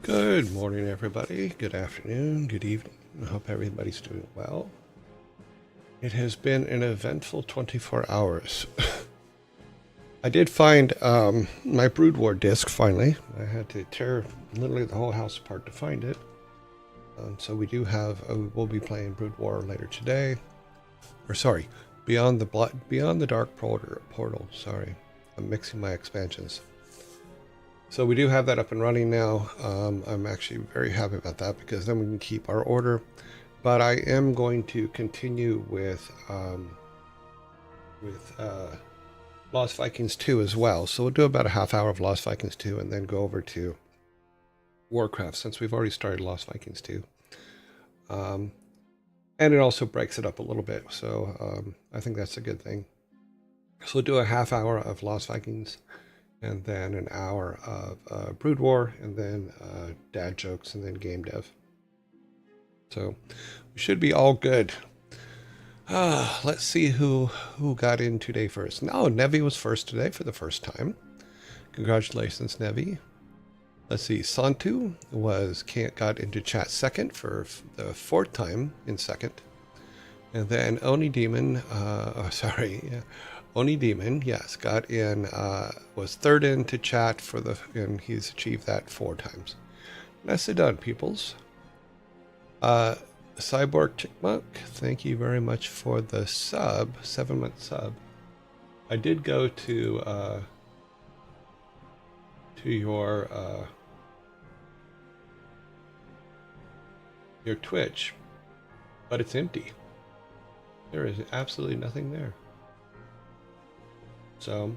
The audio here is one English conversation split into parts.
Good morning, everybody. Good afternoon, good evening. I hope everybody's doing well. It has been an eventful 24 hours. I did find my Brood War disc finally. I had to tear literally the whole house apart to find it. So we do have, we'll be playing Brood War later today. Or sorry, Beyond the Dark Portal. Sorry, I'm mixing my expansions. So we do have that up and running now. I'm actually very happy about that because then we can keep our order. But I am going to continue with Lost Vikings 2 as well. So we'll do about a half hour of Lost Vikings 2 and then go over to WarCraft since we've already started Lost Vikings 2. And it also breaks it up a little bit. So I think that's a good thing. So we'll do a half hour of Lost Vikings and then an hour of Brood War, and then dad jokes, and then game dev. So we should be all good. Let's see who got in today first. No, Nevi was first today for the first time. Congratulations, Nevi. Let's see, Santu got into chat second for the fourth time in second. And then Oni Demon, Oni Demon, yes, got in, was third into chat and he's achieved that 4 times. Nicely done, peoples. Cyborg Chickmunk, thank you very much for the sub, 7-month sub. I did go to your Twitch, but it's empty. There is absolutely nothing there. So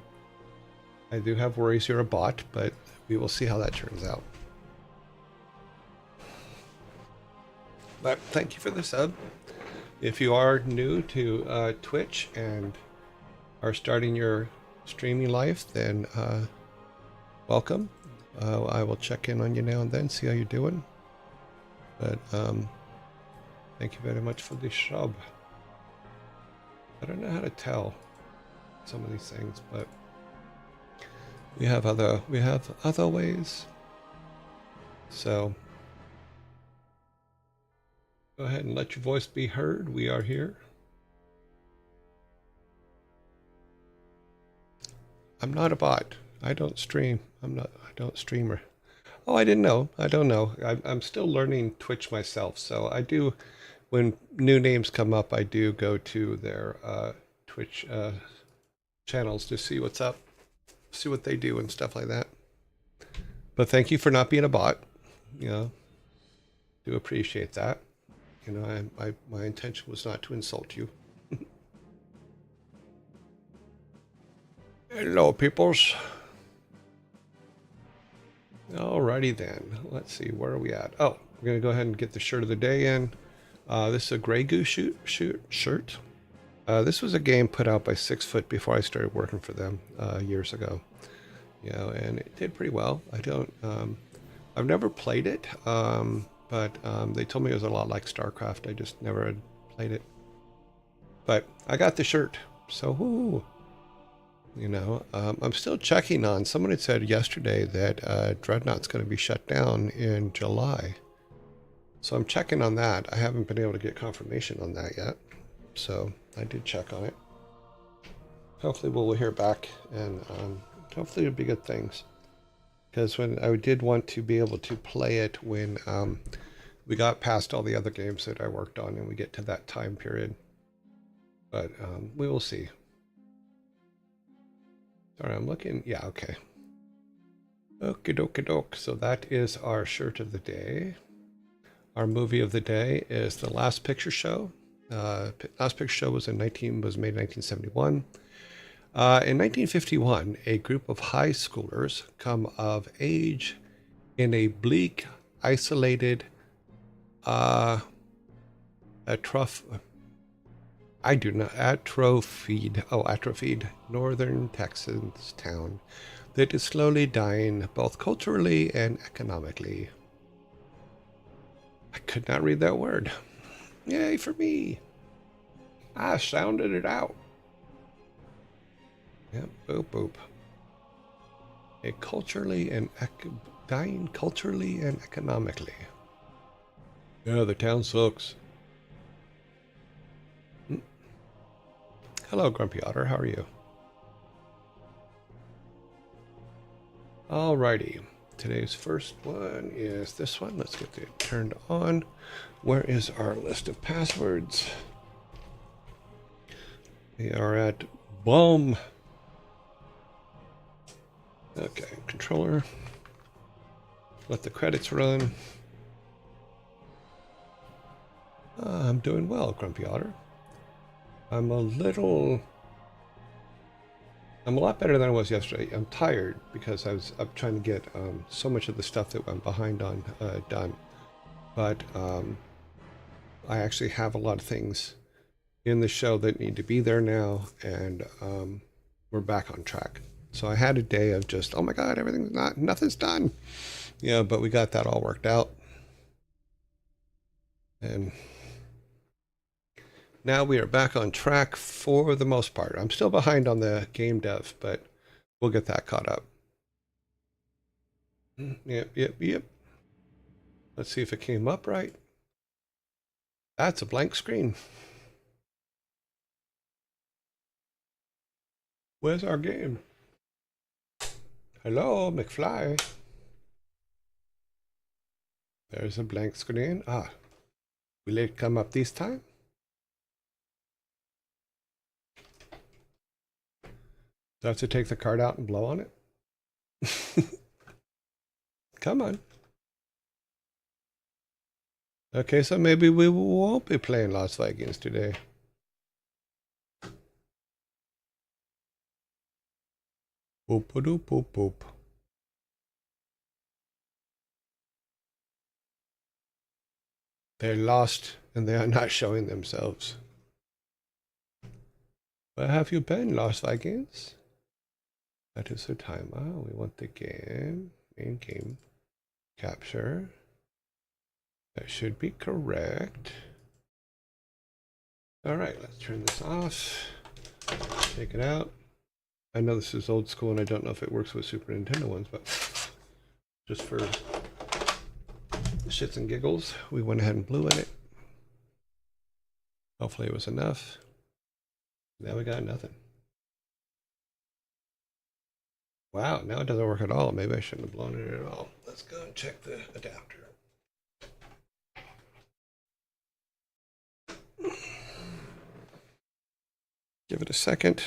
I do have worries you're a bot, but we will see how that turns out. But thank you for the sub. If you are new to Twitch and are starting your streaming life, then welcome. I will check in on you now and then, see how you're doing. But thank you very much for the sub. I don't know how to tell some of these things, but we have other ways. So go ahead and let your voice be heard. We are here. I'm not a bot. I don't stream. I don't streamer. Oh, I didn't know. I don't know. I'm still learning Twitch myself. So I do, when new names come up, I do go to their Twitch channels to see what's up, see what they do and stuff like that. But thank you for not being a bot. You know, do appreciate that. You know, my intention was not to insult you. Hello, peoples. Alrighty then. Let's see, where are we at? Oh, we're gonna go ahead and get the shirt of the day in. This is a Grey Goose shirt. This was a game put out by 6 Foot before I started working for them years ago. You know, and it did pretty well. I've never played it, but they told me it was a lot like StarCraft. I just never had played it. But I got the shirt, so whoo. You know, I'm still checking on. Someone had said yesterday that Dreadnought's going to be shut down in July. So I'm checking on that. I haven't been able to get confirmation on that yet. So I did check on it. Hopefully we'll hear back, and hopefully it'll be good things. Because when I did want to be able to play it when we got past all the other games that I worked on and we get to that time period. But we will see. Sorry, I'm looking. Yeah, okay. Okie dokie doke. So that is our shirt of the day. Our movie of the day is The Last Picture Show. Last Picture Show was made in 1971. In 1951, a group of high schoolers come of age in a bleak, isolated, atrophied northern Texas town that is slowly dying both culturally and economically. I could not read that word. Yay for me. I sounded it out. Yep, boop boop. A culturally and dying culturally and economically. Yeah, the town sucks. Hello, Grumpy Otter. How are you? Alrighty. Today's first one is this one. Let's get it turned on. Where is our list of passwords? We are at boom. Okay, controller. Let the credits run. I'm doing well, Grumpy Otter. I'm a lot better than I was yesterday. I'm tired because I'm trying to get so much of the stuff that I'm behind on done. But I actually have a lot of things in the show that need to be there now, and we're back on track. So I had a day of just, oh my God, nothing's done. Yeah, but we got that all worked out. And now we are back on track for the most part. I'm still behind on the game dev, but we'll get that caught up. Yep. Let's see if it came up right. That's a blank screen. Where's our game? Hello, McFly. There's a blank screen. Will it come up this time? Do I have to take the card out and blow on it? Come on. Okay, so maybe we won't be playing Lost Vikings today. Boop-a-doop, boop, boop. They're lost and they are not showing themselves. Where have you been, Lost Vikings? That is the time. We want the game. Main game. Capture. That should be correct. Alright, let's turn this off. Take it out. I know this is old school and I don't know if it works with Super Nintendo ones, but just for shits and giggles, we went ahead and blew in it. Hopefully it was enough. Now we got nothing. Wow, now it doesn't work at all. Maybe I shouldn't have blown it at all. Let's go and check the adapter. Give it a second.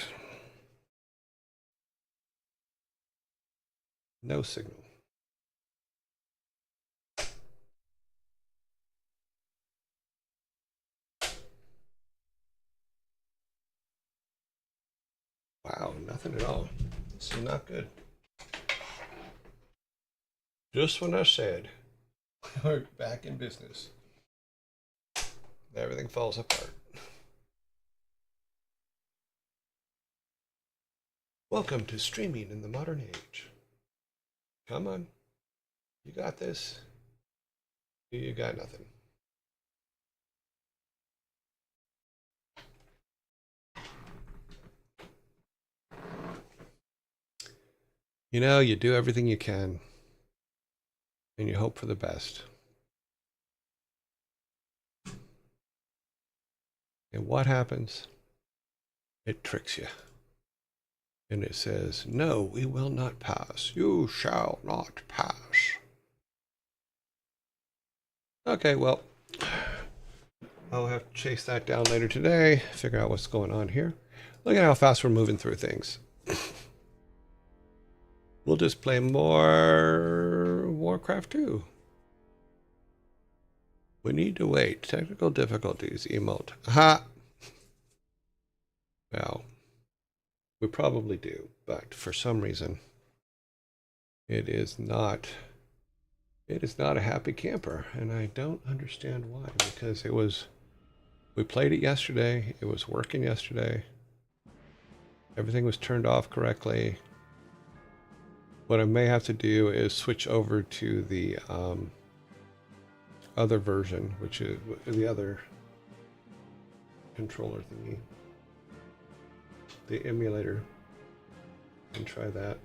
No signal. Wow, nothing at all. This is not good. Just when I said we're back in business, everything falls apart. Welcome to streaming in the modern age. Come on. You got this. You got nothing. You know, you do everything you can and you hope for the best. And what happens? It tricks you. And it says, no, we will not pass. You shall not pass. Okay, well, I'll have to chase that down later today, figure out what's going on here. Look at how fast we're moving through things. We'll just play more WarCraft II. We need to wait. Technical difficulties. Emote. Aha! Well, we probably do, but for some reason, it is not a happy camper, and I don't understand why, because we played it yesterday, it was working yesterday, everything was turned off correctly. What I may have to do is switch over to the other version, which is the other controller thingy, the emulator, and try that.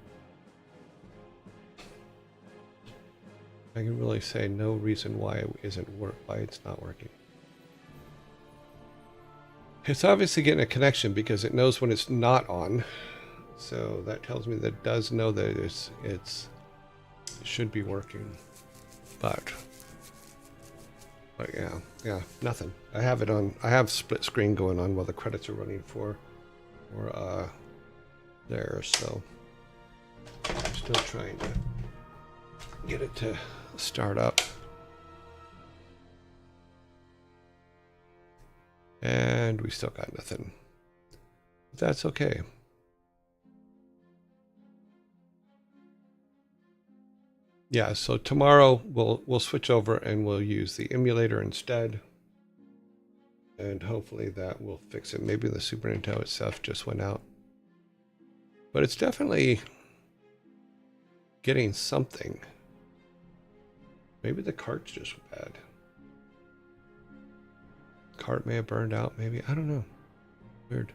I can really say no reason why why it's not working. It's obviously getting a connection because it knows when it's not on. So that tells me that it does know that it should be working. But yeah, nothing. I have it on. I have split screen going on while the credits are running for there. So I'm still trying to get it to start up. And we still got nothing. But that's okay. Yeah, so tomorrow we'll switch over and we'll use the emulator instead. And hopefully that will fix it. Maybe the Super Nintendo itself just went out. But it's definitely getting something. Maybe the cart's just bad. Cart may have burned out, maybe. I don't know. Weird.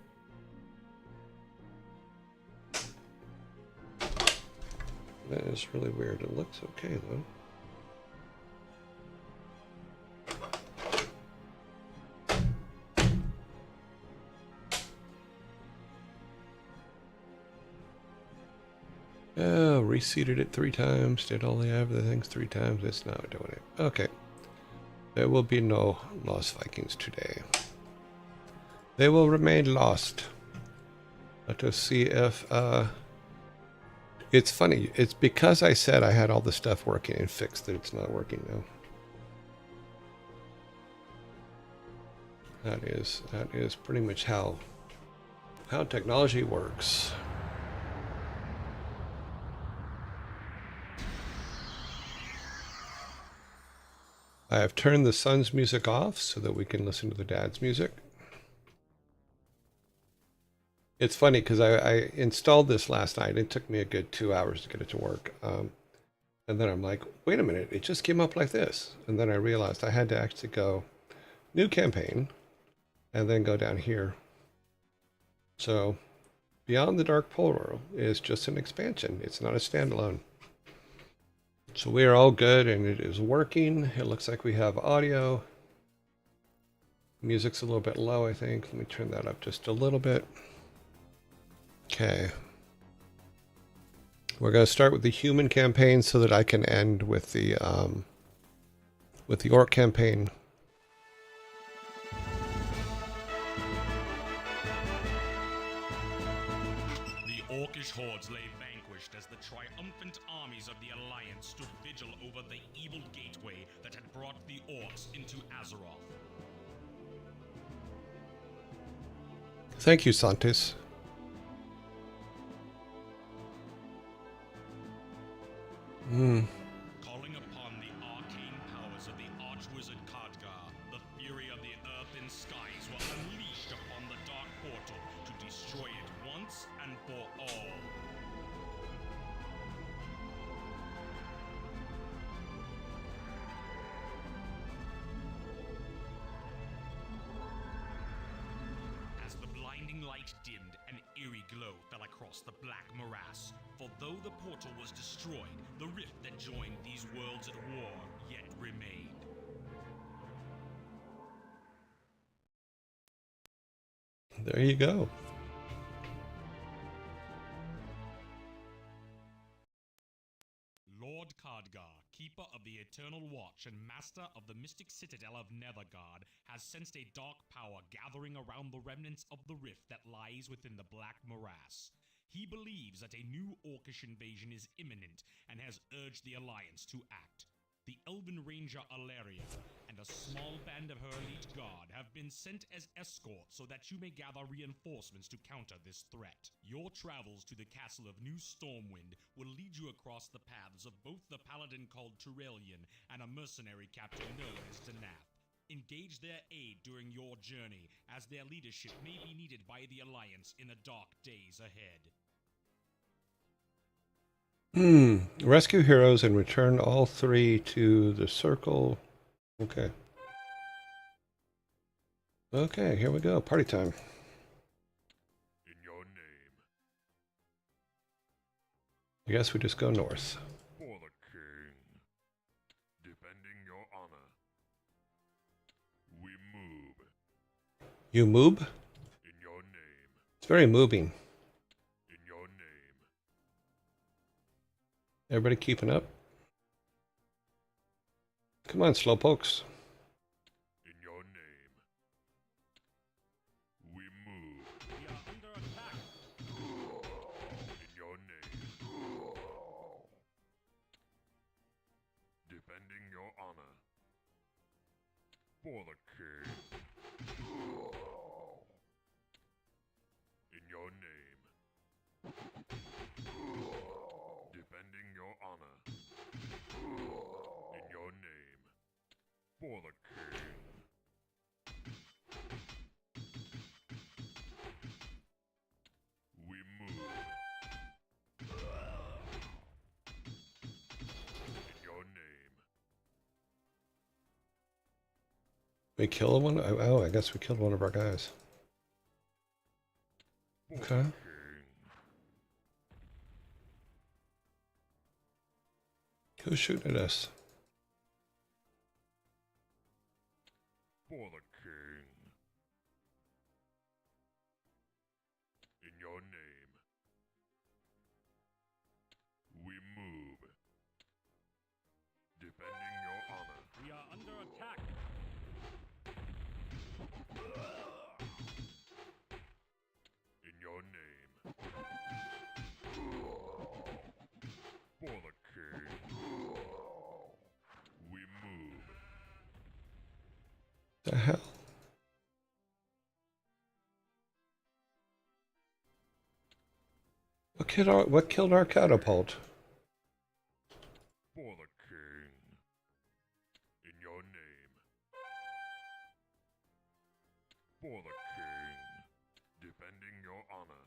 That is really weird. It looks okay, though. Oh, reseated it 3 times. Did all the other things 3 times. It's not doing it. Okay. There will be no Lost Vikings today. They will remain lost. Let us see if... It's funny. It's because I said I had all the stuff working and fixed that it's not working now. That is pretty much how technology works. I have turned the son's music off so that we can listen to the dad's music. It's funny because I installed this last night. It took me a good 2 hours to get it to work. And then I'm like, wait a minute, it just came up like this. And then I realized I had to actually go new campaign and then go down here. So Beyond the Dark Portal is just an expansion. It's not a standalone. So we are all good and it is working. It looks like we have audio. Music's a little bit low, I think. Let me turn that up just a little bit. Okay. We're going to start with the human campaign so that I can end with the orc campaign. The orcish hordes lay vanquished as the triumphant armies of the Alliance stood vigil over the evil gateway that had brought the orcs into Azeroth. Thank you, Santis. Calling upon the arcane powers of the archwizard Khadgar, the fury of the earth and skies were unleashed upon the dark portal to destroy it once and for all. As the blinding light dimmed, an eerie glow fell across the black morass. For though the portal was destroyed, the rift that joined these worlds at war yet remained. There you go. Lord Khadgar, keeper of the Eternal Watch and master of the mystic citadel of Nethergard, has sensed a dark power gathering around the remnants of the rift that lies within the Black Morass. He believes that a new orcish invasion is imminent and has urged the Alliance to act. The Elven Ranger Alaria and a small band of her elite guard have been sent as escorts so that you may gather reinforcements to counter this threat. Your travels to the castle of New Stormwind will lead you across the paths of both the paladin called Turelian and a mercenary captain known as Danath. Engage their aid during your journey, as their leadership may be needed by the Alliance in the dark days ahead. Rescue heroes and return all 3 to the circle. Okay. Okay, here we go. Party time. In your name. I guess we just go north. For the king. You moob? In your name. It's very moving. In your name. Everybody keeping up? Come on, slowpokes. In your name. We move. We are under attack. In your name. Defending your honor. For the king. In your name. Defending your honor. In your name. For the king. We move. In your name. We kill one? Oh, I guess we killed one of our guys. For the Okay. king. Who's shooting at us? For the king. In your name. We move. Defending your honor. We are under attack. In your name. For the king. We move. The hell? What killed our catapult? For the king. In your name. For the king. Defending your honor.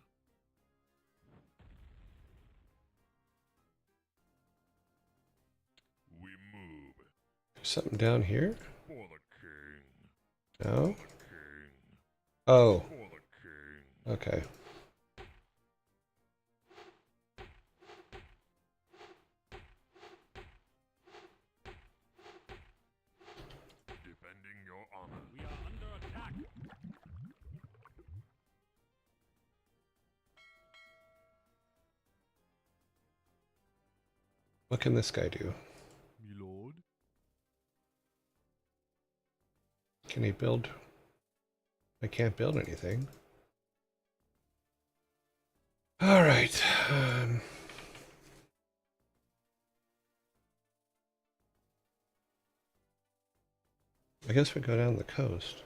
We move. Something down here? For the king. No? For the king. Oh, For the king. okay. Defending your honor. We are under attack. What can this guy do? Me lord. Can he build? I can't build anything. All right. I guess we go down the coast.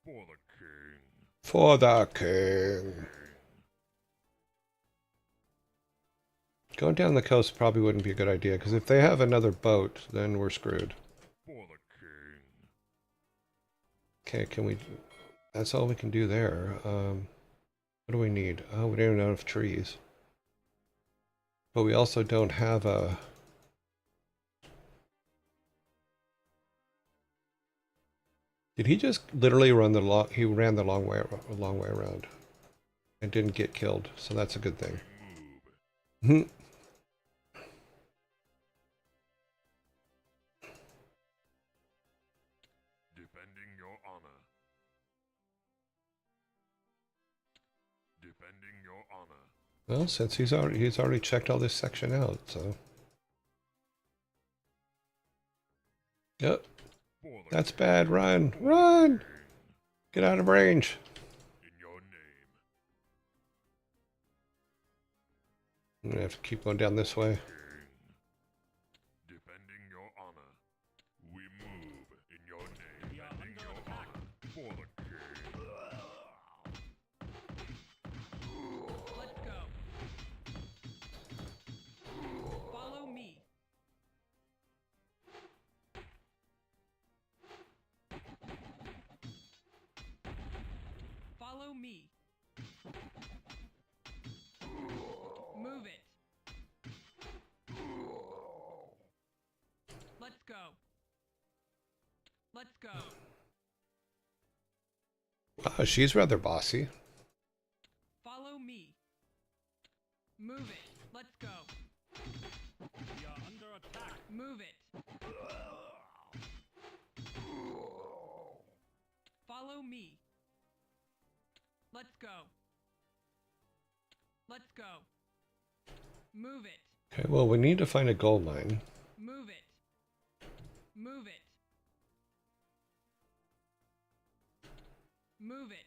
For the king. For the king. Going down the coast probably wouldn't be a good idea, because if they have another boat, then we're screwed. For the king. Okay, can we... That's all we can do there. What do we need? Oh, we don't have enough trees. But we also don't have a... Did he just literally run the long... He ran the long way around. And didn't get killed, so that's a good thing. Move. Defending your honor. Defending your honor. Well, since he's already checked all this section out, so... Yep, For the that's king. bad. Run! Run! King. Get out of range. In your name. I'm gonna have to keep going down this way. King. Defending your honor. We move. In your name. We are Defending under your attack. honor. For the king. Let's go. Follow me. Follow me. Move it. Let's go. Let's go. She's rather bossy. Follow me. Move it. Let's go. We are under attack. Move it. me. Let's go. Let's go. Move it. Okay, well, we need to find a gold mine. Move it. Move it. Move it.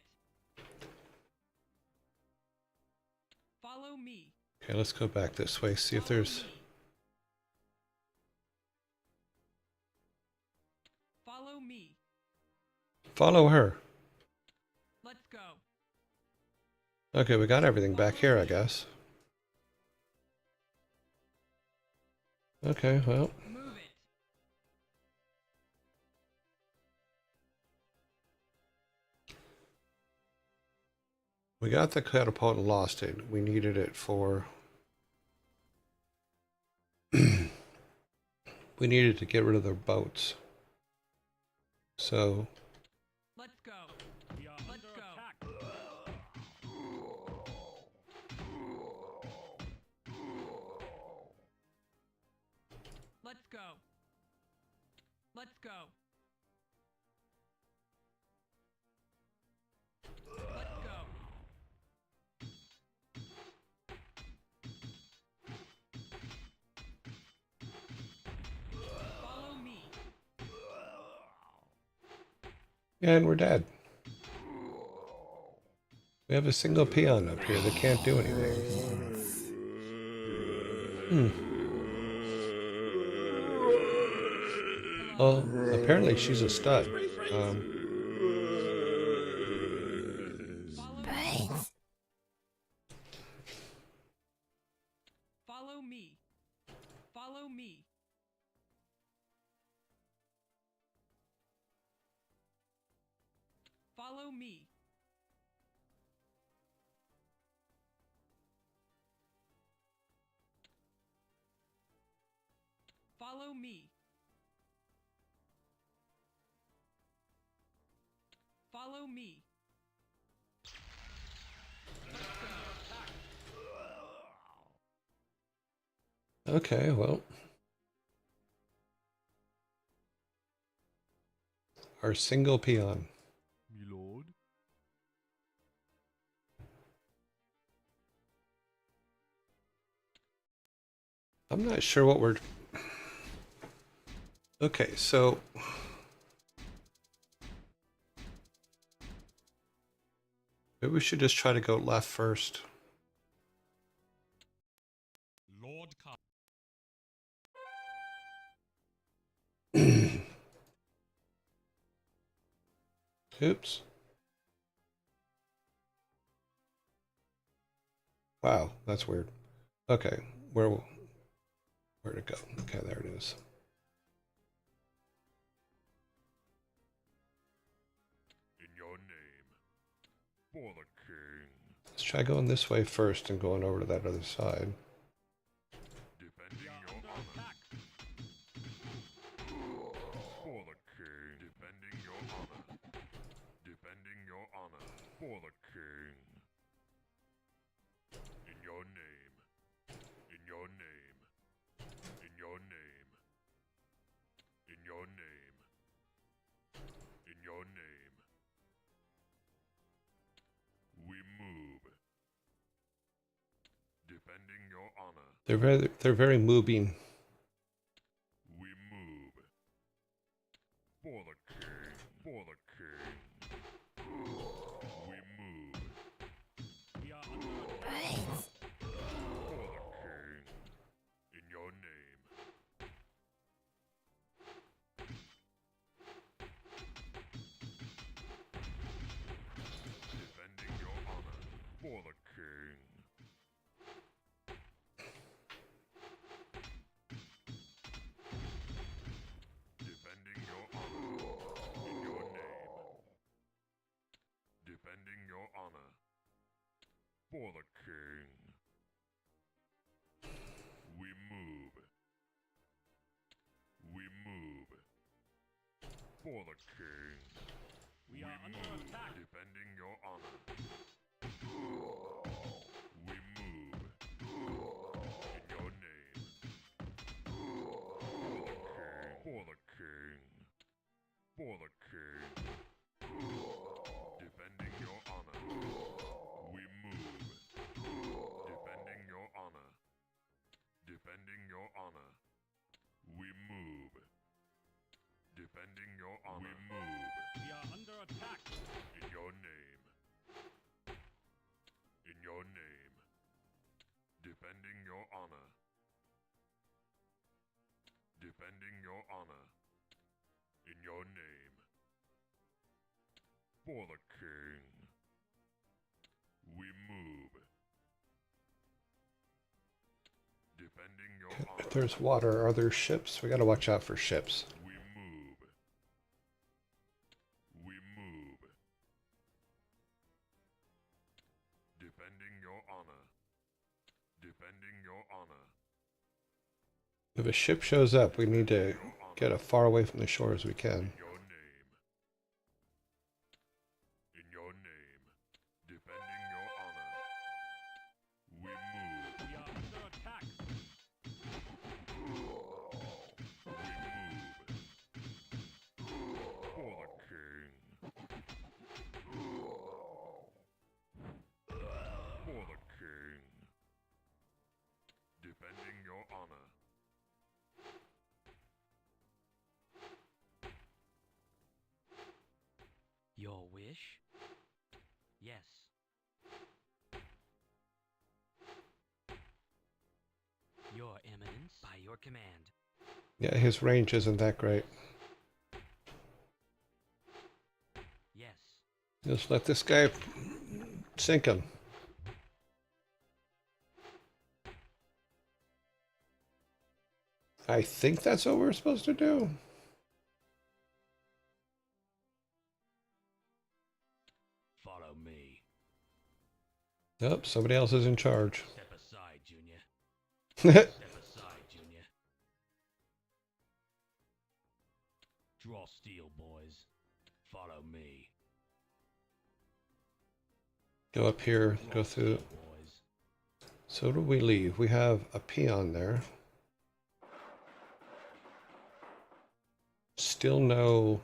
Follow me. Okay, let's go back this way, see if there's... Follow me. Follow her. Let's go. Okay, we got everything back here, I guess. Okay, well... Move it. We got the catapult and lost it. We needed it for... we needed to get rid of the boats. So... Let's go. We are Let's under go. attack. Let's go. Let's go. Let's go. Follow me. And we're dead. We have a single peon up here that can't do anything. Well, apparently she's a stud. Follow me. Follow me. Follow me. Follow me. Follow me. Follow me. Okay, well. Our single peon. My lord. I'm not sure what we're... Okay, so... maybe we should just try to go left first. Lord Car- Oops. Wow, that's weird. Okay, where'd it go? Okay, there it is. In your name. For the king. Let's try going this way first and going over to that other side. Defending We are your under honor. attack. For the king. Defending your honor. Defending your honor. For the king. In your name. In your name. In your name. In your name. In your name. We move. Defending your honor. They're very moving. We move. For the king. For the king. We move. We are under attack. For the king. In your name. Defending your honor. For the king. Defending your honor. In your name. Defending your honor. For the king. We move. We move. For the king. We are under attack. Defending your honor. We move. In your name. For the king. For the king. For the king. Defending your honor. We move. We are under attack. In your name. In your name. Defending your honor. Defending your honor. In your name. For the king. We move. Defending your honor. If there's water, are there ships? We gotta watch out for ships. We move. We move. Defending your honor. Defending your honor. If a ship shows up, we need to get as far away from the shore as we can. In your name. In your name. Defending your honor. We move. We are under attack. We move. For the king. For the king. Defending your honor. Your wish? Yes. Your Eminence, by your command. Yeah, his range isn't that great. Yes. Just let this guy sink him. I think that's what we're supposed to do. Follow me. Nope, somebody else is in charge. Step aside, Junior. Step aside, Junior. Draw steel, boys. Follow me. Go up here, go through. Boys. So do we leave? We have a peon there. Still no...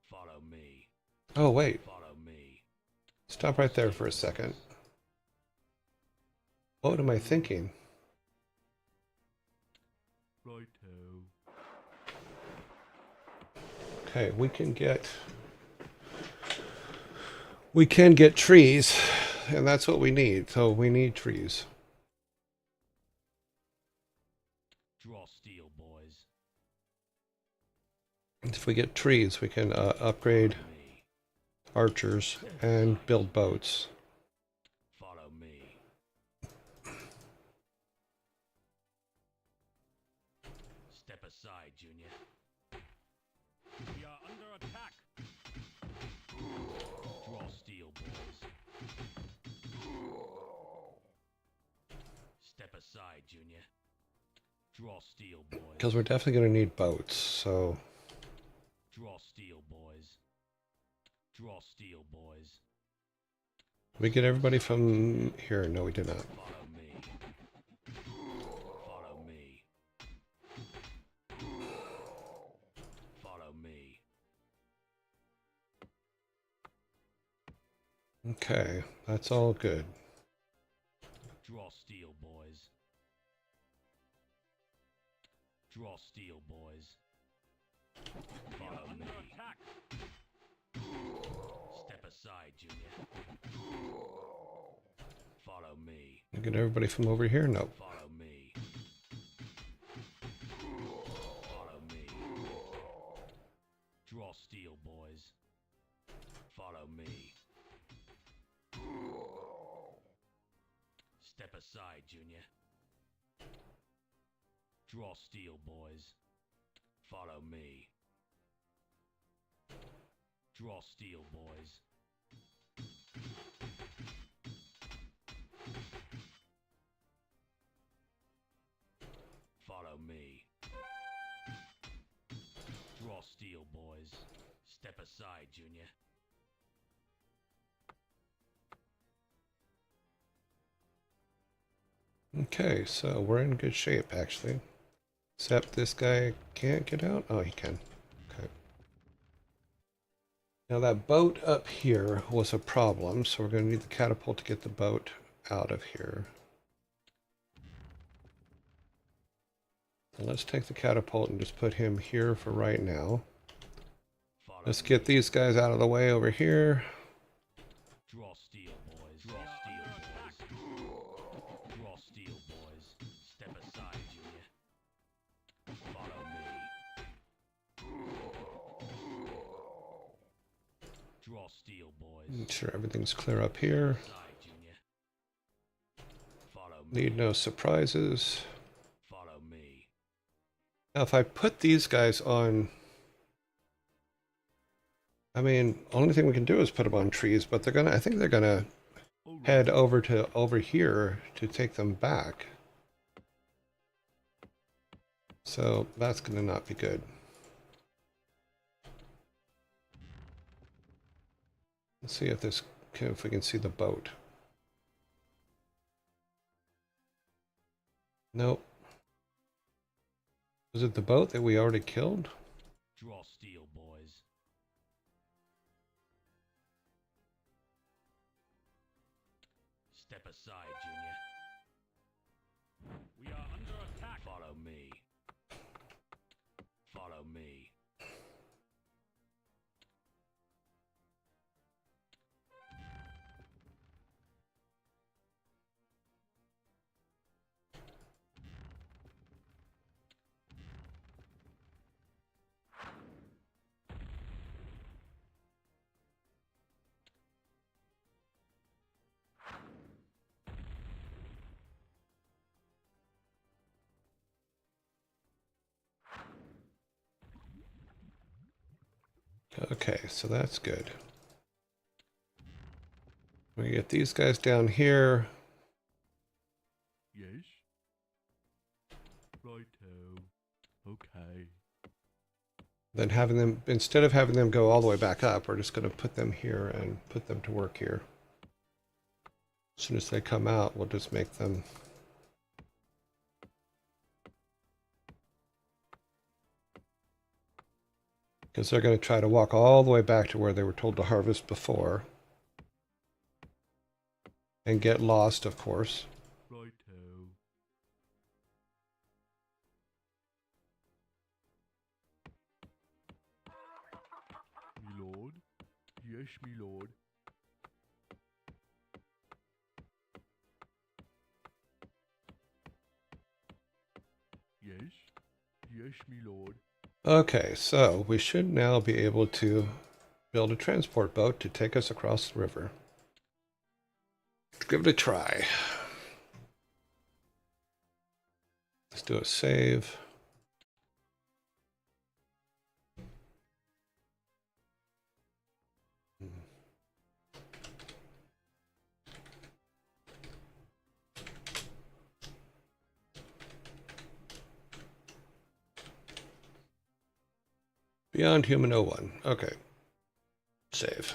Follow me. Oh, wait. Follow me. Stop right there for a second. What am I thinking? Righto. Okay, we can get trees, and that's what we need. So we need trees. Draw steel, boys. If we get trees, we can upgrade Follow me. archers and build boats. Follow me. Step aside, Junior. We are under attack. Draw steel, boys. Step aside, Junior. Draw steel, boys. Because we're definitely going to need boats, so... Draw steel, boys. Draw steel, boys. We get everybody from here. No, we did not. Follow me. Follow me. Follow me. Okay, that's all good. Draw steel, boys. Draw steel, boys. We are Follow under me. attack. Step aside, Junior. Follow me. We get everybody from over here. No. Follow me. Follow me. Draw steel, boys. Follow me. Step aside, Junior. Draw steel, boys. Follow me. Draw steel, boys. Follow me. Draw steel, boys. Step aside, Junior. Okay, so we're in good shape, actually. Except this guy can't get out? Oh, he can. Okay. Now that boat up here was a problem, so we're going to need the catapult to get the boat out of here. Let's take the catapult and just put him here for right now. Follow Let's me. get these guys out of the way over here. Draw steel, boys. Draw steel, boys. Draw steel, boys. Step aside, Junior. Follow me. Draw steel, boys. Make sure everything's clear up here. Aside, Junior. Follow me. Need no surprises. Follow me. Now, if I put these guys on, I mean, only thing we can do is put them on trees, but they're gonna, I think they're gonna All right. head over to over here to take them back. So that's gonna not be good. Let's see if this, if we can see the boat. Nope. Was it the boat that we already killed? Draw steel, boys. Step aside, Junior. We are under attack. Follow me. Follow me. Okay, so that's good. We get these guys down here. Yes? Righto. Okay. Then having them, instead of having them go all the way back up, we're just going to put them here and put them to work here. As soon as they come out, we'll just make them. Because they're going to try to walk all the way back to where they were told to harvest before. And get lost, of course. Righto. Me lord? Yes, me lord. Yes? Yes, me lord. Okay, so we should now be able to build a transport boat to take us across the river. Let's give it a try. Let's do a save. Beyond Human 01. Okay. Save.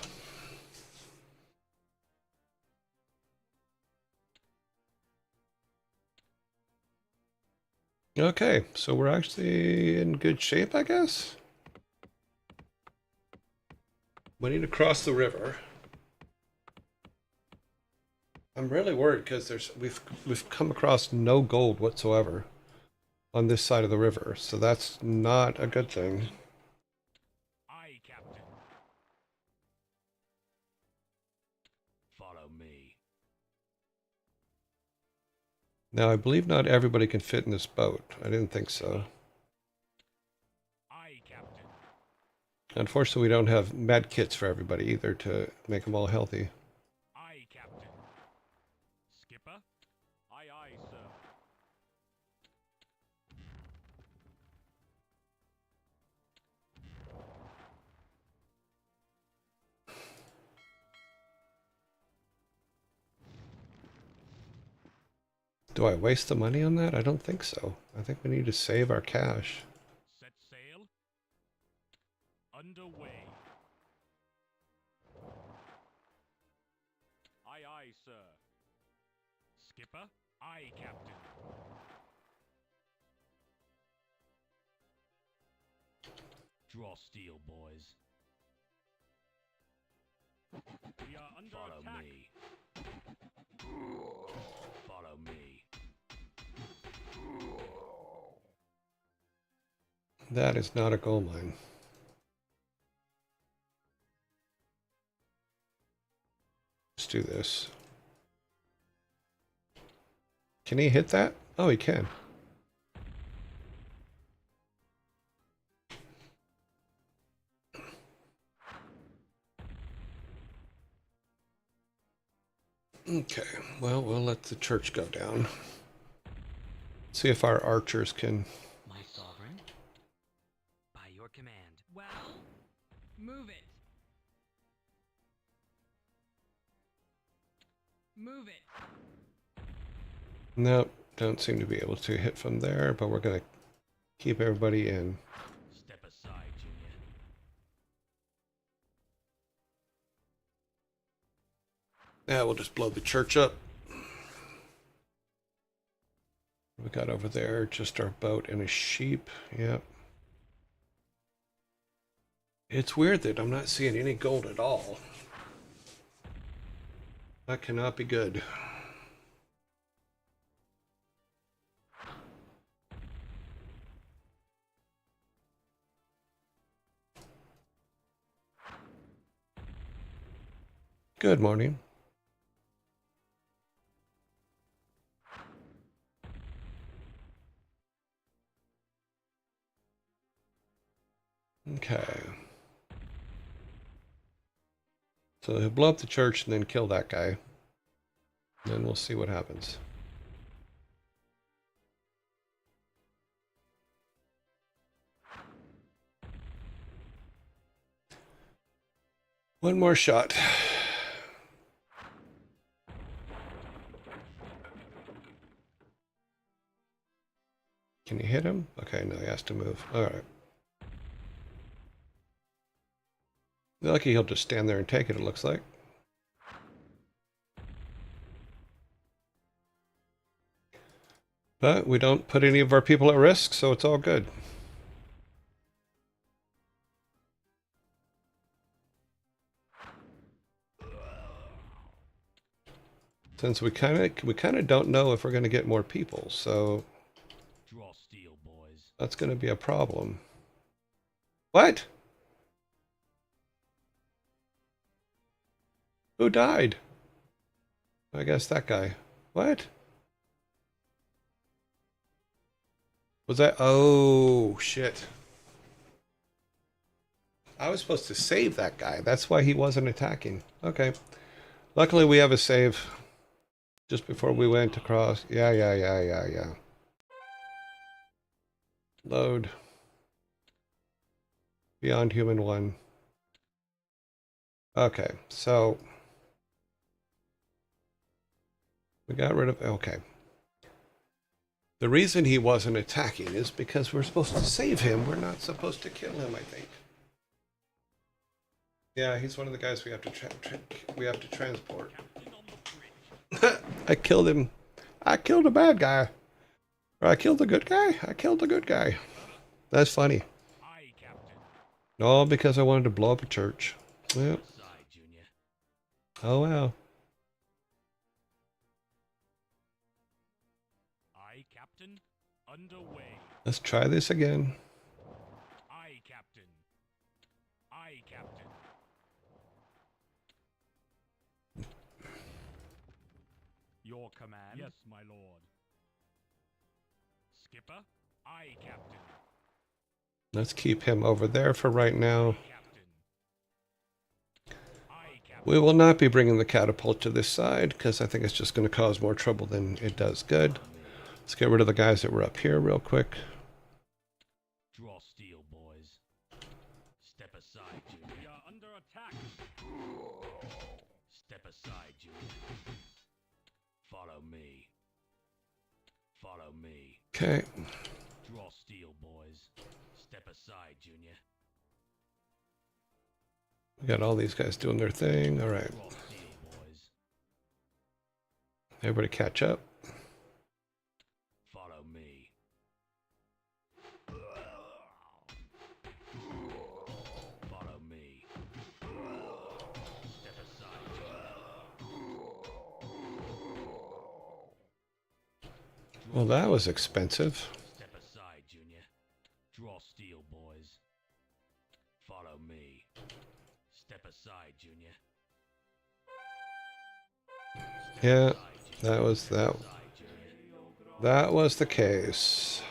Okay, so we're actually in good shape, I guess. We need to cross the river. I'm really worried because we've come across no gold whatsoever on this side of the river, so that's not a good thing. Aye, Captain. Follow me. Now, I believe not everybody can fit in this boat. I didn't think so. Aye, Captain. Unfortunately, we don't have med kits for everybody either to make them all healthy. Aye, Captain. Skipper? Aye, aye, sir. Do I waste the money on that? I don't think so. I think we need to save our cash. Set sail. Underway. Aye, aye, sir. Skipper? Aye, Captain. Draw steel, boys. We are under Follow attack. me. Follow me. That is not a gold mine. Let's do this. Can he hit that? Oh, he can. Okay, well, we'll let the church go down. See if our archers can... My sovereign? By your command. Well, move it. Move it. Nope, don't seem to be able to hit from there, but we're going to keep everybody in. Step aside, Junior. Yeah, we'll just blow the church up. We got over there just our boat and a sheep. Yep. It's weird that I'm not seeing any gold at all. That cannot be good. Good morning. Okay. So he'll blow up the church and then kill that guy. Then we'll see what happens. One more shot. Can you hit him? Okay, no, he has to move. All right. Lucky he'll just stand there and take it, it looks like. But we don't put any of our people at risk, so it's all good. Since we kind of don't know if we're going to get more people, so Draw steel, boys. that's going to be a problem. What? Who died? I guess that guy. What? Was that? Oh, shit. I was supposed to save that guy. That's why he wasn't attacking. Okay. Luckily, we have a save just before we went across. Yeah. Load. Beyond Human 1. Okay, so we got rid of... Okay. The reason he wasn't attacking is because we're supposed to save him. We're not supposed to kill him, I think. Yeah, he's one of the guys we have to transport. I killed him. I killed a bad guy. Or I killed the good guy. I killed the good guy. That's funny. Aye, Captain. All because I wanted to blow up a church. Yep. Aside, Junior. Oh well. Aye, Captain. Underway. Let's try this again. Aye, Captain. Aye, Captain. Your command? Yes, my lord. Skipper? Aye, Captain. Let's keep him over there for right now. Captain. Aye, Captain. We will not be bringing the catapult to this side because I think it's just going to cause more trouble than it does good. Let's get rid of the guys that were up here real quick. Draw steel, boys. Step aside, Junior. We are under attack. Step aside, Junior. Follow me. Follow me. Okay. Draw steel, boys. Step aside, Junior. We got all these guys doing their thing. All right. Draw steel, boys. Everybody catch up. Follow me. Follow me. Step aside, Junior. Well, that was expensive. Step aside, Junior. Draw steel. steel, boys. Follow me. Step aside, Junior. Yeah, that was that. That was the case.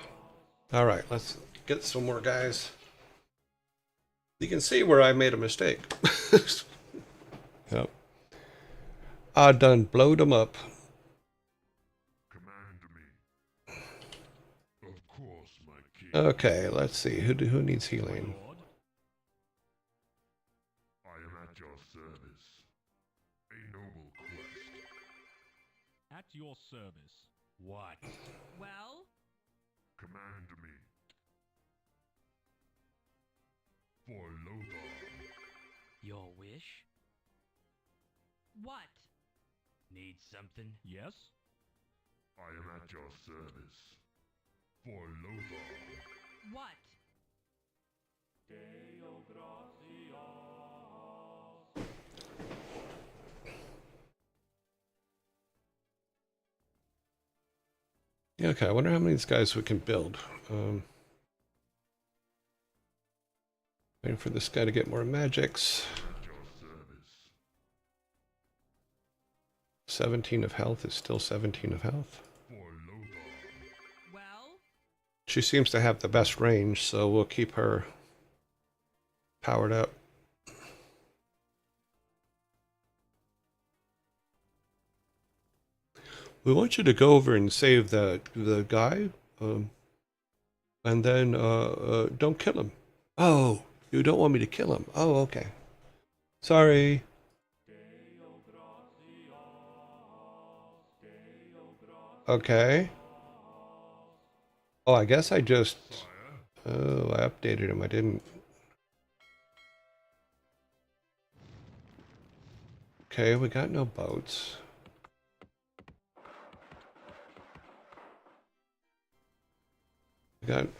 All right, let's get some more guys. You can see where I made a mistake. Yep. I done blowed them up. Command me. Of course, my king. Okay, let's see. Who needs healing? Lord, I am at your service. A noble quest. at your service. What? Well, Command me. For Lothar. Your wish? what? Need something? Yes? I am at your service. For Lothar. What? Yeah, okay, I wonder how many of these guys we can build. Waiting for this guy to get more magics. At your service. 17 of health is still 17 of health. For Lothar. Well, She seems to have the best range, so we'll keep her powered up. We want you to go over and save the guy, and then don't kill him. Oh, you don't want me to kill him? Oh, okay. Sorry. Okay. Oh, I guess I just... Oh, I updated him. I didn't... Okay, we got no boats.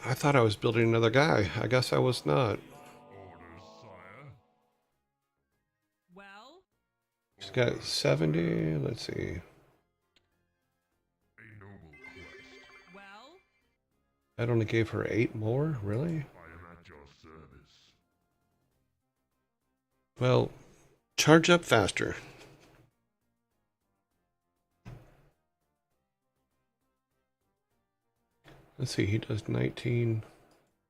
I thought I was building another guy. I guess I was not. Orders, sire. well, He's got 70. Let's see. A noble quest. well, That only gave her 8 more? Really? I am at your service. Well, charge up faster. Let's see, he does 19,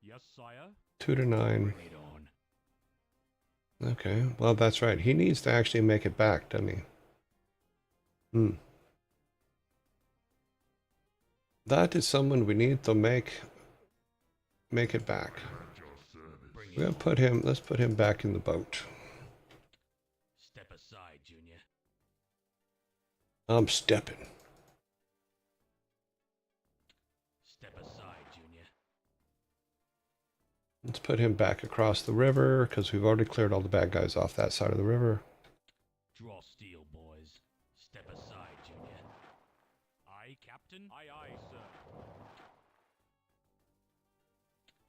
Yes, sire? 2 to 9. Bring it on. Okay, well, that's right. He needs to actually make it back, doesn't he? Hmm. That is someone we need to make it back. At your service. Bring We're it gonna on. put him, let's put him back in the boat. Step aside, Junior. I'm stepping. Step aside, Junior. Let's put him back across the river, because we've already cleared all the bad guys off that side of the river. Draw steel, boys. Step aside, Junior. Aye, Captain? Aye, aye, sir.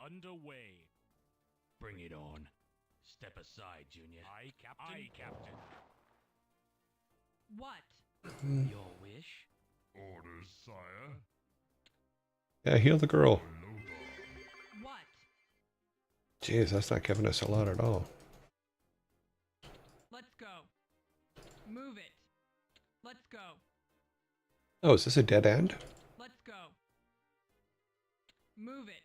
Underway. Bring it on. Step aside, Junior. Aye, Captain? Aye, Captain. what? Your wish? Orders, sire. Yeah, heal the girl. For Lothar. What? Jeez, that's not giving us a lot at all. Let's go. Move it. Let's go. Oh, is this a dead end? Let's go. Move it.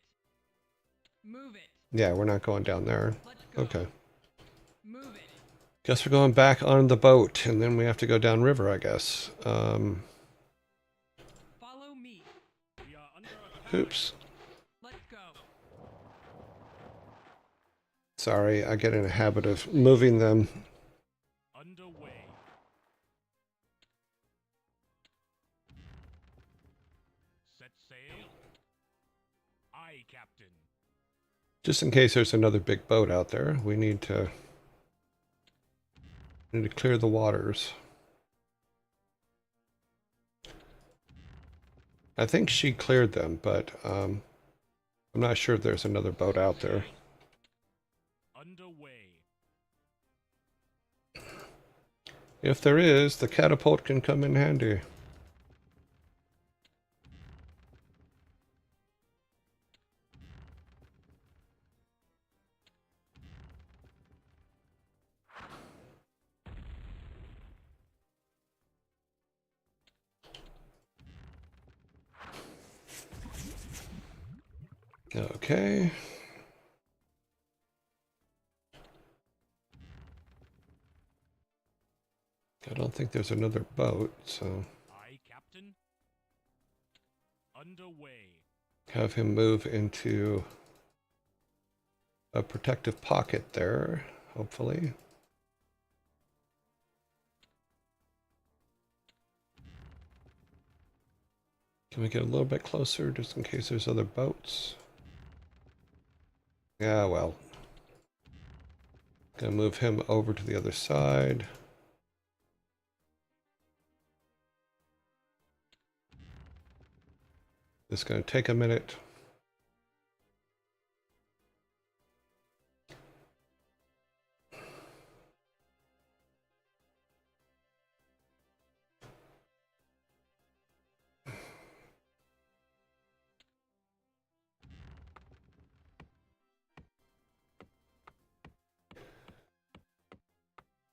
Move it. Yeah, we're not going down there. Let's go. Okay. Move it. Guess we're going back on the boat, and then we have to go down river, I guess. Follow me. We are under attack. Oops. Let's go. Sorry, I get in a habit of moving them. Underway. Set sail. Aye, Captain. Just in case there's another big boat out there, we need to clear the waters. I think she cleared them, but I'm not sure if there's another boat out there. Underway. If there is, the catapult can come in handy. Okay. I don't think there's another boat, so Aye, Captain. Underway. have him move into a protective pocket there, hopefully. Can we get a little bit closer just in case there's other boats? Yeah, well. Gonna move him over to the other side. It's gonna take a minute.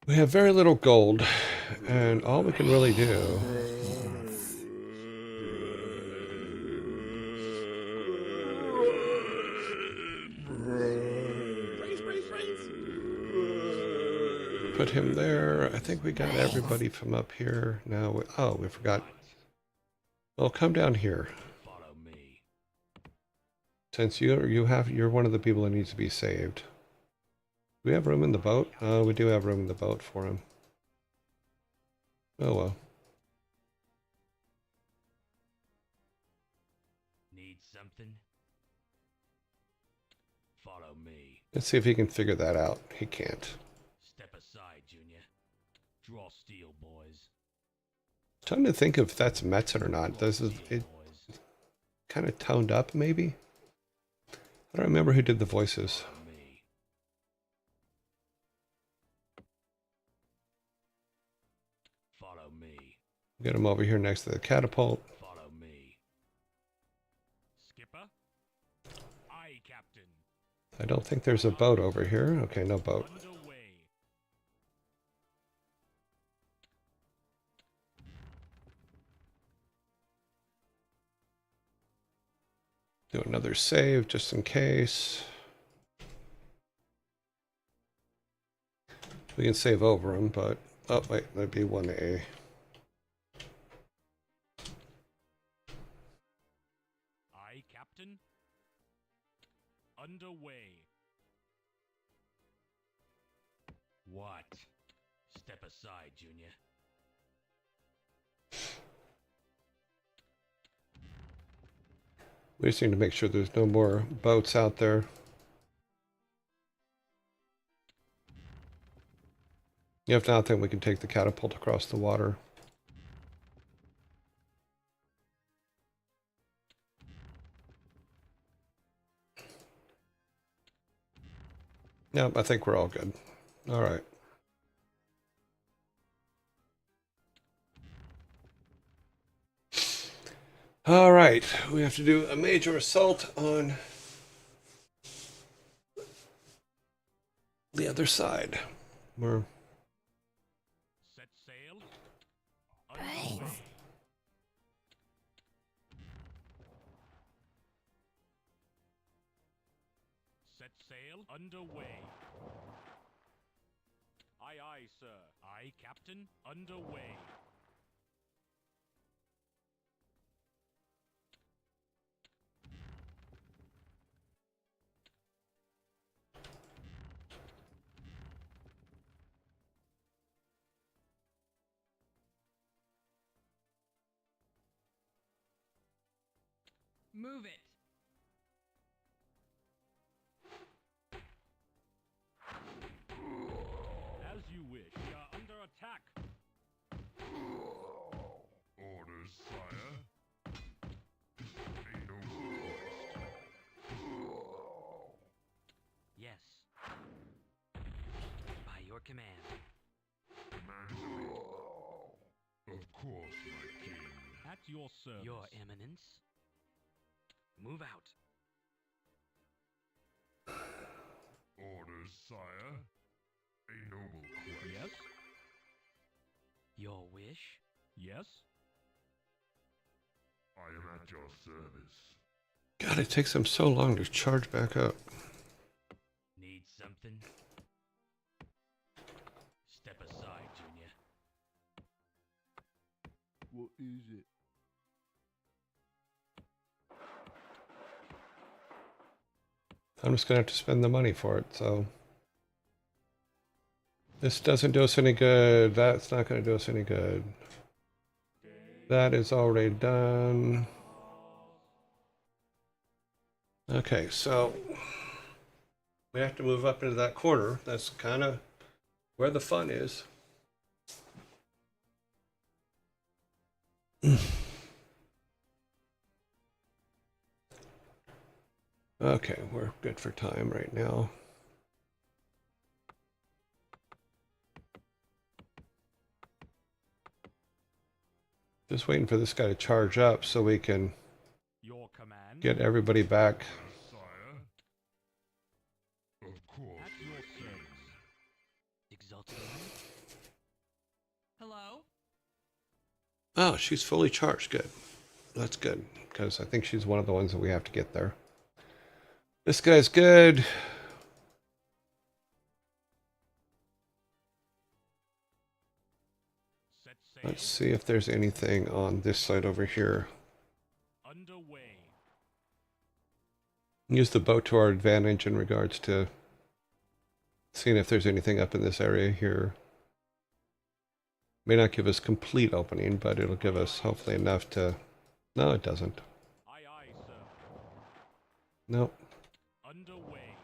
We have very little gold, and all we can really do put him there. I think we got everybody from up here. Now, oh, we forgot. Well, come down here. Follow me. Since you're one of the people that needs to be saved. Do we have room in the boat? We do have room in the boat for him. Oh well. Need something? Follow me. Let's see if he can figure that out. He can't. Step aside, Junior. Draw steel, boys. Trying to think if that's Metzen or not. This is it Boys. kind of toned up, maybe? I don't remember who did the voices. Follow me. Follow me. Get him over here next to the catapult. Follow me. Skipper? Aye, Captain. I don't think there's a boat over here. Okay, no boat. Underway. Do another save just in case. We can save over him, but oh wait, that'd be 1A. Aye, Captain. Underway. What? Step aside, Junior. We just need to make sure there's no more boats out there. If not, then we can take the catapult across the water. Yep, I think we're all good. All right. All right, we have to do a major assault on the other side. We're Set sail. Underway. Set sail. Underway. Aye, aye, sir. Aye, Captain. Underway. Move it. As you wish. We are under attack. Orders, sire. A noble request. Yes. By your command. Command. Of course, my king. At your service. Your Eminence. Move out. Orders, sire. A noble quest. Yes. Your wish. Yes. I am at your service. God, it takes them so long to charge back up. Need something? Step aside, Junior. What is it? I'm just gonna have to spend the money for it, so. This doesn't do us any good. That's not gonna do us any good. That is already done. Okay, so we have to move up into that corner. That's kind of where the fun is. Okay, we're good for time right now. Just waiting for this guy to charge up so we can Your command. get everybody back. Sire. Of course. At your service. Exalted One. Hello? Oh, she's fully charged. Good. That's good, because I think she's one of the ones that we have to get there. This guy's good. Set sail. Let's see if there's anything on this side over here. Underway. Use the boat to our advantage in regards to seeing if there's anything up in this area here. May not give us complete opening, but it'll give us hopefully enough to... No, it doesn't. Aye, aye, sir. Nope. Underway.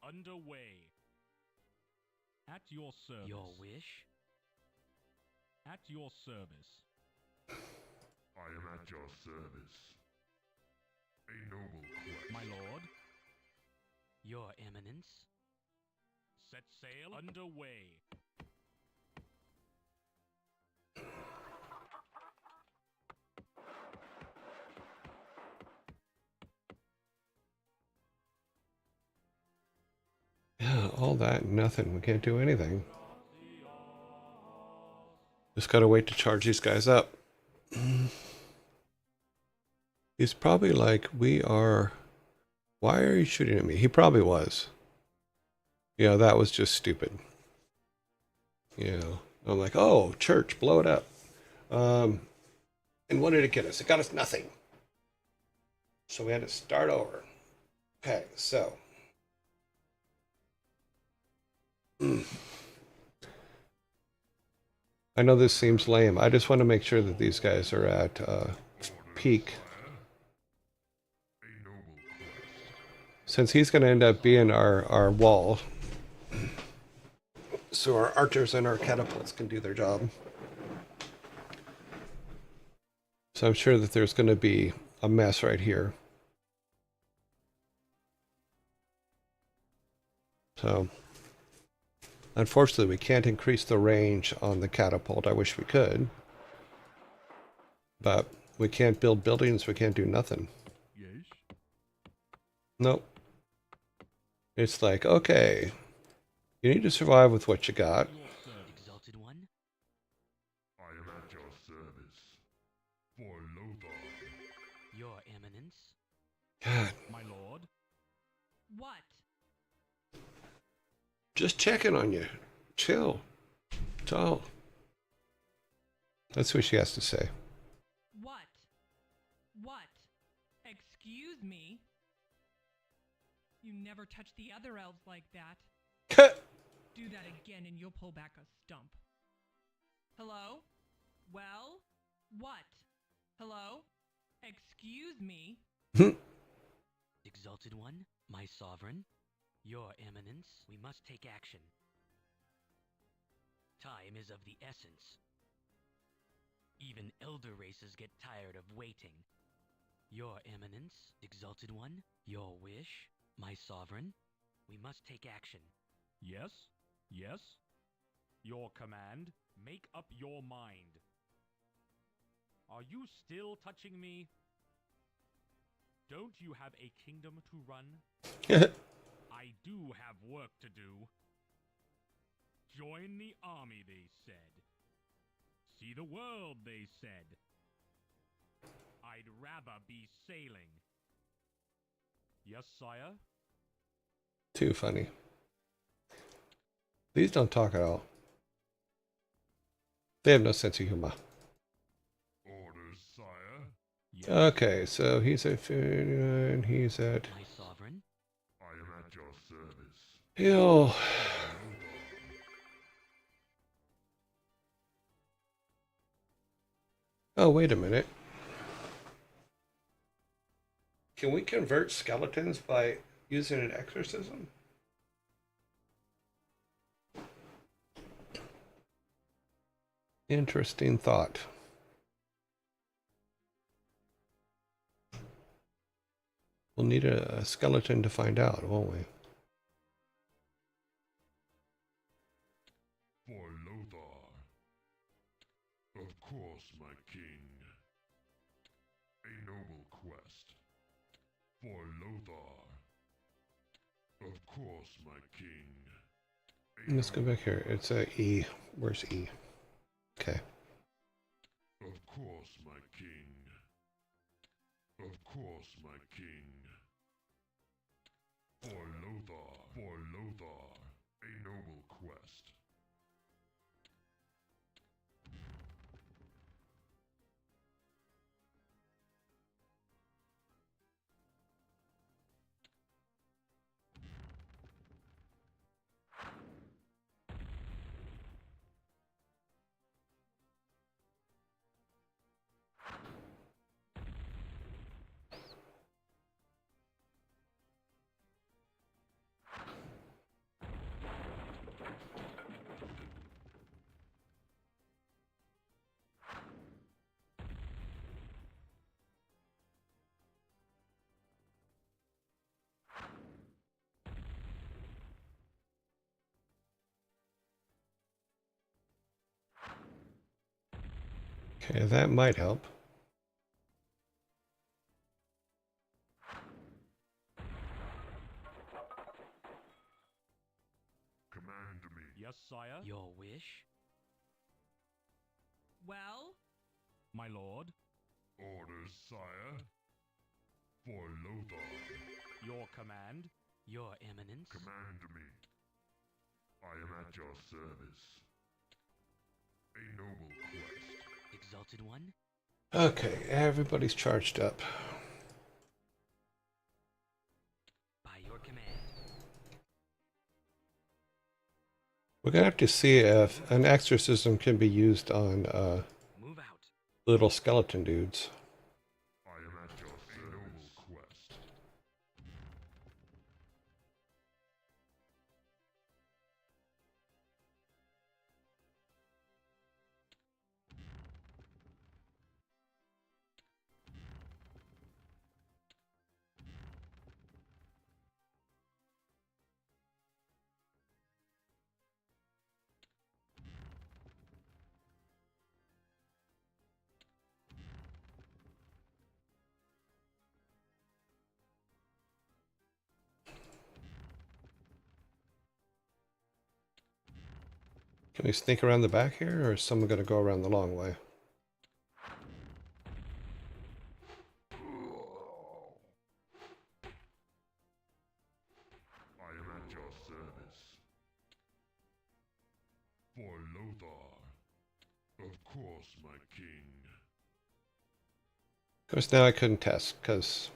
Underway. At your service. Your wish? At your service. I am at your service. A noble quest. My lord. Your Eminence? Set sail. Underway. Yeah, all that and nothing. We can't do anything. Just gotta wait to charge these guys up. He's probably like, we are... Why are you shooting at me? He probably was. You know, that was just stupid. You know, I'm like, oh, church, blow it up. And what did it get us? It got us nothing. So we had to start over. Okay, so... I know this seems lame. I just want to make sure that these guys are at peak. A noble quest. Since he's going to end up being our wall. So our archers and our catapults can do their job. So I'm sure that there's going to be a mess right here. So... Unfortunately, we can't increase the range on the catapult. I wish we could. But we can't build buildings. We can't do nothing. Yes. Nope. It's like, okay, you need to survive with what you got. Your service. Exalted One? I am at your service. For Lothar. Your Eminence? God, My lord. What? just checking on you. Chill. It's all. That's what she has to say. What? What? Excuse me? You never touch the other elves like that. Do that again and you'll pull back a stump. Hello? Well? What? Hello? Excuse me? Exalted One? My Sovereign? Your Eminence? We must take action. Time is of the essence. Even elder races get tired of waiting. Your Eminence? Exalted One? Your wish? My Sovereign? We must take action. Yes? Yes? Your command. Make up your mind. Are you still touching me? Don't you have a kingdom to run? I do have work to do. Join the army, they said. See the world, they said. I'd rather be sailing. Yes, sire? Too funny. These don't talk at all. They have no sense of humor. Orders, sire. Yes. Okay, so he's at 59, he's at... My sovereign? I am at your service. He'll... Oh, wait a minute. Can we convert skeletons by using an exorcism? Interesting thought. We'll need a skeleton to find out, won't we? For Lothar. Of course, my king. A noble quest. For Lothar. Of course, my king. Let's go back here. It's a E. Where's E? Okay. Of course, my king. Of course, my king. For Lothar, a noble quest. Okay, that might help. Command me. Yes, sire? Your wish? Well, My lord? Orders, sire. For Lothar. Your command? Your eminence? Command me. I am at your service. A noble quest. Exalted one? Okay, everybody's charged up. By your command. We're gonna have to see if an exorcism can be used on Move out. little skeleton dudes. I am at your service. A noble quest. Can we sneak around the back here, or is someone gonna go around the long way? I am at your service. For Lothar. Of course, my king. Of course, now I couldn't test, because...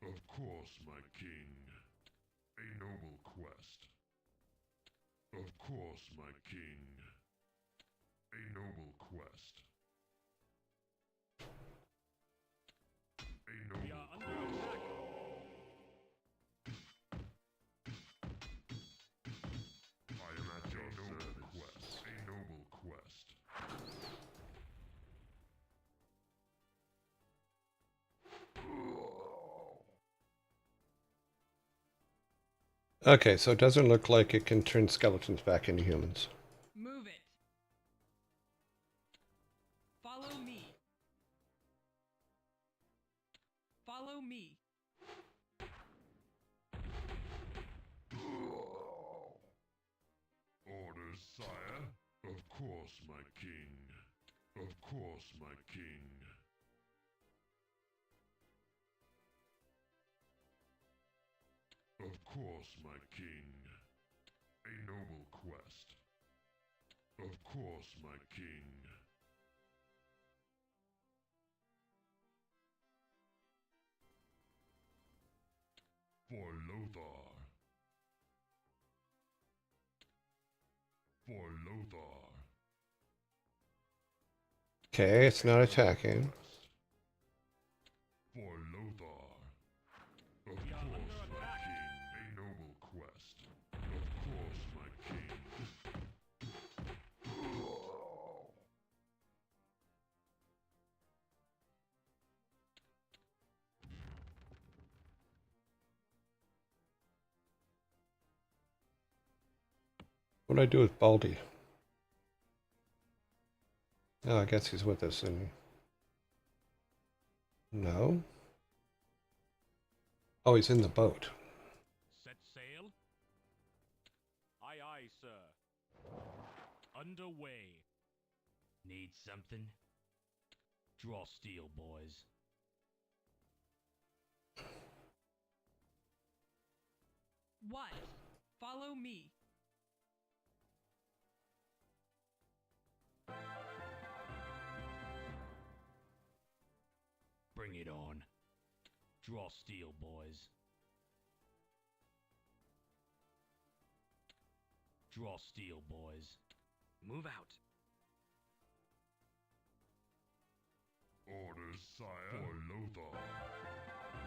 Of course, my king. A noble quest. Of course, my king. A noble quest. A We noble are under attack. I am at your noble quest. A noble quest. Okay, so it doesn't look like it can turn skeletons back into humans. move it. Follow me. Follow me. Orders, sire. Of course, my king. Of course, my king. Of course, my king. A noble quest. Of course, my king. For Lothar. For Lothar. Okay, it's not attacking. For Lothar. Of course, my king. A noble quest. Of course, my king. What do I do with Baldy? Oh, I guess he's with us, and no. Oh, he's in the boat. Set sail? Aye, aye, sir. Underway. Need something? Draw steel, boys. What? Follow me. Bring it on. Draw steel, boys. Draw steel, boys. Move out. Orders, sire. For Lothar.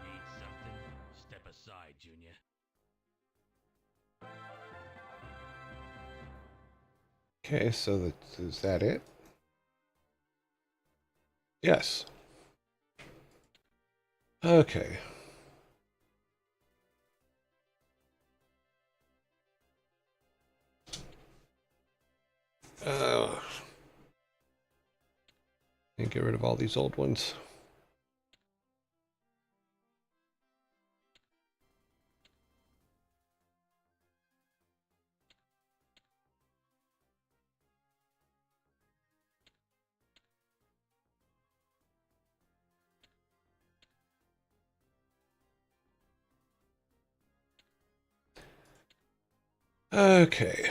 Need something? Step aside, Junior. Okay, so is that it? Yes. Okay. And get rid of all these old ones. Okay.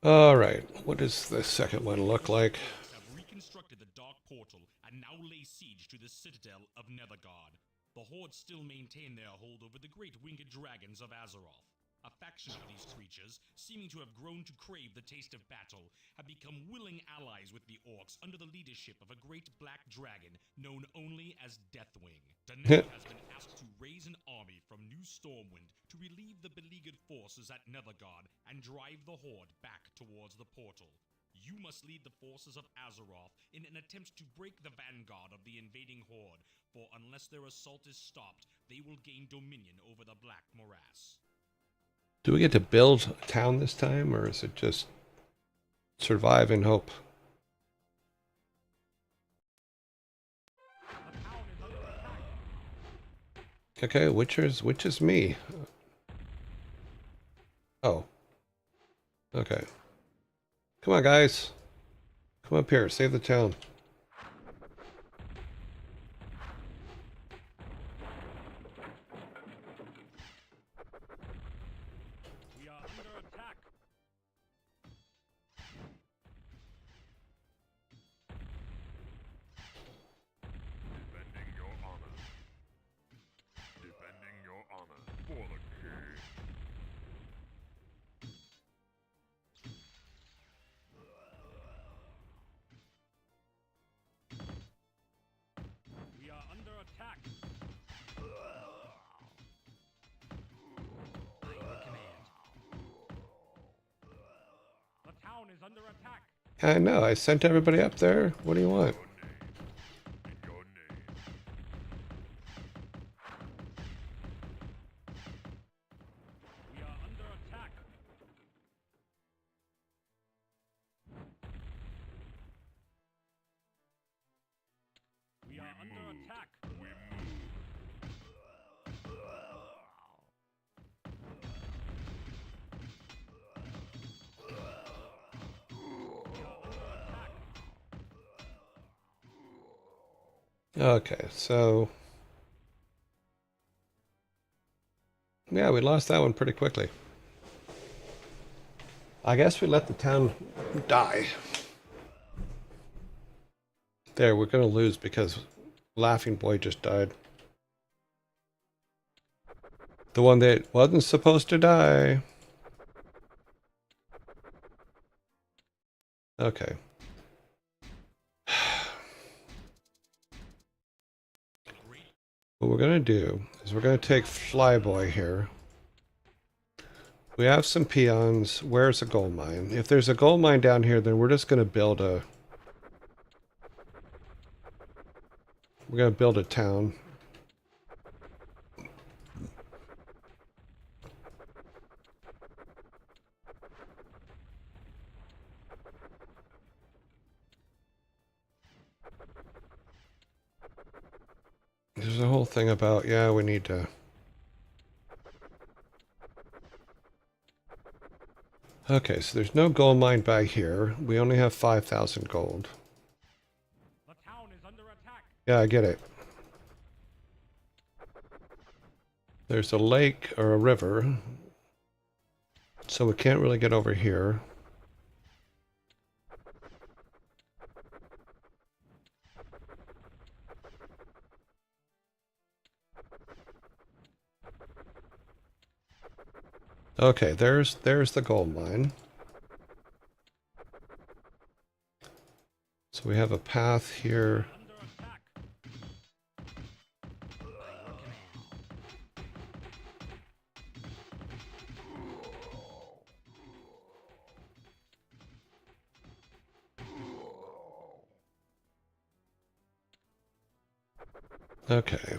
All right. What does the second one look like? Have reconstructed the Dark Portal and now lay siege to the citadel of Nethergard. The Horde still maintain their hold over the great winged dragons of Azeroth. A faction of these creatures, seeming to have grown to crave the taste of battle, have become willing allies with the Orcs under the leadership of a great black dragon known only as Deathwing. Daenerys has been asked to raise an army from New Stormwind to relieve the beleaguered forces at Nethergard and drive the Horde back towards the portal. You must lead the forces of Azeroth in an attempt to break the vanguard of the invading Horde, for unless their assault is stopped, they will gain dominion over the Black Morass. Do we get to build a town this time, or is it just survive and hope? Okay, which is me? Oh. Okay. Come on, guys. Come up here. Save the town. We are under attack. Defending your honor. Defending your honor. For the king. We are under attack. By your command. The town is under attack. I know. I sent everybody up there. What do you want? In your name. We are under attack. We are under attack. We move. Okay, so yeah, we lost that one pretty quickly. I guess we let the town die. There, we're gonna lose because Laughing Boy just died. The one that wasn't supposed to die. Okay. What we're gonna do is we're gonna take Flyboy here. We have some peons. Where's a gold mine? If there's a gold mine down here, then we're just gonna build a... We're gonna build a town. There's a whole thing about, yeah, we need to... Okay, so there's no gold mine by here. We only have 5,000 gold. The town is under attack. Yeah, I get it. There's a lake or a river, so we can't really get over here. Okay, there's the gold mine. So we have a path here. Under attack. By your command. Okay.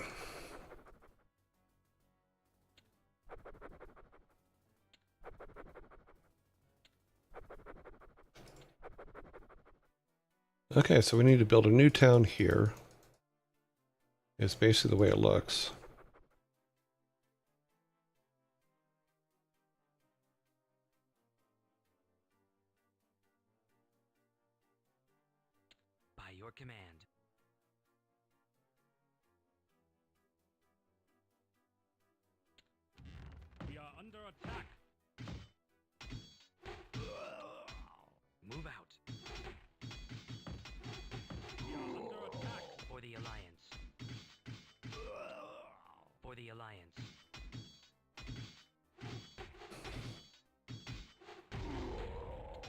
Okay, so we need to build a new town here. It's basically the way it looks. By your command. We are under attack. Move out. We are under attack. For the Alliance. For the Alliance.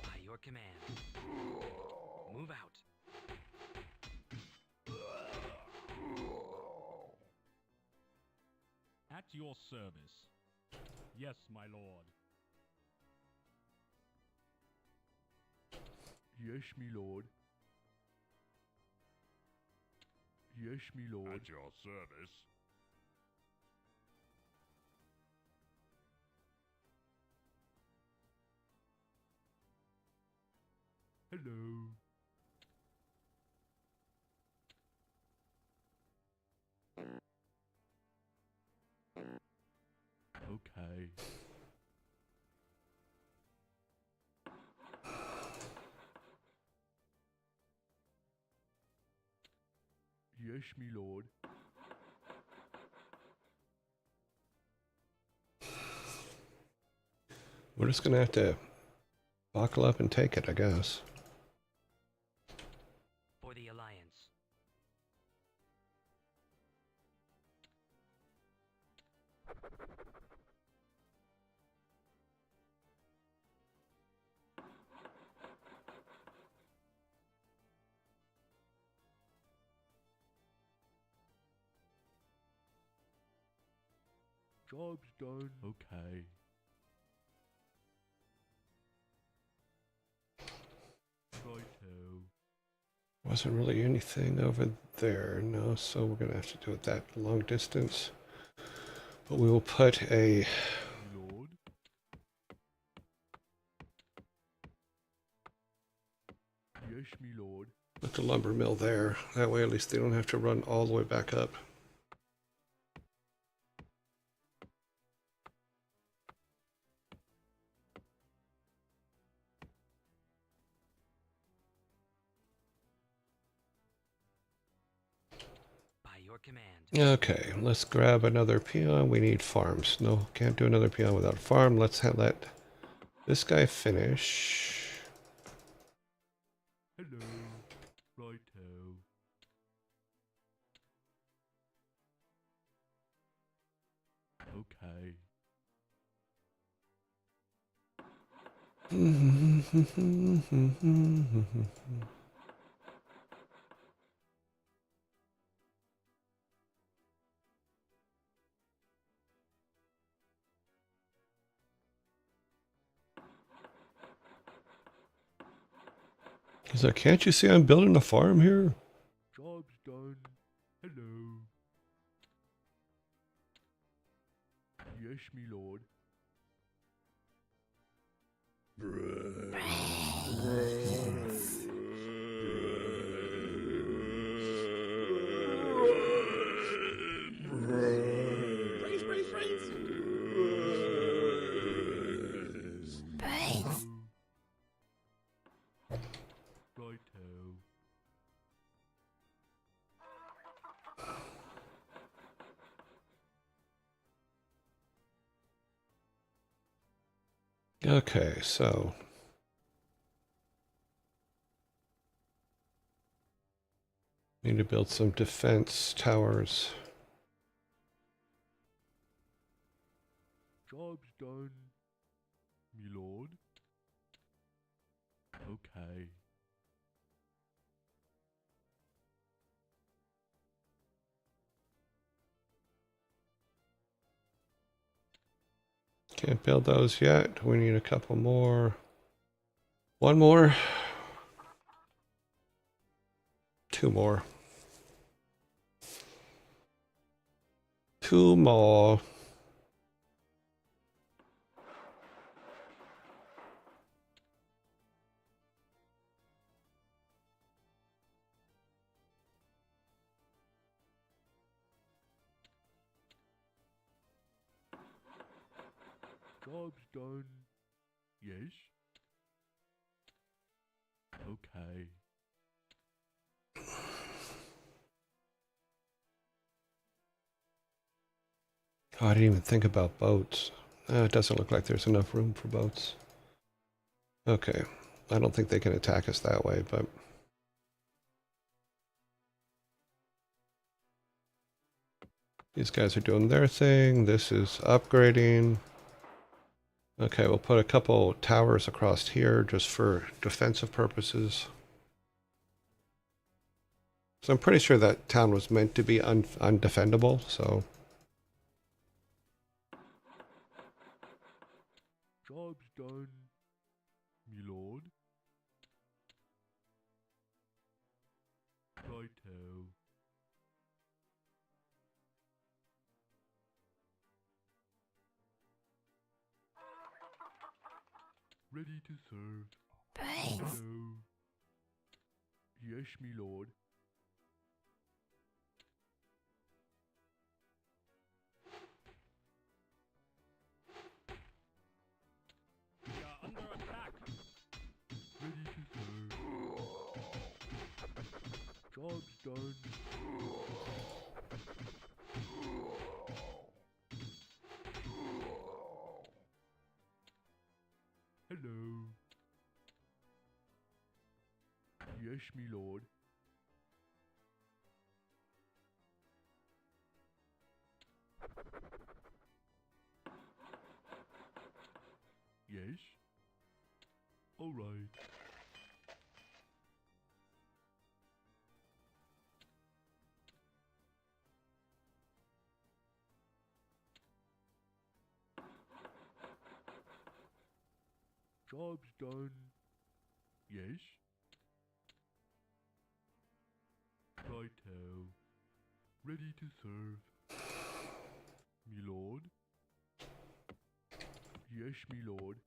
By your command. Move out. At your service. Yes, my lord. Yes, me lord. Yes, me lord. At your service. Hello. Okay. Yes, me lord. We're just gonna have to buckle up and take it, I guess. For the Alliance. Job's done. Okay. Righto. Wasn't really anything over there, no, so we're gonna have to do it that long distance. But we will put a... Me lord. Yes, me lord. Put the lumber mill there. That way at least they don't have to run all the way back up. your command. Okay, let's grab another peon. We need farms. No, can't do another peon without farm. Let's let this guy finish. Hello. Righto. Okay. He's like, can't you see I'm building a farm here? Job's done. Hello. Yes, me lord. Righto. Okay, so need to build some defense towers. Job's done. Me lord. Okay. Can't build those yet. We need a couple more. One more. Two more. Two more. Job's done. Yes. Okay. Oh, I didn't even think about boats. It doesn't look like there's enough room for boats. Okay. I don't think they can attack us that way, but... These guys are doing their thing. This is upgrading. Okay, we'll put a couple towers across here just for defensive purposes. So I'm pretty sure that town was meant to be undefendable, so... Job's done. Me lord. Righto. Ready to serve. Hello. Yes, me lord. We are under attack. Ready to serve. Job's done. Hello. Yes, me lord. Yes. All right. Job's done. Yes. Righto. Ready to serve. Me lord. Yes, me lord.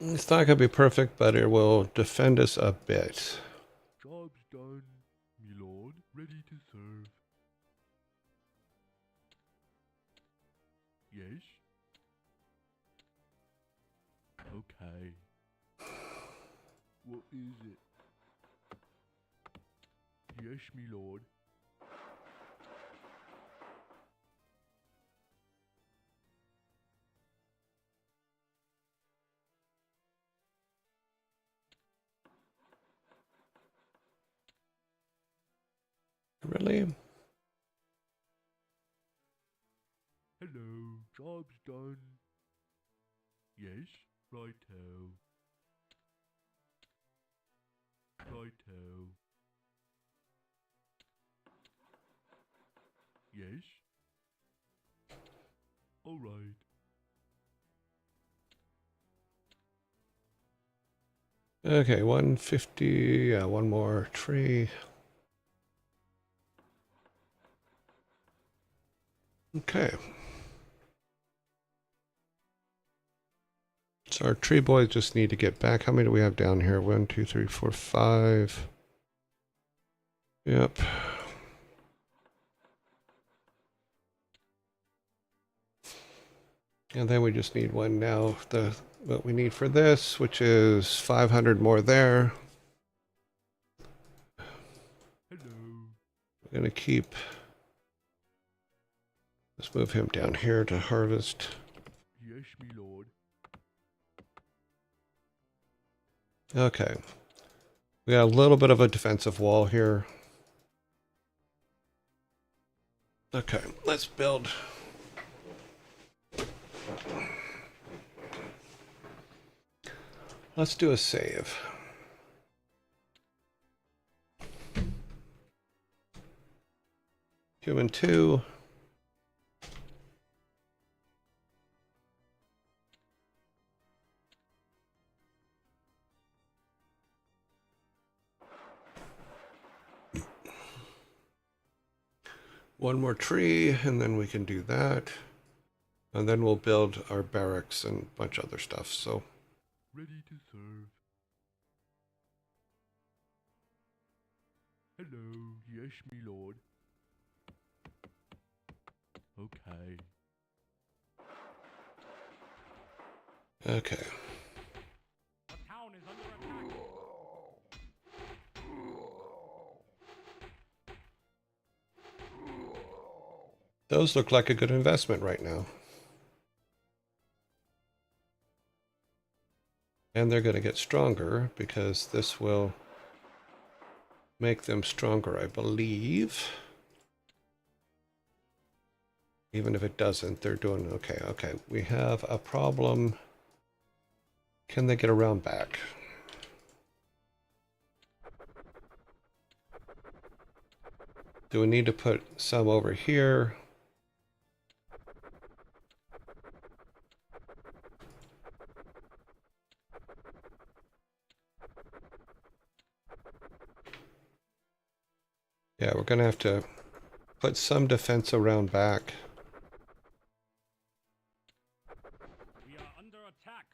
It's not going to be perfect, but it will defend us a bit. Job's done. Me lord. Ready to serve. Yes? Okay. What is it? Yes, me lord. Really? Hello, job's done. Yes, righto. Righto. Yes? Alright. Okay, 150. Yeah, one more tree. Okay. So our tree boys just need to get back. How many do we have down here? 1, 2, 3, 4, 5. Yep. And then we just need one now. What we need for this, which is 500 more there. Hello. We're gonna keep. Let's move him down here to harvest. Yes, me lord. Okay. We got a little bit of a defensive wall here. Okay, let's build. Let's do a save. Human 2. One more tree, and then we can do that. And then we'll build our barracks and a bunch of other stuff, so. Ready to serve. Hello, yes, me lord. Okay. Okay. The town is under attack. Those look like a good investment right now. And they're going to get stronger because this will make them stronger, I believe. Even if it doesn't, they're doing okay. Okay, we have a problem. Can they get around back? Do we need to put some over here? Yeah, we're going to have to put some defense around back. We are under attack.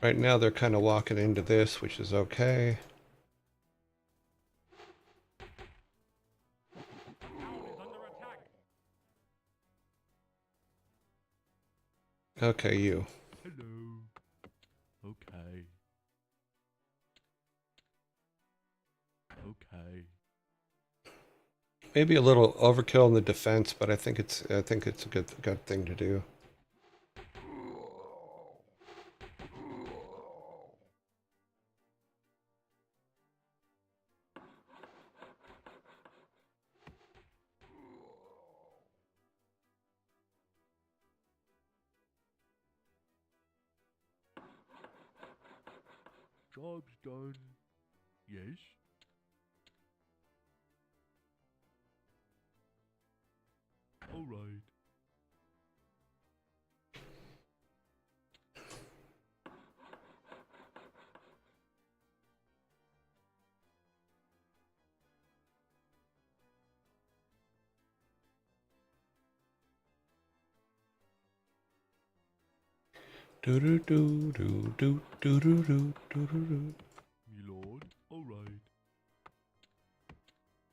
Right now they're kind of walking into this, which is okay. The town is under attack. Okay, you. Hello. Okay. Okay. Maybe a little overkill in the defense, but I think it's a good thing to do. Job's done. Yes? Alright. Do do do do do do do do do do. Me lord. Alright.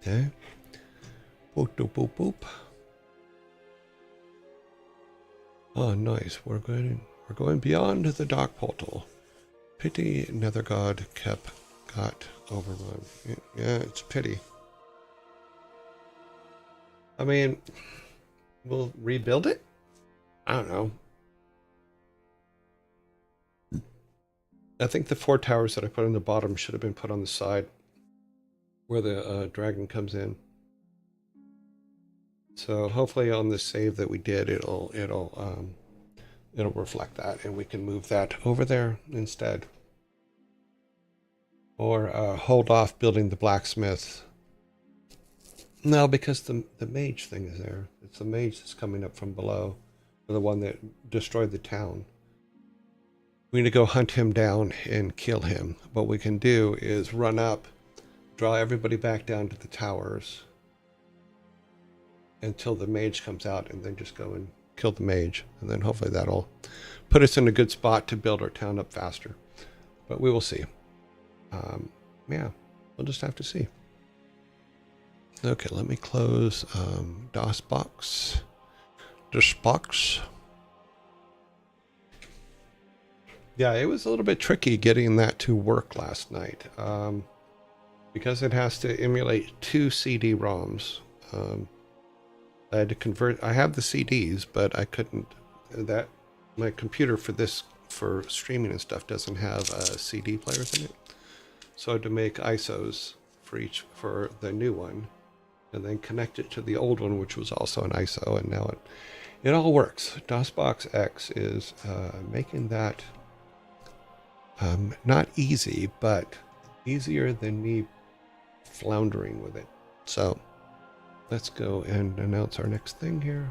Okay. Boop, boop, boop, boop. Oh, nice. We're going beyond the dark portal. Pity Nether God got overrun. Yeah, it's a pity. I mean, we'll rebuild it? I don't know. I think the 4 towers that I put on the bottom should have been put on the side where the dragon comes in. So hopefully on the save that we did, it'll reflect that, and we can move that over there instead. Or hold off building the blacksmith. No, because the mage thing is there. It's the mage that's coming up from below, or the one that destroyed the town. We need to go hunt him down and kill him. What we can do is run up, draw everybody back down to the towers until the mage comes out, and then just go and kill the mage. And then hopefully that'll put us in a good spot to build our town up faster. But we will see. Yeah, we'll just have to see. Okay, let me close DOSBox. Yeah, it was a little bit tricky getting that to work last night because it has to emulate 2 CD-ROMs. I had to convert. I have the CDs, but I couldn't. My computer for streaming and stuff doesn't have CD players in it, so I had to make ISOs for the new one, and then connect it to the old one, which was also an ISO, and now it all works. DOSBox X is making that not easy, but easier than me floundering with it. So let's go and announce our next thing here.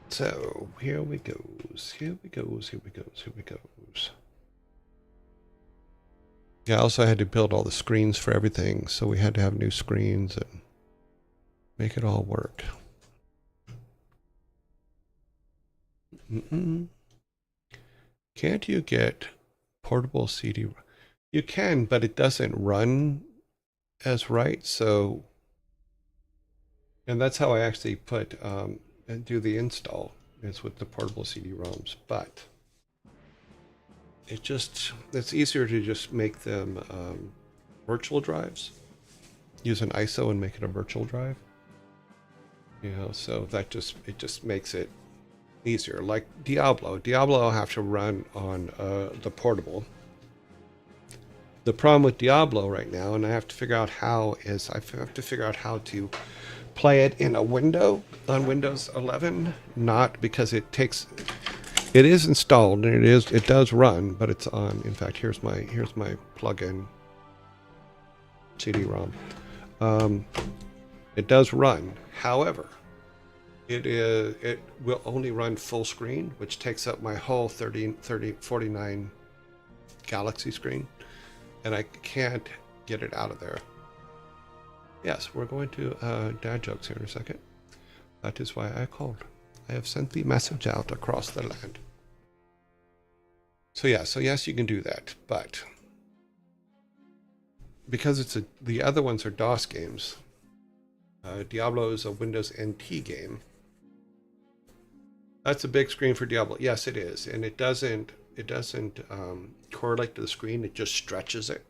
So here we goes. Yeah, I also had to build all the screens for everything, so we had to have new screens and make it all work. Can't you get portable CD? You can, but it doesn't run as right. So, and that's how I actually put and do the install, is with the portable CD-ROMs. But it's easier to just make them virtual drives. Use an ISO and make it a virtual drive. So it just makes it easier. Like Diablo I'll have to run on the portable. The problem with Diablo right now, and I have to figure out how to play it in a window on Windows 11. Not because it is installed and it does run, but it's on. In fact, here's my plugin CD-ROM. It does run. However, it will only run full screen, which takes up my whole 49 Galaxy screen, and I can't get it out of there. Yes, we're going to dad jokes here in a second. That is why I called. I have sent the message out across the land. So yes, you can do that, but because the other ones are DOS games, Diablo is a Windows NT game. That's a big screen for Diablo. Yes, it is, and it doesn't correlate to the screen. It just stretches it.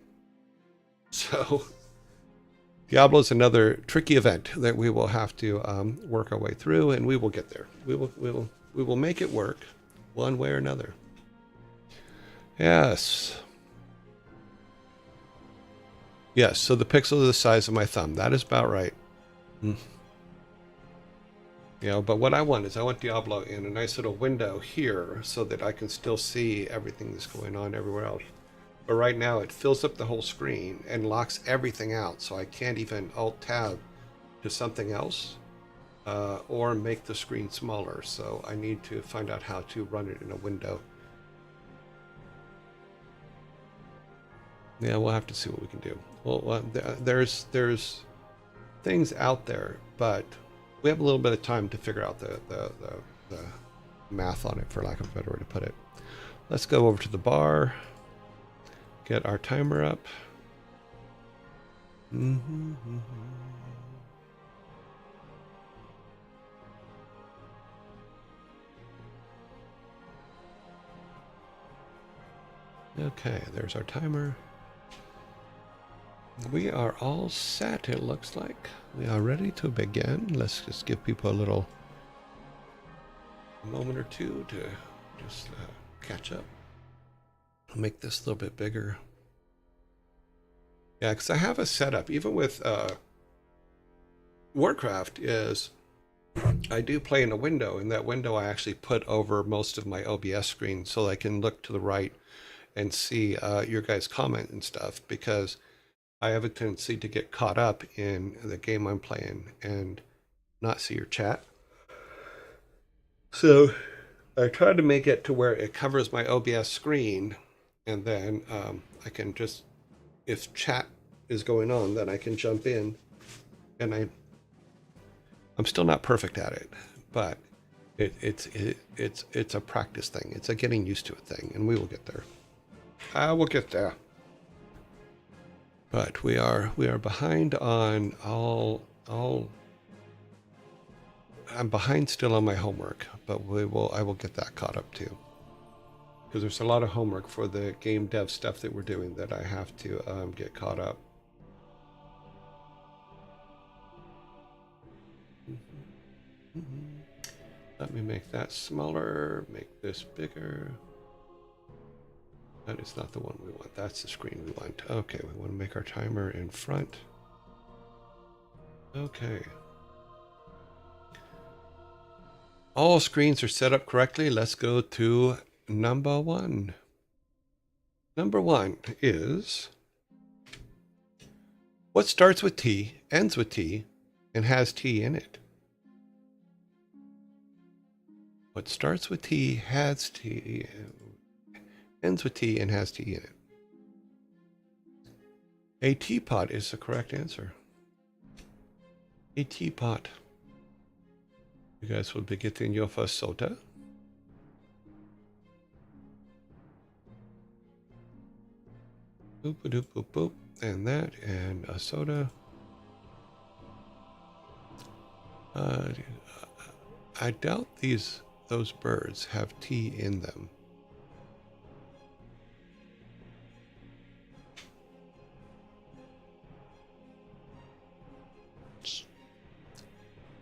So Diablo is another tricky event that we will have to work our way through, and we will get there. We will make it work one way or another. Yes. Yes, so the pixels are the size of my thumb. That is about right. But what I want Diablo in a nice little window here so that I can still see everything that's going on everywhere else. But right now it fills up the whole screen and locks everything out, so I can't even Alt-Tab to something else or make the screen smaller. So I need to find out how to run it in a window. Yeah, we'll have to see what we can do. Well, there's things out there, but we have a little bit of time to figure out the math on it, for lack of a better way to put it. Let's go over to the bar, get our timer up. Okay, there's our timer. We are all set, it looks like. We are ready to begin. Let's just give people a moment or two to just catch up. I'll make this a little bit bigger. Yeah, because I have a setup, even with WarCraft, is I do play in a window. In that window, I actually put over most of my OBS screen so I can look to the right and see your guys' comment and stuff, because I have a tendency to get caught up in the game I'm playing and not see your chat. So I try to make it to where it covers my OBS screen, and then I can just, if chat is going on, then I can jump in. And I'm still not perfect at it, but it's a practice thing. It's a getting used to it thing, and we will get there. I will get there. But we are behind on all. I'm behind still on my homework, but I will get that caught up too. Because there's a lot of homework for the game dev stuff that we're doing that I have to get caught up. Let me make that smaller, make this bigger. That is not the one we want. That's the screen we want. Okay, we want to make our timer in front. Okay. All screens are set up correctly. Let's go to number one. Number one is, what starts with T, ends with T, and has T in it? What starts with T, has T, ends with T, and has T in it? A teapot is the correct answer. A teapot. You guys will be getting your first soda. Boop, boop, boop, boop. And that, and a soda. I doubt those birds have tea in them.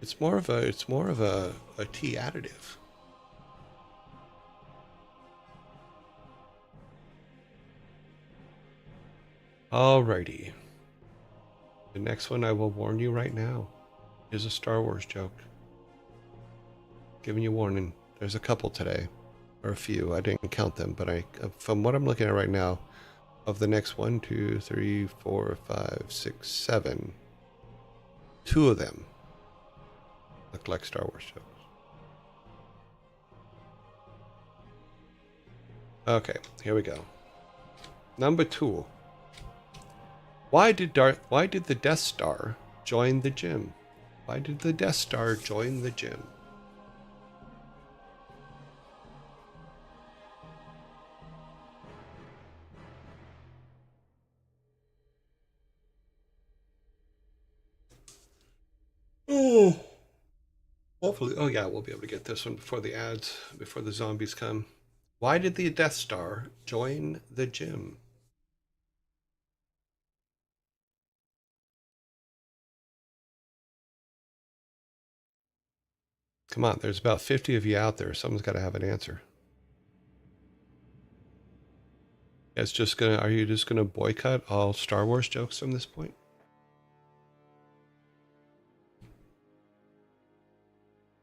It's more of a tea additive. Alrighty. The next one, I will warn you right now, is a Star Wars joke. Giving you warning. There's a couple today, or a few. I didn't count them, but from what I'm looking at right now, of the next 1, 2, 3, 4, 5, 6, 7, 2 of them look like Star Wars jokes. Okay, here we go. Number 2. Why did the Death Star join the gym? Why did the Death Star join the gym? Oh, hopefully. Oh yeah, we'll be able to get this one before the ads, before the zombies come. Why did the Death Star join the gym? Come on, there's about 50 of you out there. Someone's got to have an answer. Are you just gonna boycott all Star Wars jokes from this point?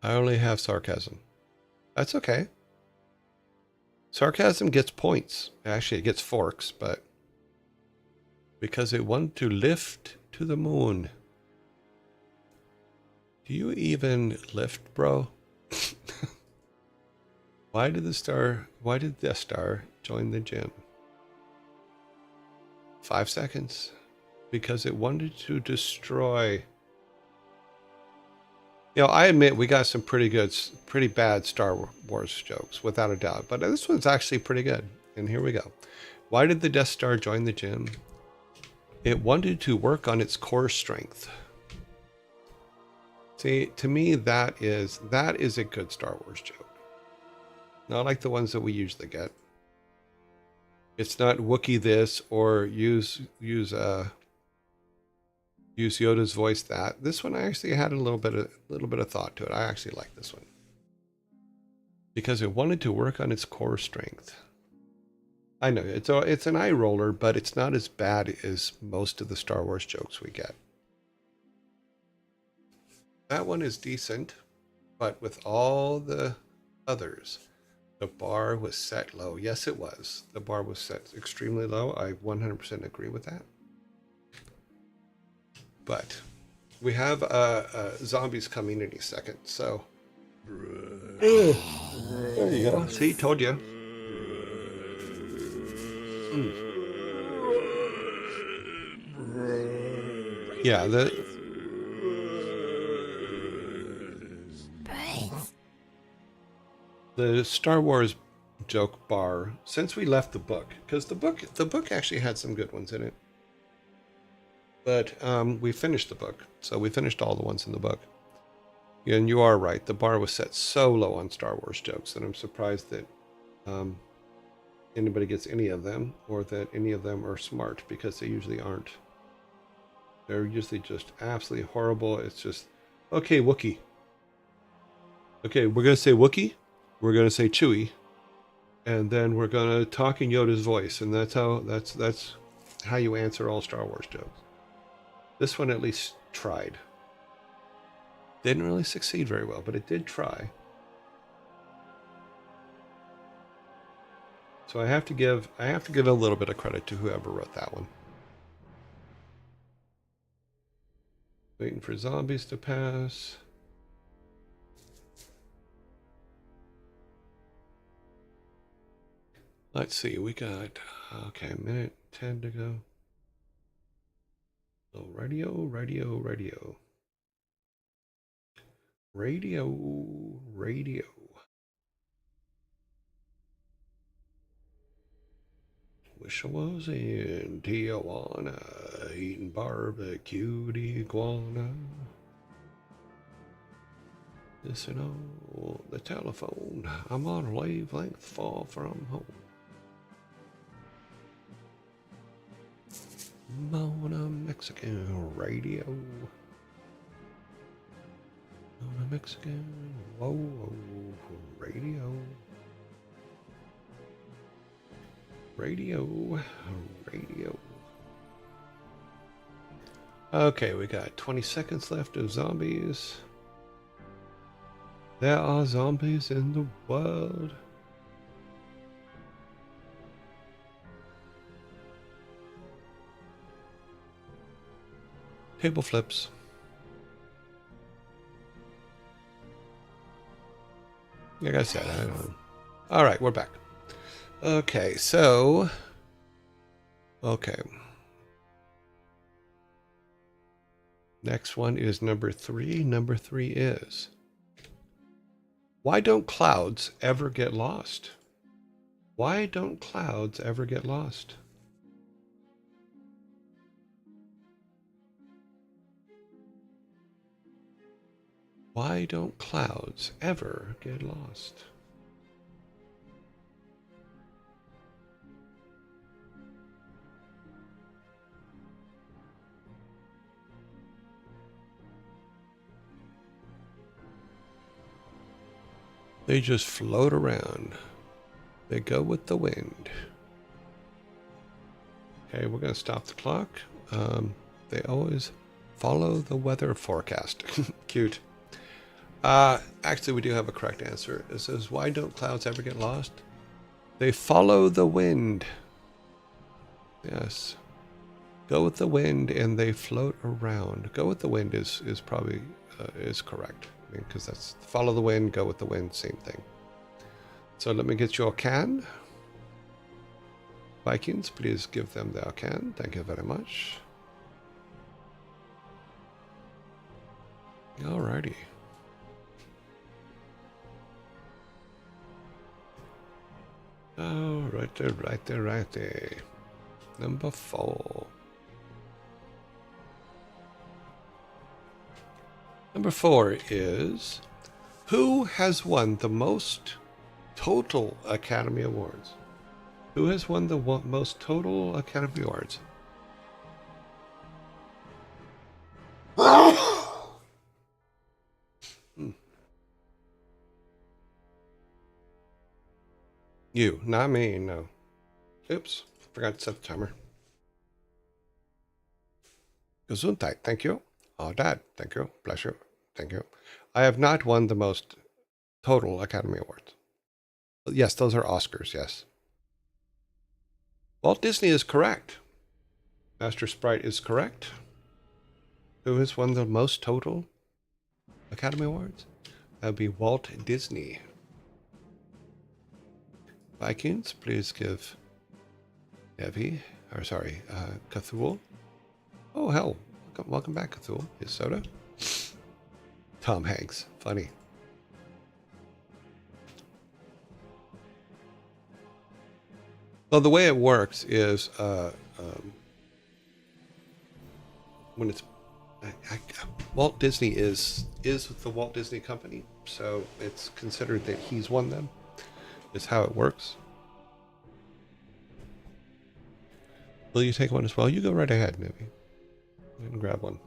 I only have sarcasm. That's okay. Sarcasm gets points. Actually, it gets forks, but because it wanted to lift to the moon. Do you even lift, bro? Why did Death Star join the gym? 5 seconds. Because it wanted to destroy. You know, I admit we got some pretty bad Star Wars jokes, without a doubt. But this one's actually pretty good. And here we go. Why did the Death Star join the gym? It wanted to work on its core strength. See, to me, that is a good Star Wars joke. Not like the ones that we usually get. It's not Wookiee this or use Yoda's voice that. This one I actually had a little bit of thought to it. I actually like this one because it wanted to work on its core strength. I know it's an eye roller, but it's not as bad as most of the Star Wars jokes we get. That one is decent, but with all the others, the bar was set low. Yes, it was. The bar was set extremely low. I 100% agree with that. But we have zombies coming any second, so. There you go. See, told you. Yeah, the Star Wars joke bar, since we left the book, because the book actually had some good ones in it. But we finished the book, so we finished all the ones in the book. And you are right, the bar was set so low on Star Wars jokes that I'm surprised that anybody gets any of them, or that any of them are smart, because they usually aren't. They're usually just absolutely horrible. It's just, okay, Wookiee. Okay, we're going to say Wookiee, we're going to say Chewie, and then we're going to talk in Yoda's voice, and that's how you answer all Star Wars jokes. This one at least tried. Didn't really succeed very well, but it did try. So I have to give a little bit of credit to whoever wrote that one. Waiting for zombies to pass. Let's see, we got okay, a minute 10 to go. So radio. Wish I was in Tijuana eating barbecued iguana. Listen on the telephone. I'm on a wavelength far from home. I'm on a Mexican radio. On a Mexican radio. Radio. Okay, we got 20 seconds left of zombies. There are zombies in the world. Table flips. Like I said, I don't know. All right, we're back. Okay, so. Okay. Next one is number 3. Number 3 is. Why don't clouds ever get lost? Why don't clouds ever get lost? Why don't clouds ever get lost? They just float around. They go with the wind. Okay, we're going to stop the clock. They always follow the weather forecast. Cute. Actually, we do have a correct answer. It says, why don't clouds ever get lost? They follow the wind. Yes. Go with the wind and they float around. Go with the wind is probably is correct. I mean, because that's follow the wind, go with the wind, same thing. So let me get your can. Vikings, please give them their can. Thank you very much. Alrighty. Oh, right there. Number 4. Number 4 is, who has won the most total Academy Awards? Who has won the most total Academy Awards? You, not me, no. Oops, forgot to set the timer. Gesundheit, thank you. Oh, Dad, thank you. Bless you. Thank you. I have not won the most total Academy Awards. Yes, those are Oscars, yes. Walt Disney is correct. Master Sprite is correct. Who has won the most total Academy Awards? That would be Walt Disney. Vikings, please give Nevi, or sorry, Cthulhu. Oh, hell. Welcome back, Cthulhu. His soda. Tom Hanks. Funny. Well, the way it works is when it's Walt Disney is the Walt Disney Company, so it's considered that he's won them. Is how it works. Will you take one as well? You go right ahead, Nevi. And grab one.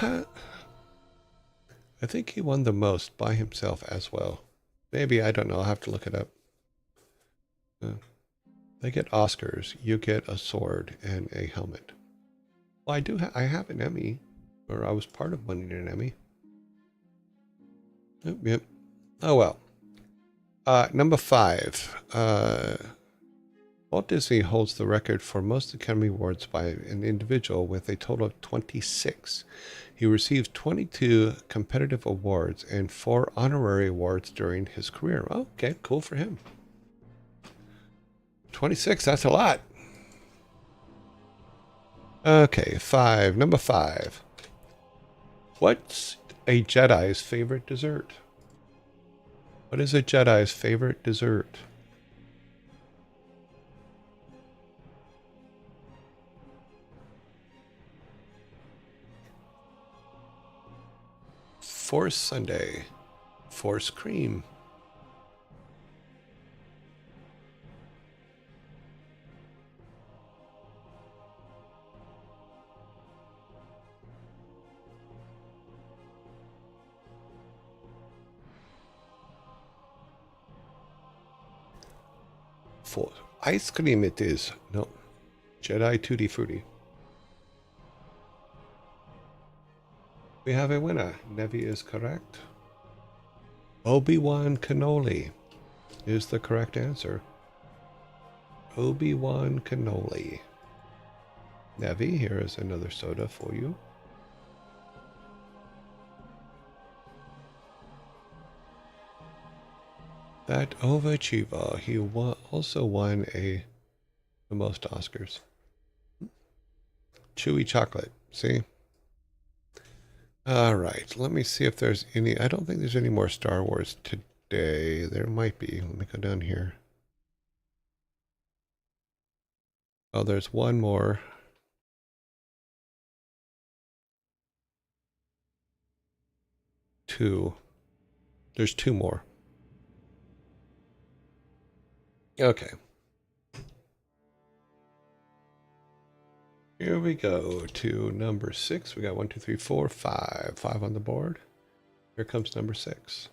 I think he won the most by himself as well. Maybe, I don't know. I'll have to look it up. They get Oscars. You get a sword and a helmet. Well, I have an Emmy, or I was part of winning an Emmy. Yep. Oh, well. Number 5. Walt Disney holds the record for most Academy Awards by an individual with a total of 26. He received 22 competitive awards and 4 honorary awards during his career. Oh, okay, cool for him. 26, that's a lot. Okay, 5. Number 5. What's a Jedi's favorite dessert? What is a Jedi's favorite dessert? Force Sundae. Force cream. For ice cream it is. No. Jedi Tutti Frutti. We have a winner. Nevi is correct. Obi-Wan Cannoli is the correct answer. Obi-Wan Cannoli. Nevi, here is another soda for you. That overachiever. He also won the most Oscars. Chewy chocolate. See? All right. Let me see if there's any. I don't think there's any more Star Wars today. There might be. Let me go down here. Oh, there's one more. Two. There's 2 more. Okay. Here we go to number 6. We got 1, 2, 3, 4, 5. 5 on the board. Here comes number 6.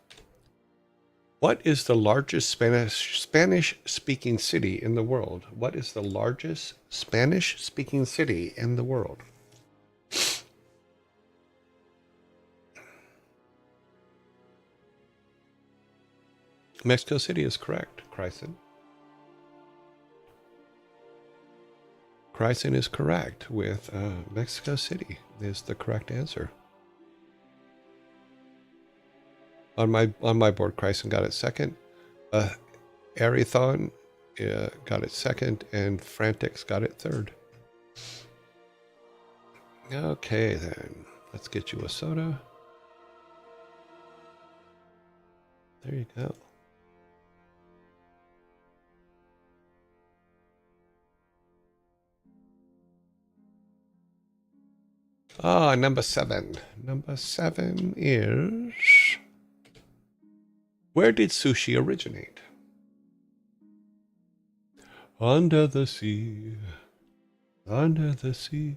What is the largest Spanish-speaking city in the world? What is the largest Spanish-speaking city in the world? Mexico City is correct, Chryson. Chryson is correct with Mexico City is the correct answer. On my board, Chryson got it second. Arathon got it second, and Frantix got it third. Okay, then. Let's get you a soda. There you go. Ah, number 7. Number 7 is... Where did sushi originate? Under the sea. Under the sea.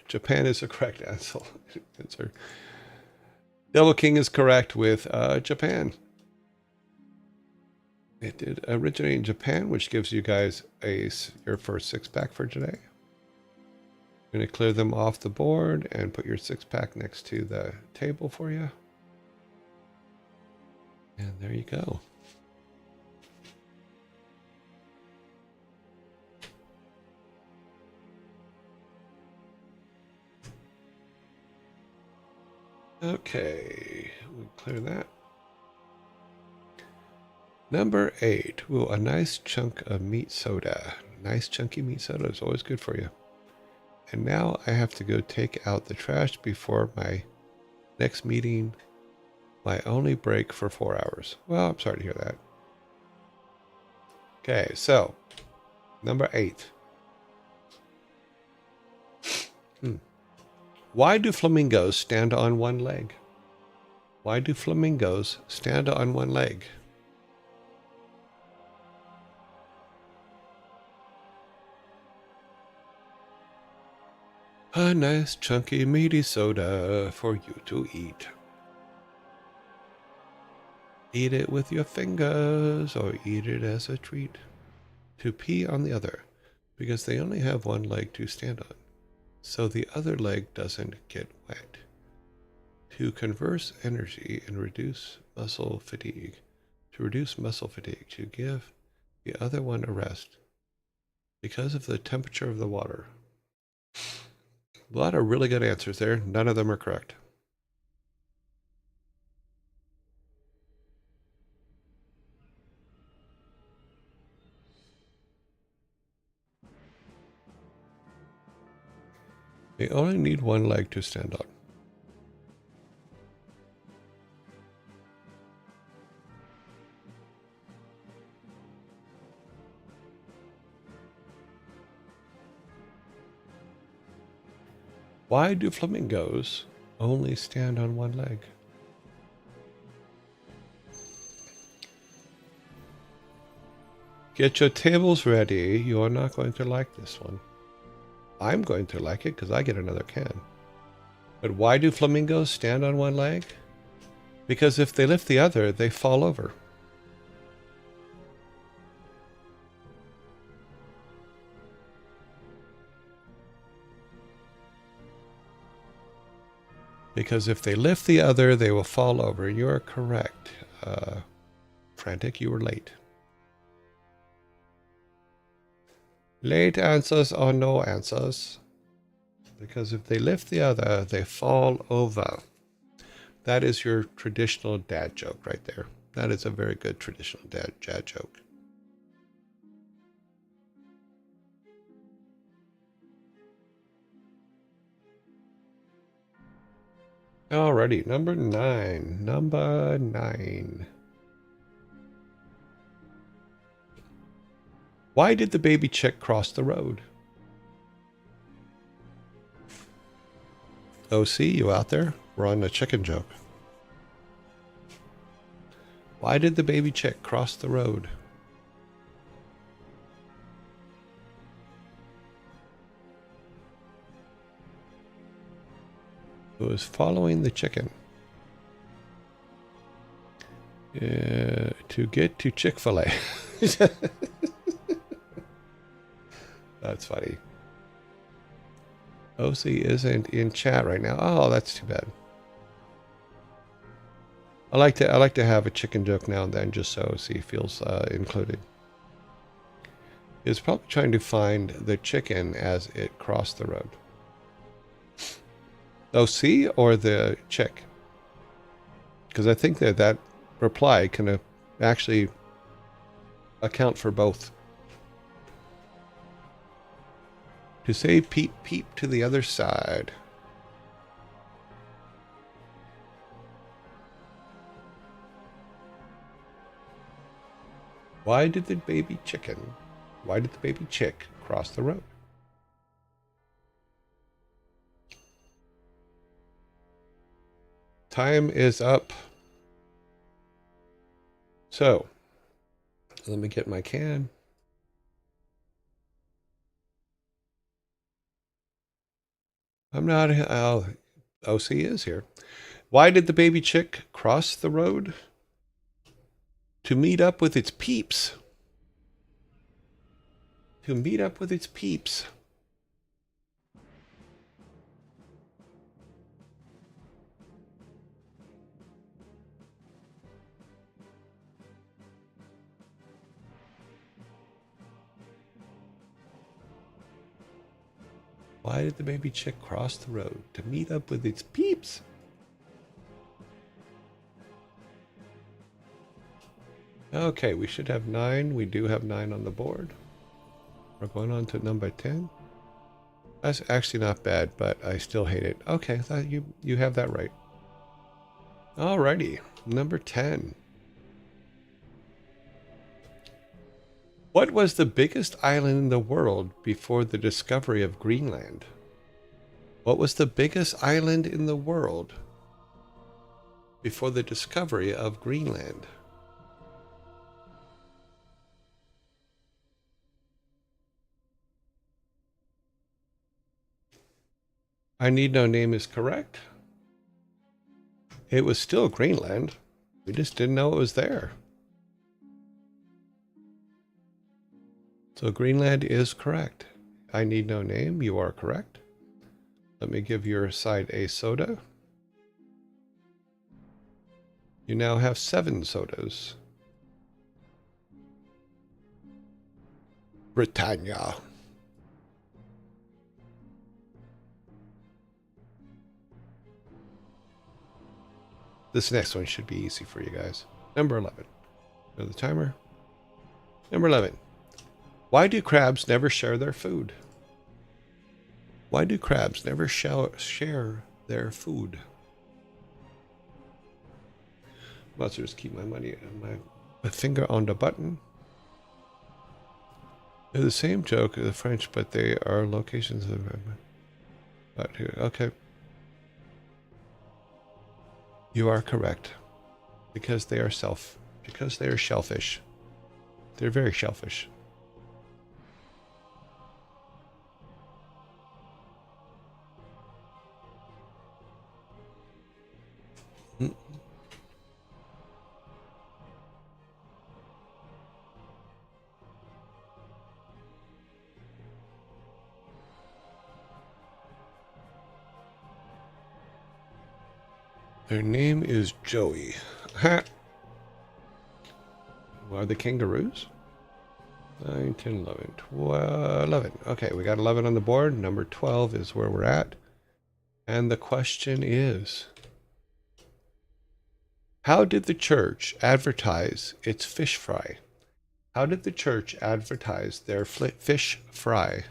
Japan is the correct answer. Devil King is correct with Japan. It did originate in Japan, which gives you guys your first 6-pack for today. I'm going to clear them off the board and put your 6-pack next to the table for you. And there you go. Okay, we'll clear that. Number 8. Ooh, a nice chunk of meat soda. Nice chunky meat soda is always good for you. And now I have to go take out the trash before my next meeting. My only break for 4 hours. Well, I'm sorry to hear that. Okay, so number 8. Why do flamingos stand on one leg? Why do flamingos stand on one leg? A nice chunky meaty soda for you to eat. Eat it with your fingers or eat it as a treat. To pee on the other, because they only have one leg to stand on, so the other leg doesn't get wet. To conserve energy and reduce muscle fatigue. To reduce muscle fatigue. To give the other one a rest. Because of the temperature of the water. A lot of really good answers there. None of them are correct. They only need one leg to stand on. Why do flamingos only stand on one leg? Get your tables ready. You are not going to like this one. I'm going to like it because I get another can. But why do flamingos stand on one leg? Because if they lift the other, they fall over. Because if they lift the other, they will fall over. You are correct. Frantic, you were late. Late answers are no answers. Because if they lift the other, they fall over. That is your traditional dad joke right there. That is a very good traditional dad joke. Alrighty, number 9. Number 9. Why did the baby chick cross the road? OC, you out there? We're on a chicken joke. Why did the baby chick cross the road? It was following the chicken. To get to Chick-fil-A. That's funny. OC isn't in chat right now. Oh, that's too bad. I like to have a chicken joke now and then just so OC feels included. He was probably trying to find the chicken as it crossed the road. OC or the chick? Because I think that reply can actually account for both. To say peep peep to the other side. Why did the baby chick cross the road? Time is up. So, let me get my can. I'm not. Oh, he is here. Why did the baby chick cross the road? To meet up with its peeps. To meet up with its peeps. Why did the baby chick cross the road? To meet up with its peeps. Okay, we should have 9. We do have 9 on the board. We're going on to number 10. That's actually not bad, but I still hate it. Okay, you have that right. Alrighty, number 10. What was the biggest island in the world before the discovery of Greenland? What was the biggest island in the world before the discovery of Greenland? I need no name is correct. It was still Greenland. We just didn't know it was there. So Greenland is correct. I need no name. You are correct. Let me give your side a soda. You now have 7 sodas. Britannia. This next one should be easy for you guys. Number 11. Go to the timer. Number 11. Why do crabs never share their food? Why do crabs never share their food? Let's just keep my money and my finger on the button. They're the same joke as the French, but they are locations of but here. Okay. You are correct. Because they are shellfish. They're very shellfish. Their name is Joey. Ha! Are the kangaroos? 9, 10, 11, 12, 11. Okay, we got 11 on the board. Number 12 is where we're at. And the question is, how did the church advertise its fish fry? How did the church advertise their fish fry?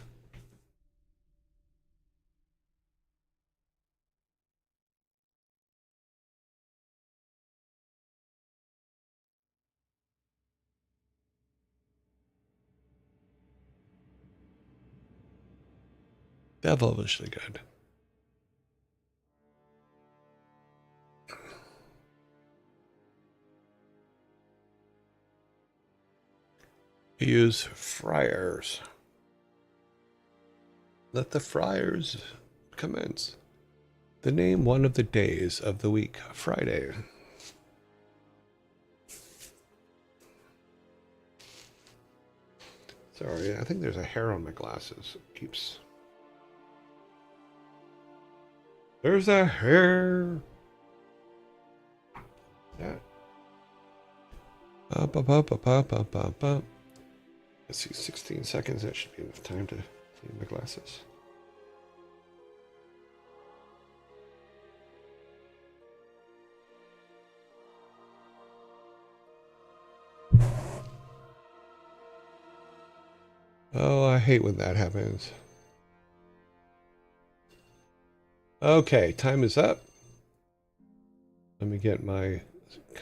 Devilishly good. Use friars. Let the friars commence. The name one of the days of the week, Friday. Sorry, I think there's a hair on my glasses. It keeps... There's a hair. That. Let's see, 16 seconds. That should be enough time to clean my glasses. Oh, I hate when that happens. Okay, time is up. Let me get my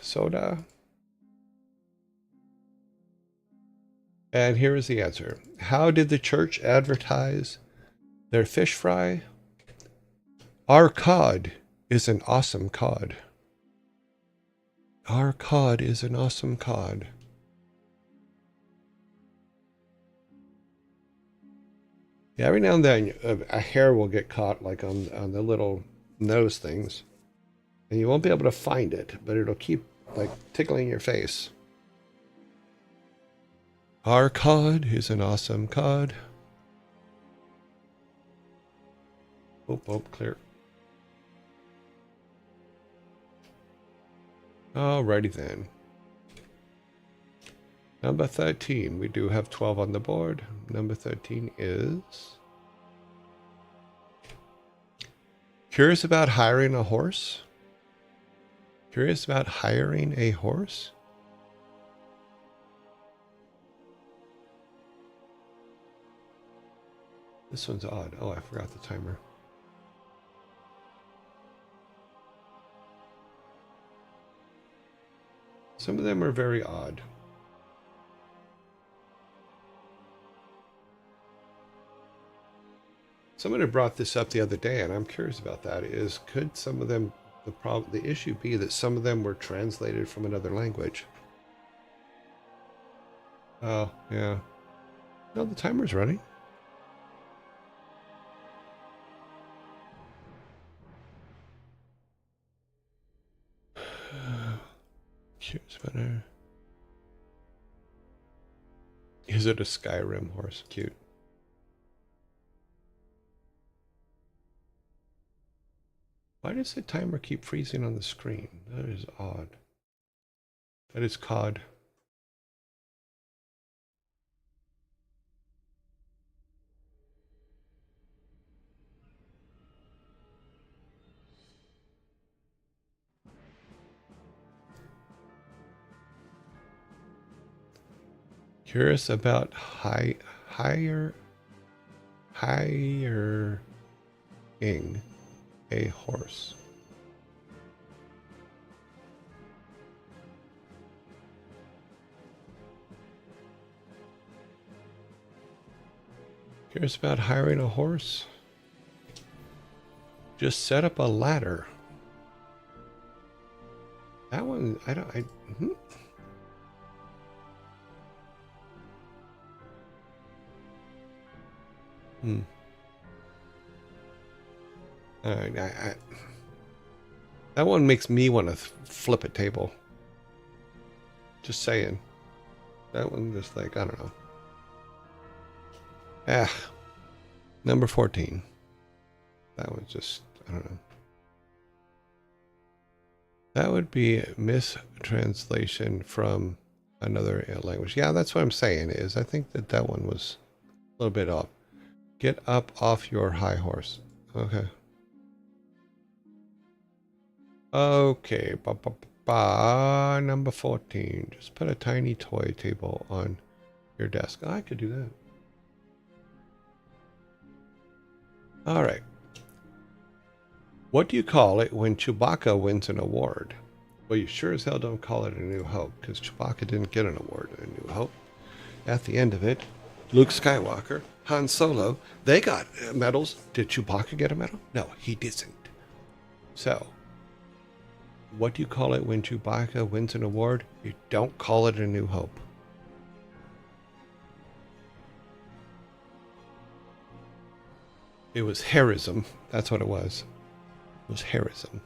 soda. And here is the answer. How did the church advertise their fish fry? Our cod is an awesome cod. Our cod is an awesome cod. Yeah, every now and then a hair will get caught like on the little nose things. And you won't be able to find it, but it'll keep like tickling your face. Our cod is an awesome cod. Oh, clear. Alrighty then. Number 13. We do have 12 on the board. Number 13 is... Curious about hiring a horse? Curious about hiring a horse? This one's odd. Oh, I forgot the timer. Some of them are very odd. Someone had brought this up the other day, and I'm curious about that. Is could some of them, the issue be that some of them were translated from another language? Oh, yeah. No, the timer's running. Curious about her. Is it a Skyrim horse? Cute. Why does the timer keep freezing on the screen? That is odd. That is cod. Curious about hiring a horse. Curious about hiring a horse? Just set up a ladder. That one, All right, that one makes me want to flip a table. Just saying. That one just like, I don't know. Number 14. That one's just, I don't know. That would be a mistranslation from another language. Yeah, that's what I'm saying is I think that one was a little bit off. Get up off your high horse. Okay. Okay. Number 14. Just put a tiny toy table on your desk. I could do that. All right. What do you call it when Chewbacca wins an award? Well, you sure as hell don't call it A New Hope, because Chewbacca didn't get an award in A New Hope. At the end of it, Luke Skywalker, Han Solo, they got medals. Did Chewbacca get a medal? No, he didn't. So, what do you call it when Chewbacca wins an award? You don't call it A New Hope. It was heroism. That's what it was. It was heroism.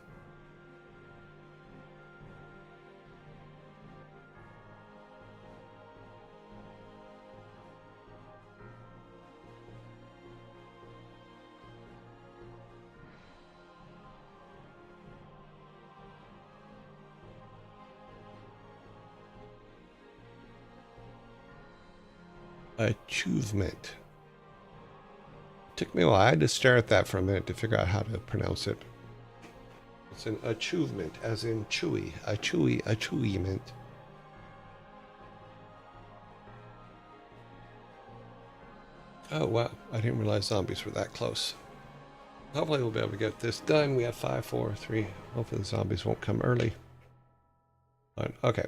Achievement. Took me a while. I had to stare at that for a minute to figure out how to pronounce it. It's an achievement, as in chewy. Achievement. Oh, wow. I didn't realize zombies were that close. Hopefully we'll be able to get this done. We have 5, 4, 3. Hopefully the zombies won't come early. Okay.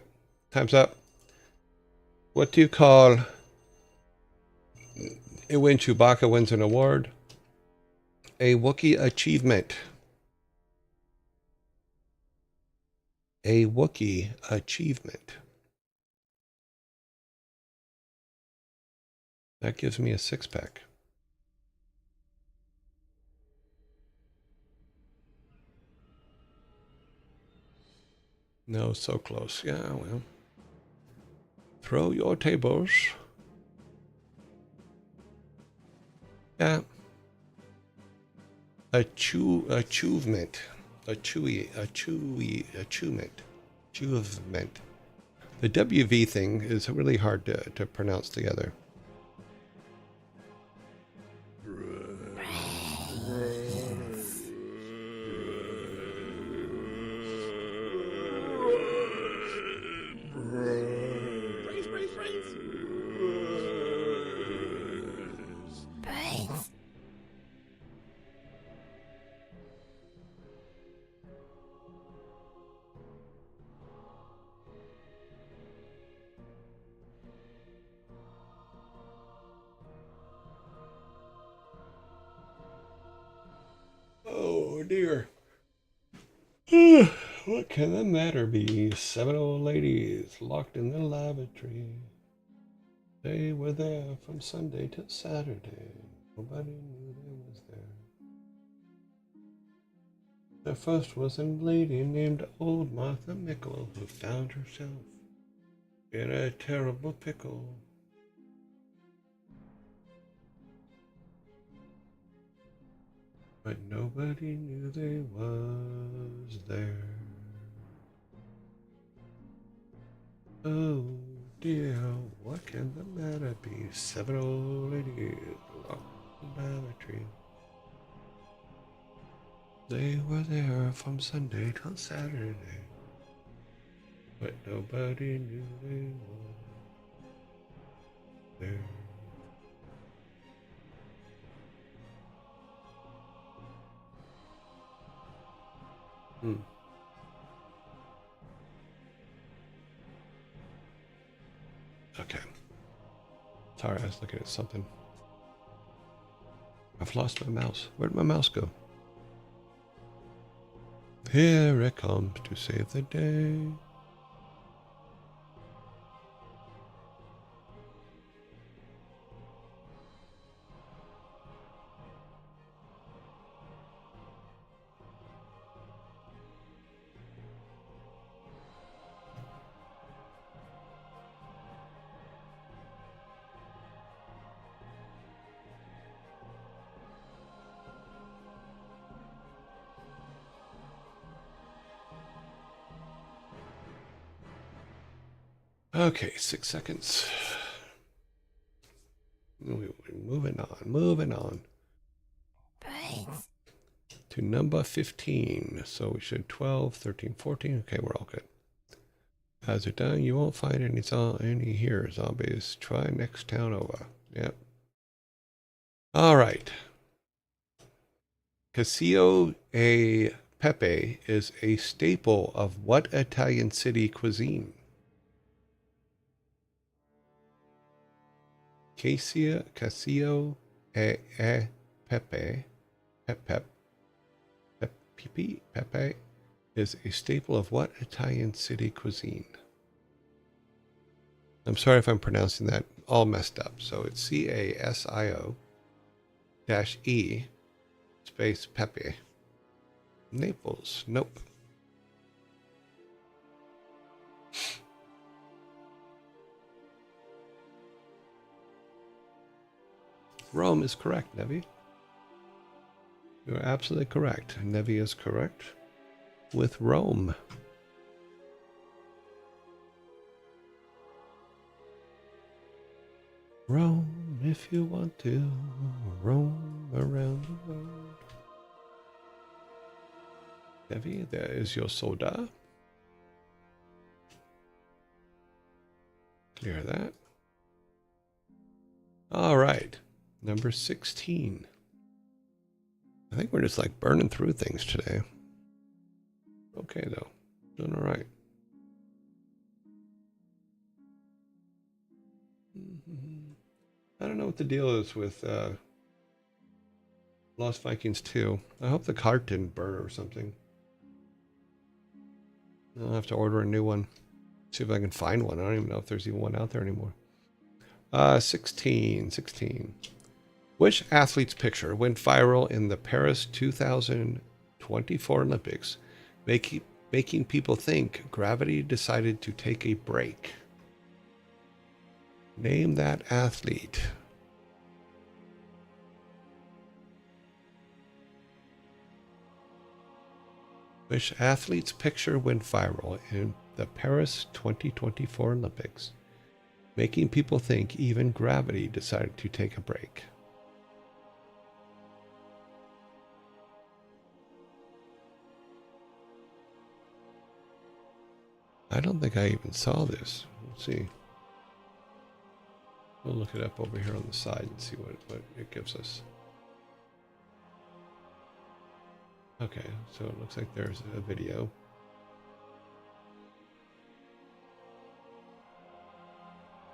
Time's up. What do you call it when Chewbacca wins an award? A Wookiee achievement. A Wookiee achievement. That gives me a 6-pack. No, so close. Yeah, well. Throw your tables. Yeah. Achievement. Achievement. The WV thing is really hard to pronounce together. Oh dear. What can the matter be? 7 old ladies locked in the lavatory. They were there from Sunday till Saturday. Nobody knew they was there. The first was a lady named Old Martha Mickle, who found herself in a terrible pickle. But nobody knew they was there. Oh dear, what can the matter be? 7 old ladies locked in the lavatory. They were there from Sunday till Saturday, but nobody knew they were there. Okay. Sorry, I was looking at something. I've lost my mouse. Where'd my mouse go? Here it comes to save the day. Okay, 6 seconds. Moving on. To number 15. So we should 12, 13, 14. Okay, we're all good. As it done, you won't find any here, zombies. Try next town over. Yep. All right. Cacio e pepe is a staple of what Italian city cuisine? Cacio e pepe, pepe is a staple of what Italian city cuisine? I'm sorry if I'm pronouncing that all messed up. So it's CASIO -E space pepe. Naples. Nope. Rome is correct, Nevi. You're absolutely correct. Nevi is correct with Rome. Roam if you want to. Roam around the world. Nevi, there is your soda. Clear that. All right. Number 16. I think we're just like burning through things today. Okay, though. Doing all right. I don't know what the deal is with Lost Vikings 2. I hope the cart didn't burn or something. I'll have to order a new one. See if I can find one. I don't even know if there's even one out there anymore. 16. Which athlete's picture went viral in the Paris 2024 Olympics, making people think gravity decided to take a break? Name that athlete. Which athlete's picture went viral in the Paris 2024 Olympics, making people think even gravity decided to take a break? I don't think I even saw this. Let's see. We'll look it up over here on the side and see what it gives us. Okay, so it looks like there's a video.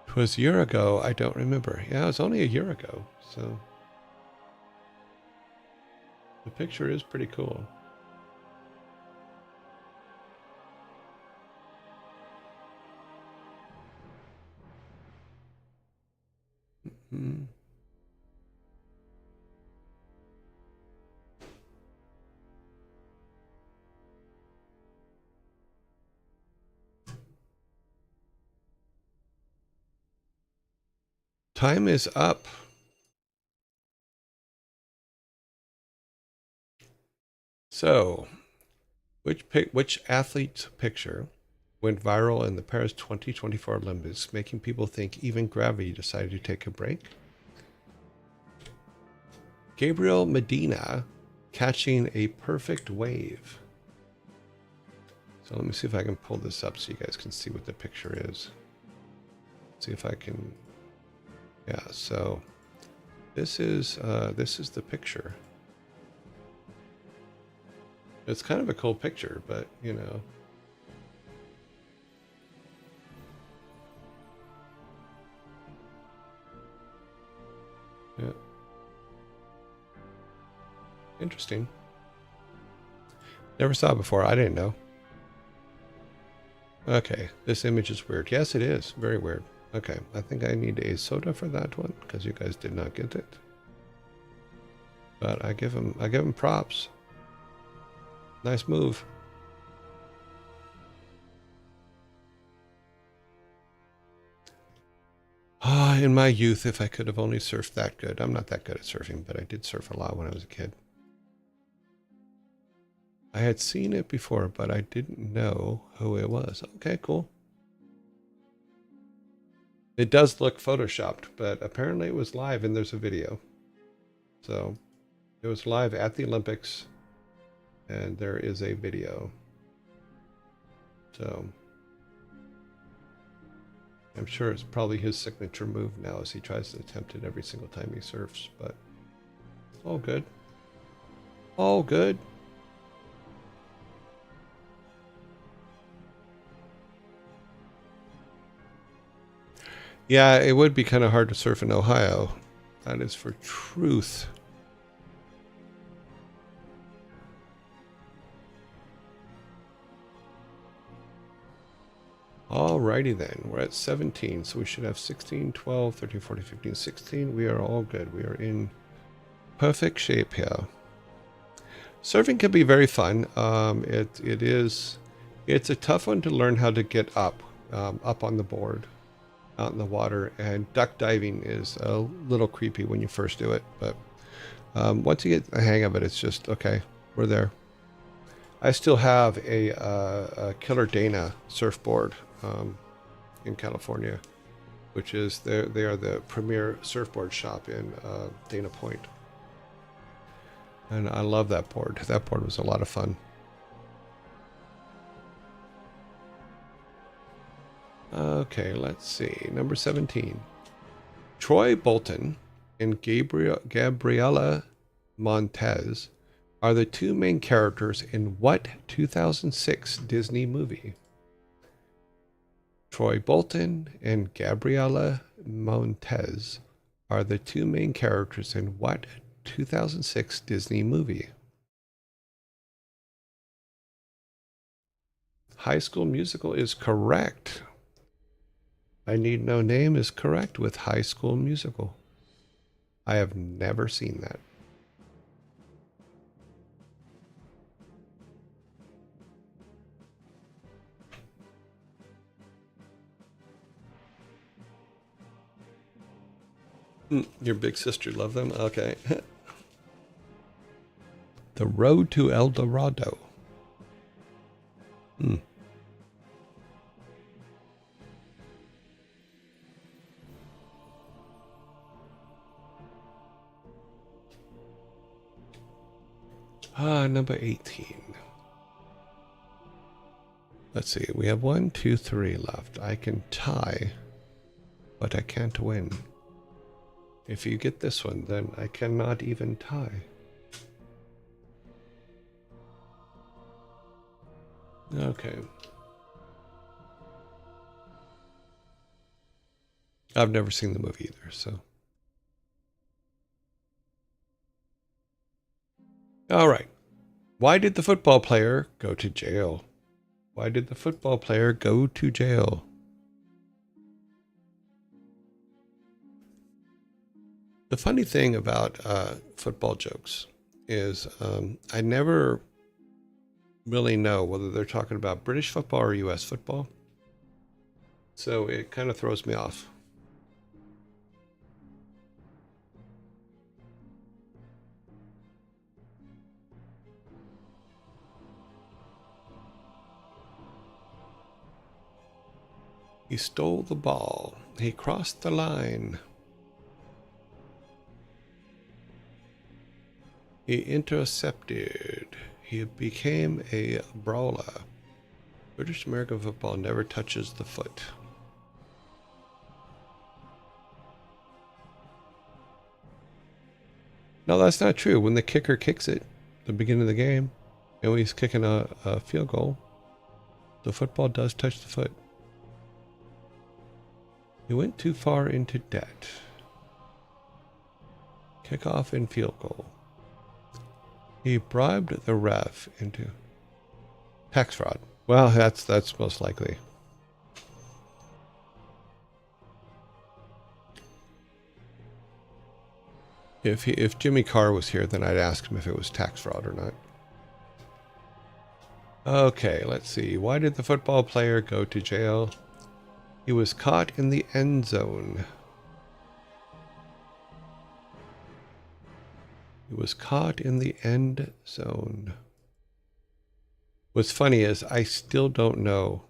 It was a year ago. I don't remember. Yeah, it was only a year ago. So the picture is pretty cool. Hmm. Time is up. So, which athlete's picture went viral in the Paris 2024 Olympics, making people think even gravity decided to take a break? Gabriel Medina catching a perfect wave. So let me see if I can pull this up so you guys can see what the picture is. See if I can. Yeah, so this is the picture. It's kind of a cool picture, but you know. Yeah. Interesting. Never saw it before. I didn't know. Okay, this image is weird. Yes, it is. Very weird. Okay, I think I need a soda for that one because you guys did not get it. But I give him props. Nice move. Ah, in my youth, if I could have only surfed that good. I'm not that good at surfing, but I did surf a lot when I was a kid. I had seen it before, but I didn't know who it was. Okay, cool. It does look photoshopped, but apparently it was live and there's a video. So it was live at the Olympics and there is a video. So I'm sure it's probably his signature move now as he tries to attempt it every single time he surfs, but all good. All good. Yeah, it would be kind of hard to surf in Ohio. That is for truth. Alrighty then, we're at 17, so we should have 16, 12, 13, 14, 15, 16. We are all good. We are in perfect shape here. Surfing can be very fun. It's a tough one to learn how to get up on the board, out in the water, and duck diving is a little creepy when you first do it, but once you get the hang of it, it's just okay. We're there. I still have a Killer Dana surfboard in California, which is they are the premier surfboard shop in Dana Point, and I love that board. That board was a lot of fun. Okay, let's see. Number 17. Troy Bolton and Gabriella Montez are the two main characters in what 2006 Disney movie? Troy Bolton and Gabriella Montez are the two main characters in what 2006 Disney movie? High School Musical is correct. I Need No Name is correct with High School Musical. I have never seen that. Your big sister loved them? Okay. The Road to El Dorado. Hmm. Number 18. Let's see. We have 1, 2, 3 left. I can tie, but I can't win. If you get this one, then I cannot even tie. Okay. I've never seen the movie either, so. All right. Why did the football player go to jail? Why did the football player go to jail? The funny thing about football jokes is I never really know whether they're talking about British football or US football. So it kind of throws me off. He stole the ball. He crossed the line. He intercepted. He became a brawler. British American football never touches the foot. No, that's not true. When the kicker kicks it at the beginning of the game, and when he's kicking a field goal, the football does touch the foot. He went too far into debt. Kickoff and field goal. He bribed the ref into tax fraud. Well, that's most likely. If Jimmy Carr was here, then I'd ask him if it was tax fraud or not. Okay, let's see. Why did the football player go to jail? He was caught in the end zone. He was caught in the end zone. What's funny is I still don't know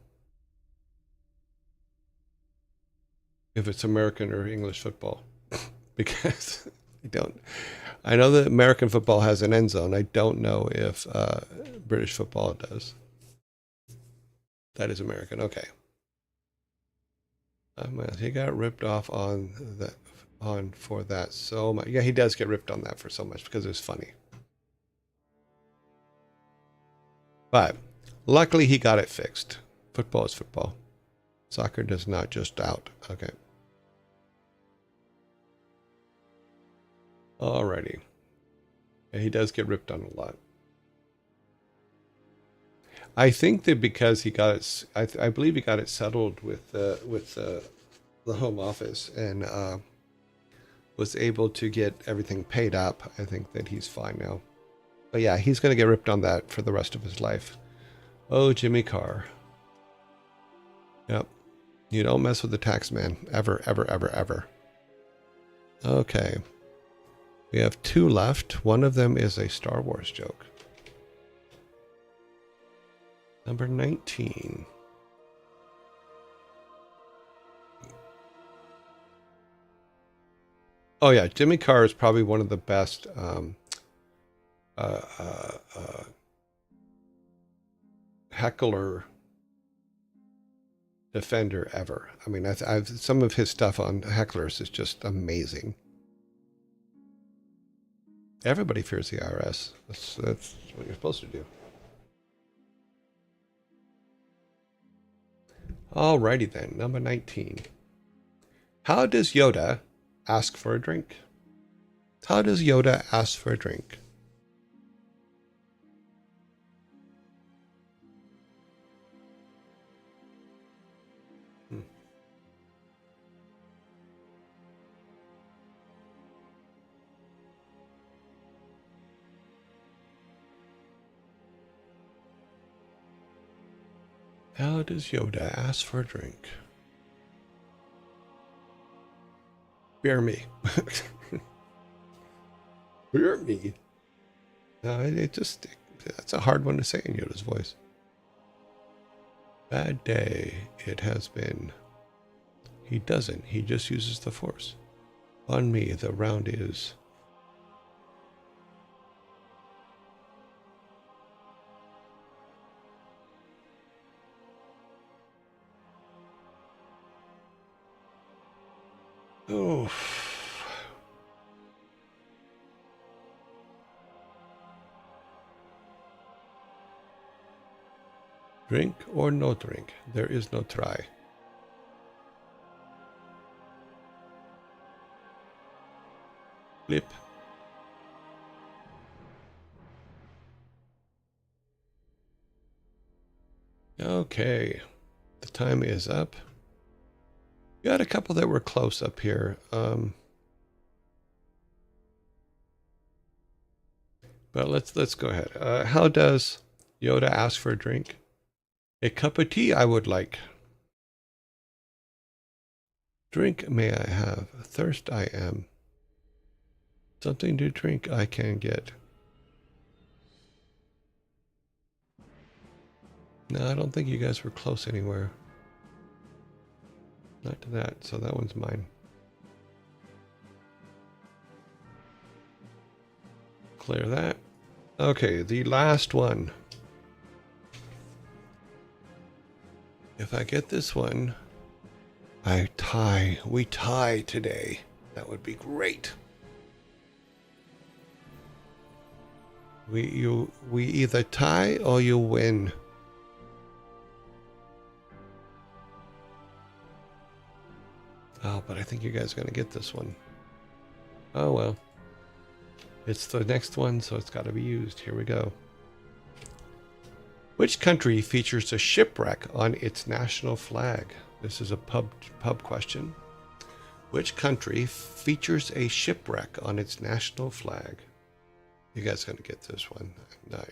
if it's American or English football because I don't. I know that American football has an end zone. I don't know if British football does. That is American. Okay. He got ripped off for that so much. Yeah, he does get ripped on that for so much because it was funny. But luckily he got it fixed. Football is football. Soccer does not just out. Okay. Alrighty. Yeah, he does get ripped on a lot. I think that because he got it, I believe he got it settled with the Home Office and was able to get everything paid up. I think that he's fine now. But yeah, he's going to get ripped on that for the rest of his life. Oh, Jimmy Carr. Yep. You don't mess with the tax man. Ever, ever, ever, ever. Okay. We have 2 left. One of them is a Star Wars joke. Number 19. Oh yeah, Jimmy Carr is probably one of the best heckler defender ever. I mean, I've some of his stuff on hecklers is just amazing. Everybody fears the IRS. That's what you're supposed to do. Alrighty then, number 19. How does Yoda ask for a drink? How does Yoda ask for a drink? Hmm. How does Yoda ask for a drink? Bear me. Bear me. No, that's a hard one to say in Yoda's voice. Bad day it has been. He doesn't. He just uses the Force. On me, the round is. Oh. Drink or no drink, there is no try. Flip. Okay, the time is up. You had a couple that were close up here. But let's go ahead. How does Yoda ask for a drink? A cup of tea I would like. Drink may I have? Thirst I am. Something to drink I can get. No, I don't think you guys were close anywhere. Not to that, so that one's mine. Clear that. Okay, the last one. If I get this one, we tie today. That would be great. We either tie or you win. Oh, but I think you guys are gonna get this one. Oh well. It's the next one, so it's gotta be used. Here we go. Which country features a shipwreck on its national flag? This is a pub question. Which country features a shipwreck on its national flag? You guys are gonna get this one. No.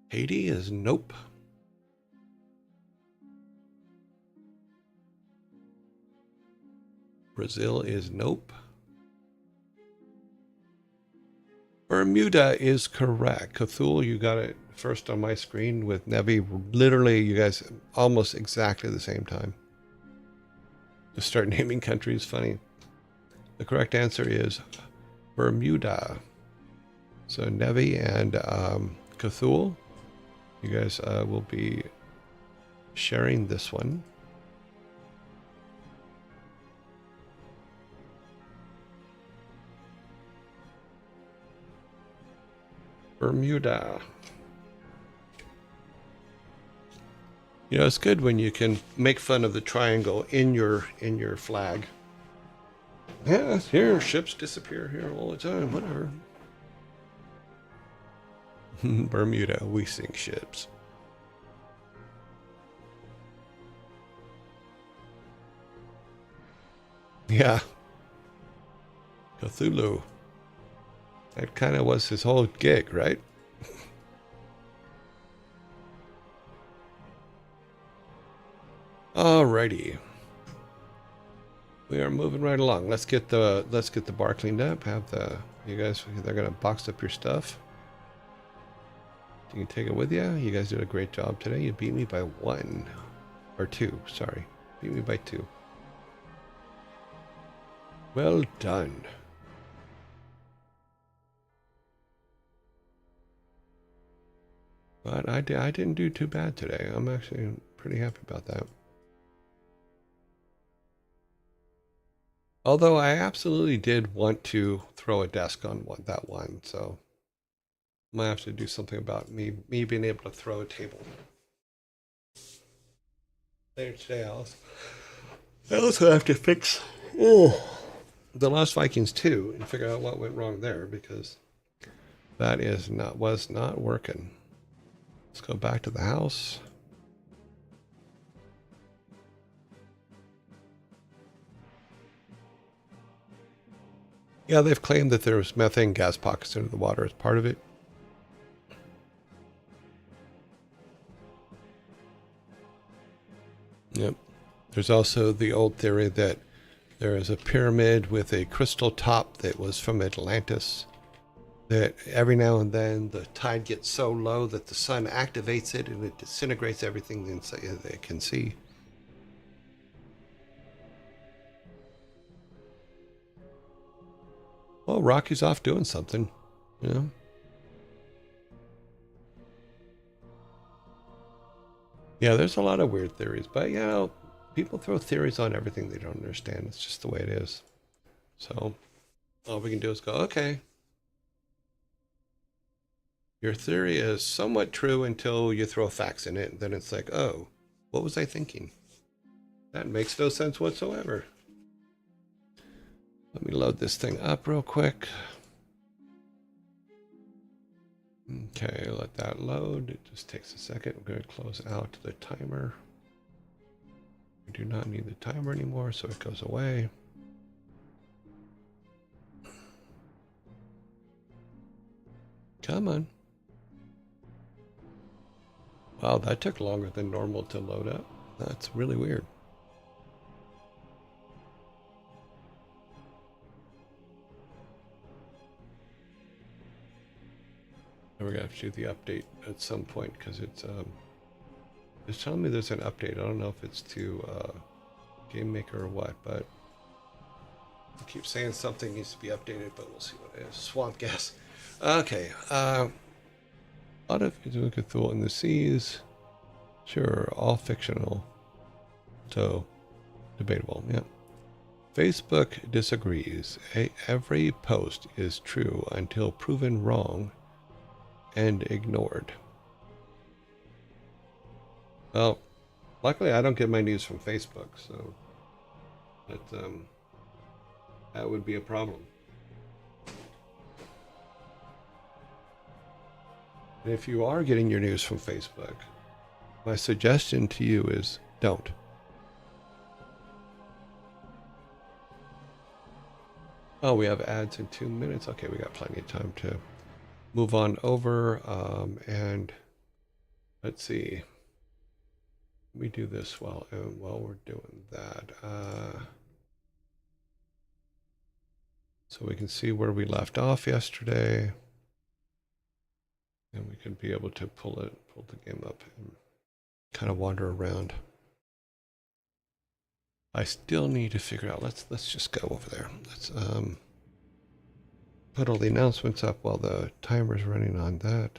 Haiti is nope. Brazil is nope. Bermuda is correct. Cthulhu, you got it first on my screen with Nevi. Literally, you guys almost exactly the same time. To start naming countries, funny. The correct answer is Bermuda. So Nevi and Cthulhu, you guys will be sharing this one. Bermuda. You know, it's good when you can make fun of the triangle in your flag. Yeah, here ships disappear here all the time. Whatever. Bermuda, we sink ships. Yeah. Cthulhu. That kind of was his whole gig, right? Alrighty. We are moving right along. Let's get the bar cleaned up. Have you guys, they're gonna box up your stuff. You can take it with you. You guys did a great job today. You beat me by 1 or 2. Sorry, beat me by 2. Well done. But I didn't do too bad today. I'm actually pretty happy about that. Although I absolutely did want to throw a desk on that one, so I might have to do something about me being able to throw a table. Later today, Alice. I also have to fix the Lost Vikings 2 and figure out what went wrong there, because That was not working. Let's go back to the house. Yeah, they've claimed that there was methane gas pockets into the water as part of it. Yep. There's also the old theory that there is a pyramid with a crystal top that was from Atlantis. That every now and then the tide gets so low that the sun activates it and it disintegrates everything they can see. Well, Rocky's off doing something, you know. Yeah, there's a lot of weird theories, but you know, people throw theories on everything they don't understand. It's just the way it is. So all we can do is go, okay, your theory is somewhat true until you throw facts in it, and then it's like, oh, what was I thinking? That makes no sense whatsoever. Let me load this thing up real quick. Okay, let that load. It just takes a second. We're going to close out the timer. We do not need the timer anymore, so it goes away. Come on. Wow, that took longer than normal to load up. That's really weird. We're gonna have to do the update at some point because it's telling me there's an update. I don't know if it's to Game Maker or what, but I keep saying something needs to be updated, but we'll see what it is. Swamp gas. Okay. A lot of Cthulhu in the seas. Sure, all fictional. So debatable. Yeah. Facebook disagrees. Every post is true until proven wrong and ignored. Well, luckily I don't get my news from Facebook, so that would be a problem. And if you are getting your news from Facebook, my suggestion to you is don't. Oh, we have ads in 2 minutes. Okay, we got plenty of time to move on over. And let's see. Let me do this while we're doing that. So we can see where we left off yesterday. And we can be able to pull the game up and kind of wander around. I still need to figure out, let's just go over there. Let's put all the announcements up while the timer's running on that.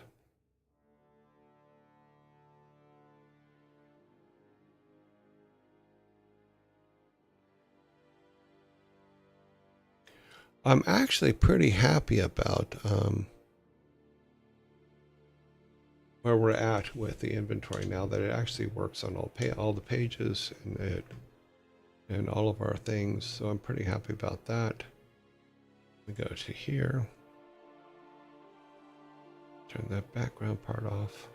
I'm actually pretty happy about where we're at with the inventory now, that it actually works on all the pages and all of our things. So I'm pretty happy about that. We go to here. Turn that background part off.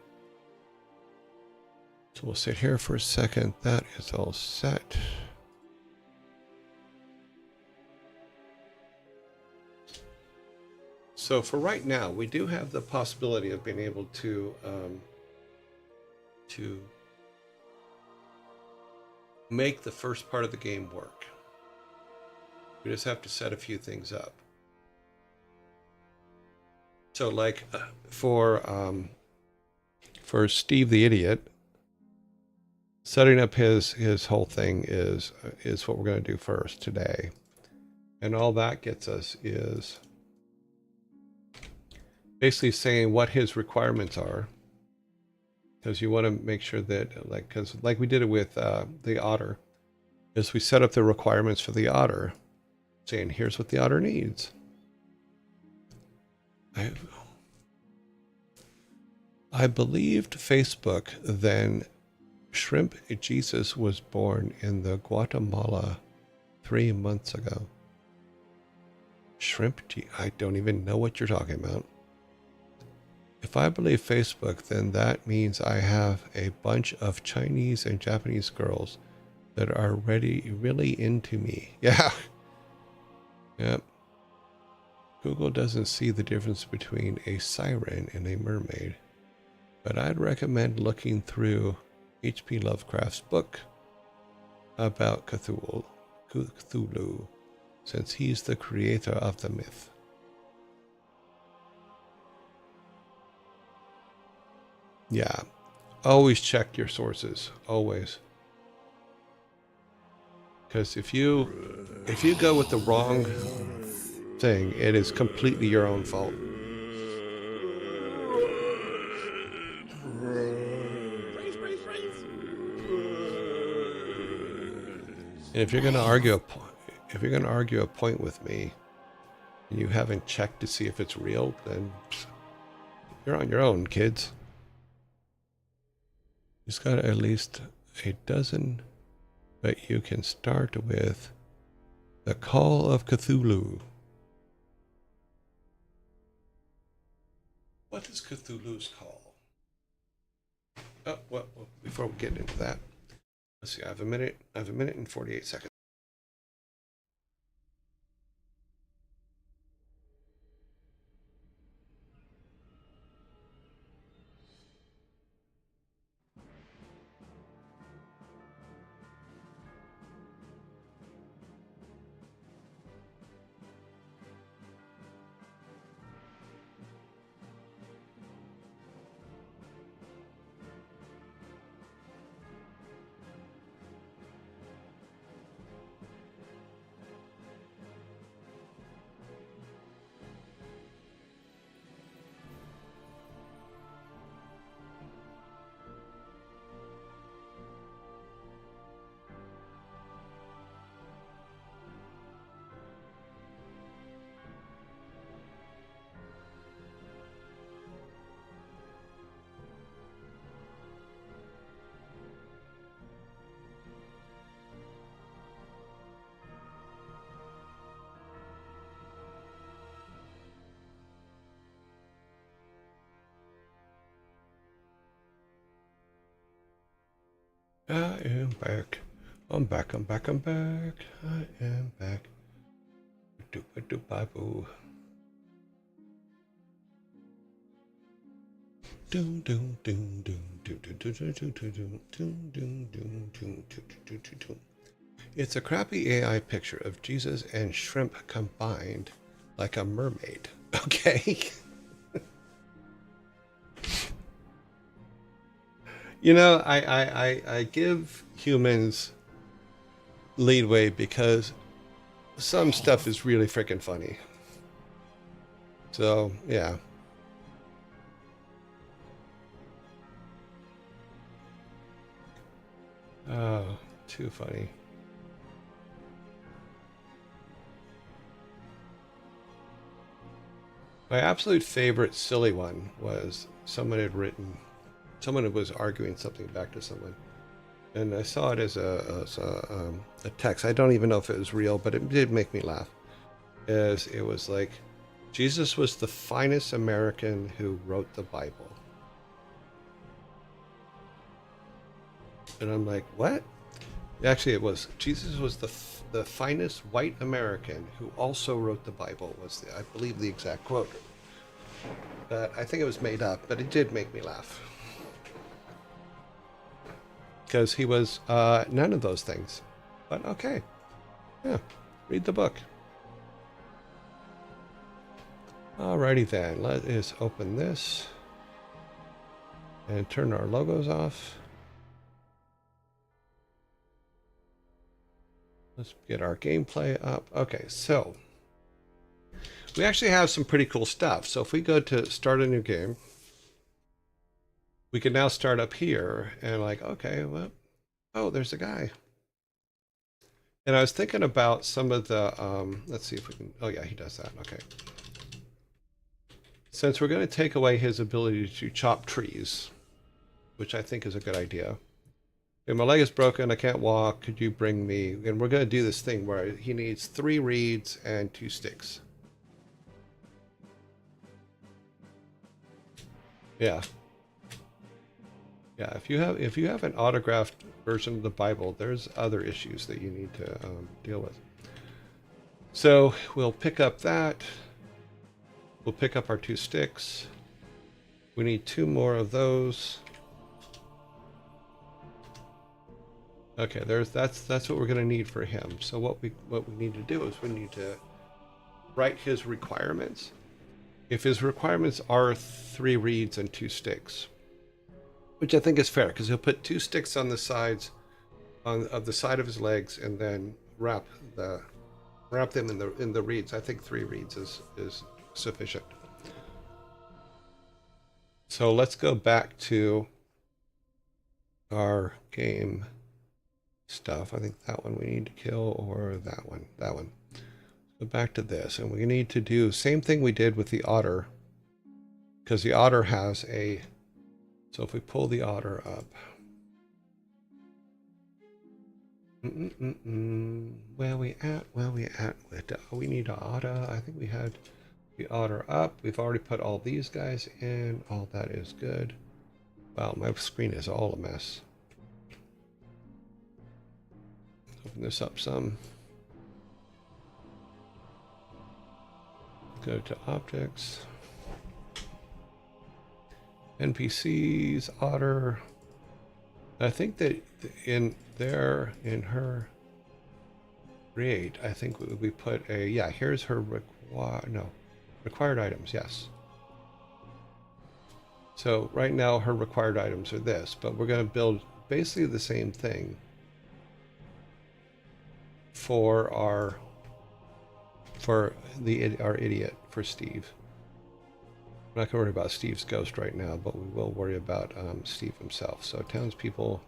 So we'll sit here for a second. That is all set. So for right now, we do have the possibility of being able to make the first part of the game work. We just have to set a few things up. So like for Steve the Idiot, setting up his whole thing is what we're going to do first today. And all that gets us is basically saying what his requirements are, because you want to make sure that, like we did it with the otter, is we set up the requirements for the otter, saying here's what the otter needs. I believed Facebook then Shrimp Jesus was born in the Guatemala 3 months ago. Shrimp I don't even know what you're talking about. If I believe Facebook, then that means I have a bunch of Chinese and Japanese girls that are really into me. Yeah. Yep. Google doesn't see the difference between a siren and a mermaid, but I'd recommend looking through H.P. Lovecraft's book about Cthulhu, since he's the creator of the myth. Yeah, always check your sources, always. Because if you go with the wrong thing, it is completely your own fault. And if you're going to argue a point with me, and you haven't checked to see if it's real, then you're on your own, kids. You've got at least a dozen, but you can start with the Call of Cthulhu. What is Cthulhu's call? Oh, well, before we get into that, let's see. I have a minute and 48 seconds. I am back. I'm back. I am back. Doop-a-doop-a-boo. Doom doom doom doom doom doom doom doom doom doom doom doom doom. It's a crappy AI picture of Jesus and shrimp combined like a mermaid. Okay. You know, I give humans leadway because some stuff is really freaking funny. So, yeah. Oh, too funny. My absolute favorite silly one was someone was arguing something back to someone, and I saw it as a text. I don't even know if it was real, but it did make me laugh. As it was like, Jesus was the finest American who wrote the Bible. And I'm like, what? Actually, it was Jesus was the finest white American who also wrote the Bible, was I believe the exact quote. But I think it was made up, but it did make me laugh. Because he was none of those things. But okay. Yeah, read the book. Alrighty then, let us open this and turn our logos off. Let's get our gameplay up. Okay, so we actually have some pretty cool stuff. So if we go to start a new game, we can now start up here and like, okay, well, oh, there's a guy. And I was thinking about some of the, let's see if we can, oh yeah, he does that, okay. Since we're going to take away his ability to chop trees, which I think is a good idea. Okay, my leg is broken, I can't walk, could you bring me, and we're going to do this thing where he needs 3 reeds and 2 sticks. Yeah. Yeah, if you have an autographed version of the Bible, there's other issues that you need to deal with. So we'll pick up that. We'll pick up our 2 sticks. We need 2 more of those. Okay, that's what we're going to need for him. So what we need to do is we need to write his requirements. If his requirements are 3 reeds and 2 sticks, which I think is fair, because he'll put 2 sticks on the sides of the side of his legs, and then wrap them in the reeds. I think 3 reeds is sufficient. So let's go back to our game stuff. I think that one we need to kill, or that one. Go back to this, and we need to do same thing we did with the otter, because the otter has a. So if we pull the otter up. Where we at? We need an otter. I think we had the otter up. We've already put all these guys in. All that is good. Wow, my screen is all a mess. Open this up some. Go to objects. NPCs, otter. I think that in her create, I think we put a, yeah, here's her required items, yes. So right now her required items are this, but we're going to build basically the same thing for our idiot, for Steve. I'm not going to worry about Steve's ghost right now, but we will worry about Steve himself. So townspeople,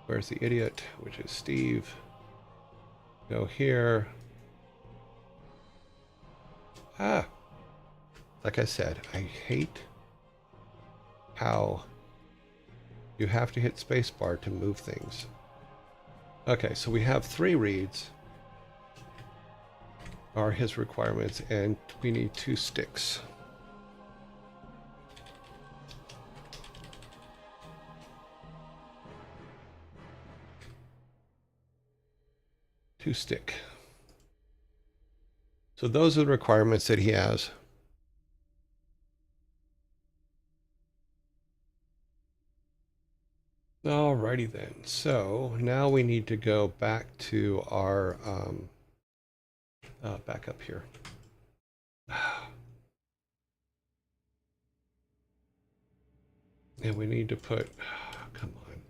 where's the idiot, which is Steve? Go here. Like I said, I hate how you have to hit spacebar to move things. Okay, so we have 3 reeds are his requirements, and we need 2 sticks. Two stick. So those are the requirements that he has. Alrighty then. So now we need to go back to our back up here. And we need to put, come on.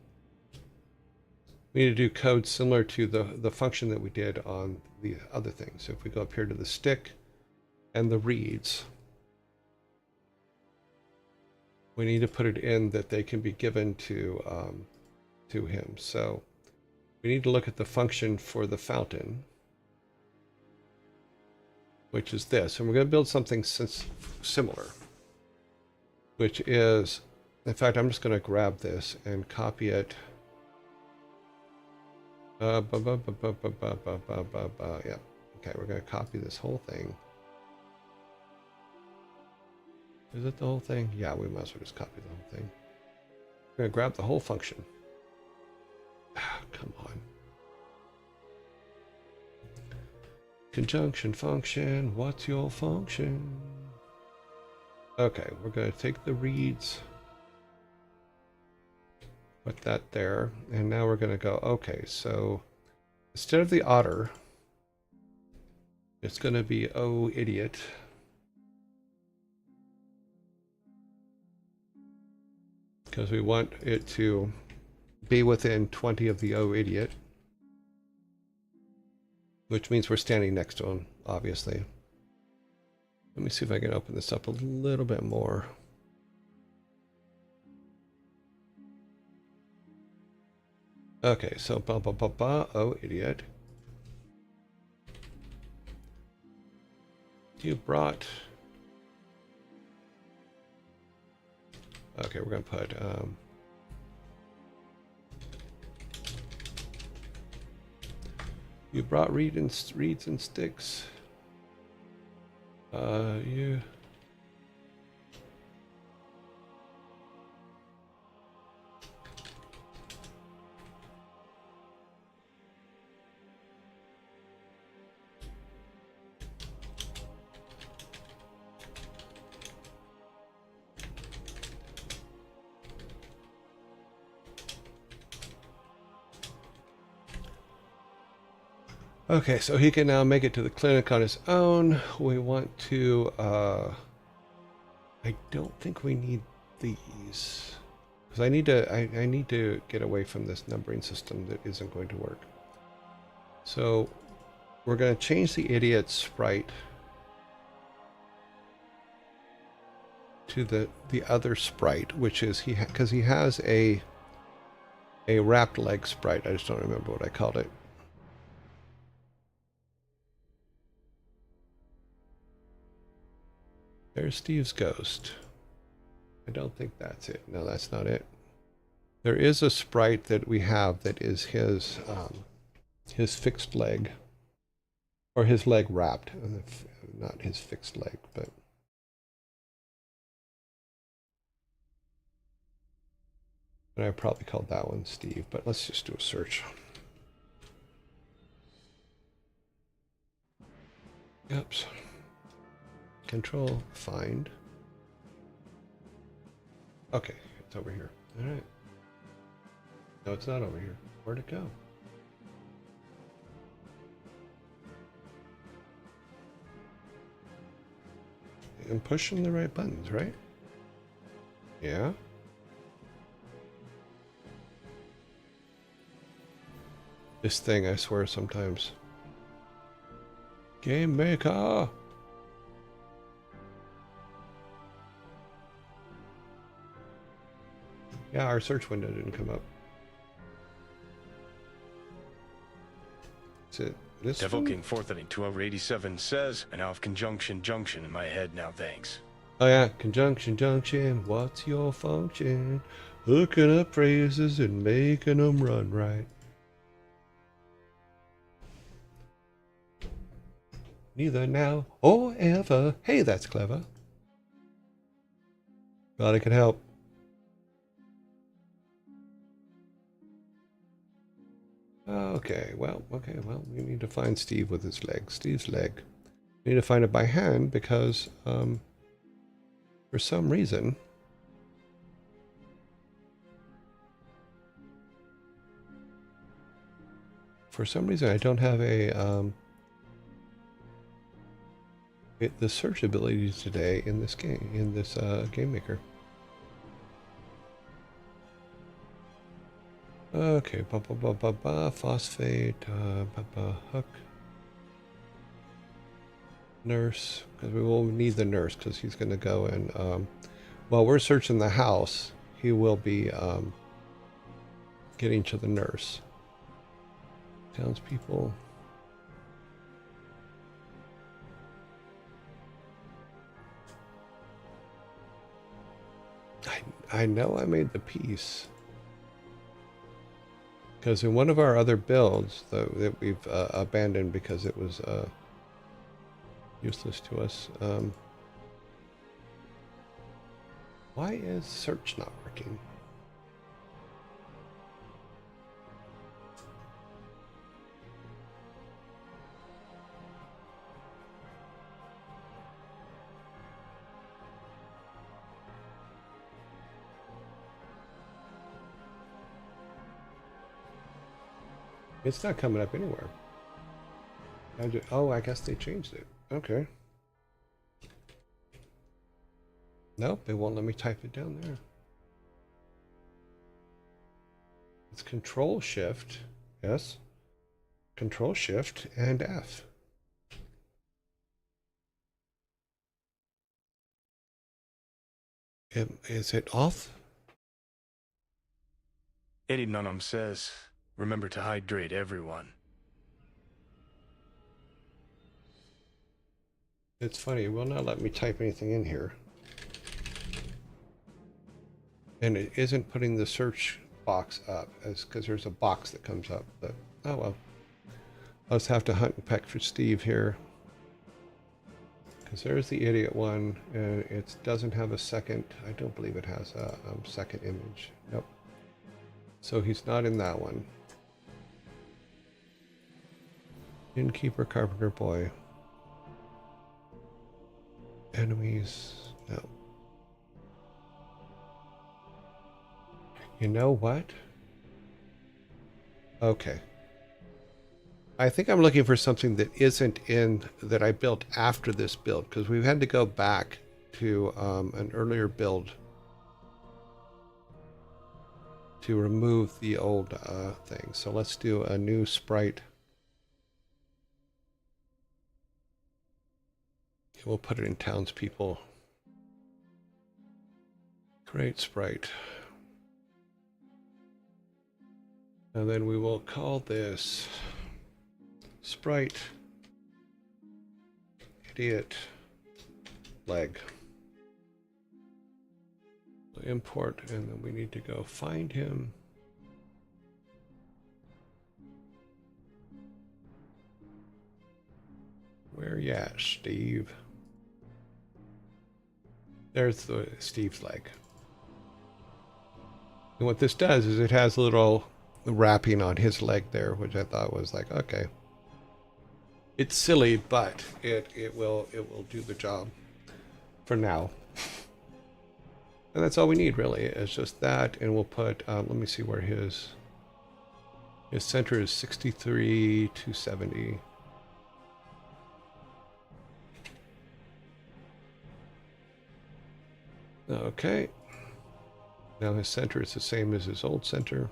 We need to do code similar to the function that we did on the other thing. So if we go up here to the stick and the reeds, we need to put it in that they can be given to him. So we need to look at the function for the fountain, which is this. And we're going to build something similar, which is, in fact, I'm just going to grab this and copy it. Yeah. Okay, we're going to copy this whole thing. Is it the whole thing? Yeah, we might as well just copy the whole thing. We're going to grab the whole function. Come on. Conjunction function. What's your function? Okay, we're going to take the reeds. Put that there, and now we're going to go, okay, so instead of the otter, it's going to be oh idiot. Because we want it to be within 20 of the oh idiot, which means we're standing next to him, obviously. Let me see if I can open this up a little bit more. Okay, so oh idiot. You brought. Okay, we're gonna put you brought reeds and sticks. Okay, so he can now make it to the clinic on his own. We want to, I don't think we need these. Because I need to get away from this numbering system that isn't going to work. So we're going to change the idiot sprite to the other sprite, which is because he has a wrapped leg sprite. I just don't remember what I called it. There's Steve's ghost. I don't think that's it. No, that's not it. There is a sprite that we have that is his fixed leg, or his leg wrapped, not his fixed leg, but. And I probably called that one Steve, but let's just do a search. Oops. Control, find. Okay, it's over here. All right. No, it's not over here. Where'd it go? I'm pushing the right buttons, right? Yeah. This thing, I swear, sometimes. Game Maker! Yeah, our search window didn't come up. Is it this Devil one? King 432 says, and I have conjunction junction in my head now, thanks. Oh yeah, conjunction junction, what's your function? Hooking up phrases and making them run right. Neither now or ever. Hey, that's clever. Glad I could help. Okay, well, we need to find Steve with his leg. Steve's leg. We need to find it by hand because, for some reason, I don't have a, the search abilities today in this game, Game Maker. Okay, phosphate, hook, nurse, because we will need the nurse because he's going to go and, while we're searching the house, he will be getting to the nurse. Townspeople. I know I made the piece. Because in one of our other builds that we've abandoned because it was useless to us. Why is search not working? It's not coming up anywhere. Oh, I guess they changed it. Okay. Nope, it won't let me type it down there. It's Control Shift, yes. Control Shift and F. Is it off? Eddie Nunham says, remember to hydrate everyone. It's funny, it will not let me type anything in here. And it isn't putting the search box up, because there's a box that comes up, but oh well. I'll just have to hunt and peck for Steve here. Because there's the idiot one, and it doesn't have a second, I don't believe it has a second image. Nope. So he's not in that one. Innkeeper, carpenter, boy. Enemies, no. You know what? Okay. I think I'm looking for something that isn't in that I built after this build, because we've had to go back to an earlier build to remove the old thing. So let's do a new sprite. We'll put it in townspeople. Create sprite. And then we will call this sprite idiot leg. So import, and then we need to go find him. Where you at, Steve? There's the Steve's leg. And what this does is it has a little wrapping on his leg there, which I thought was like, okay. It's silly, but it will do the job for now. And that's all we need really, is just that, and we'll put let me see where his center is 63 270. Okay. Now his center is the same as his old center.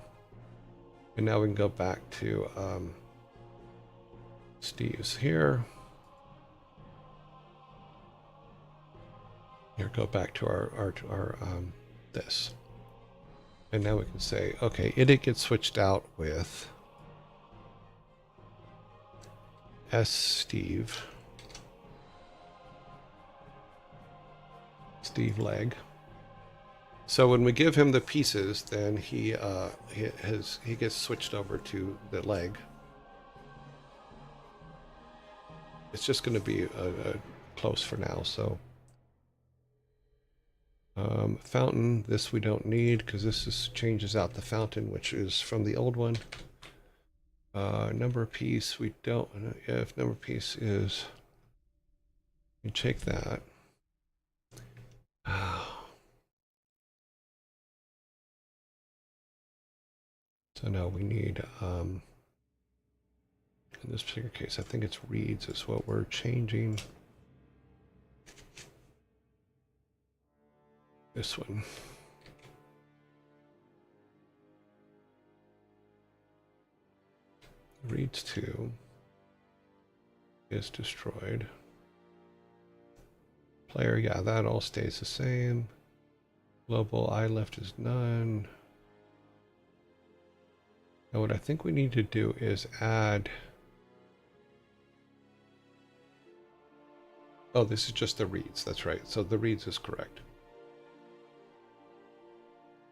And now we can go back to Steve's here. Here, go back to our this. And now we can say, okay, it gets switched out with Steve leg. So when we give him the pieces, then he gets switched over to the leg. It's just going to be a close for now. So fountain, this we don't need because this changes out the fountain, which is from the old one. Number of piece, we don't. If number of piece is, you check that. So now we need, in this particular case, I think it's reads is what we're changing. This one. Reads 2 is destroyed. Player, yeah, that all stays the same. Global I left is none. Now what I think we need to do is add, oh, this is just the reads, that's right. So the reads is correct.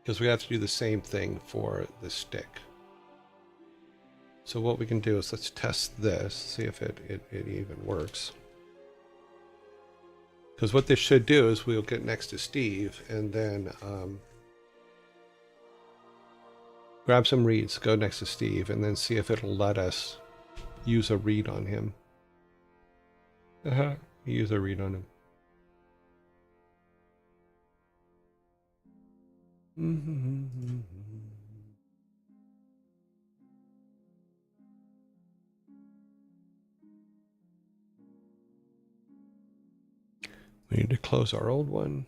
Because we have to do the same thing for the stick. So what we can do is let's test this, see if it even works. Because what this should do is we'll get next to Steve and then grab some reads, go next to Steve, and then see if it'll let us use a read on him. Use a read on him. We need to close our old one.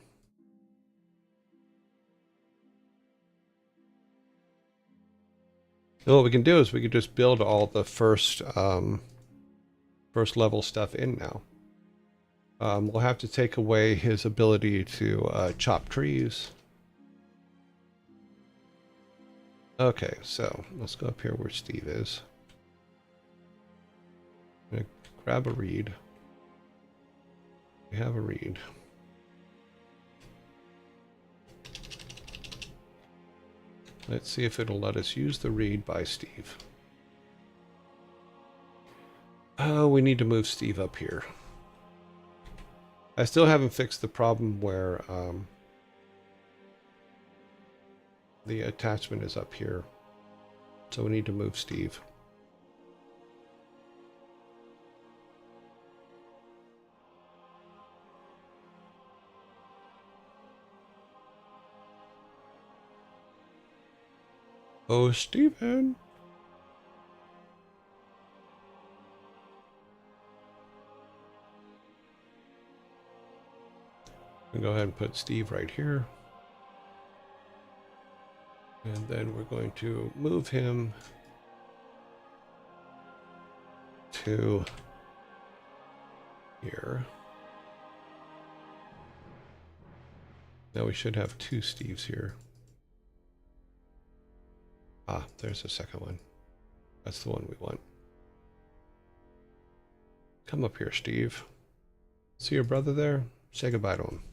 So what we can do is we can just build all the first level stuff in now. We'll have to take away his ability to chop trees. Okay, so let's go up here where Steve is. I'm gonna grab a reed. We have a reed. Let's see if it'll let us use the read by Steve. Oh, we need to move Steve up here. I still haven't fixed the problem where the attachment is up here. So we need to move Steve. Oh, Steven. We'll go ahead and put Steve right here. And then we're going to move him to here. Now we should have 2 Steves here. Ah, there's the second one. That's the one we want. Come up here, Steve. See your brother there? Say goodbye to him.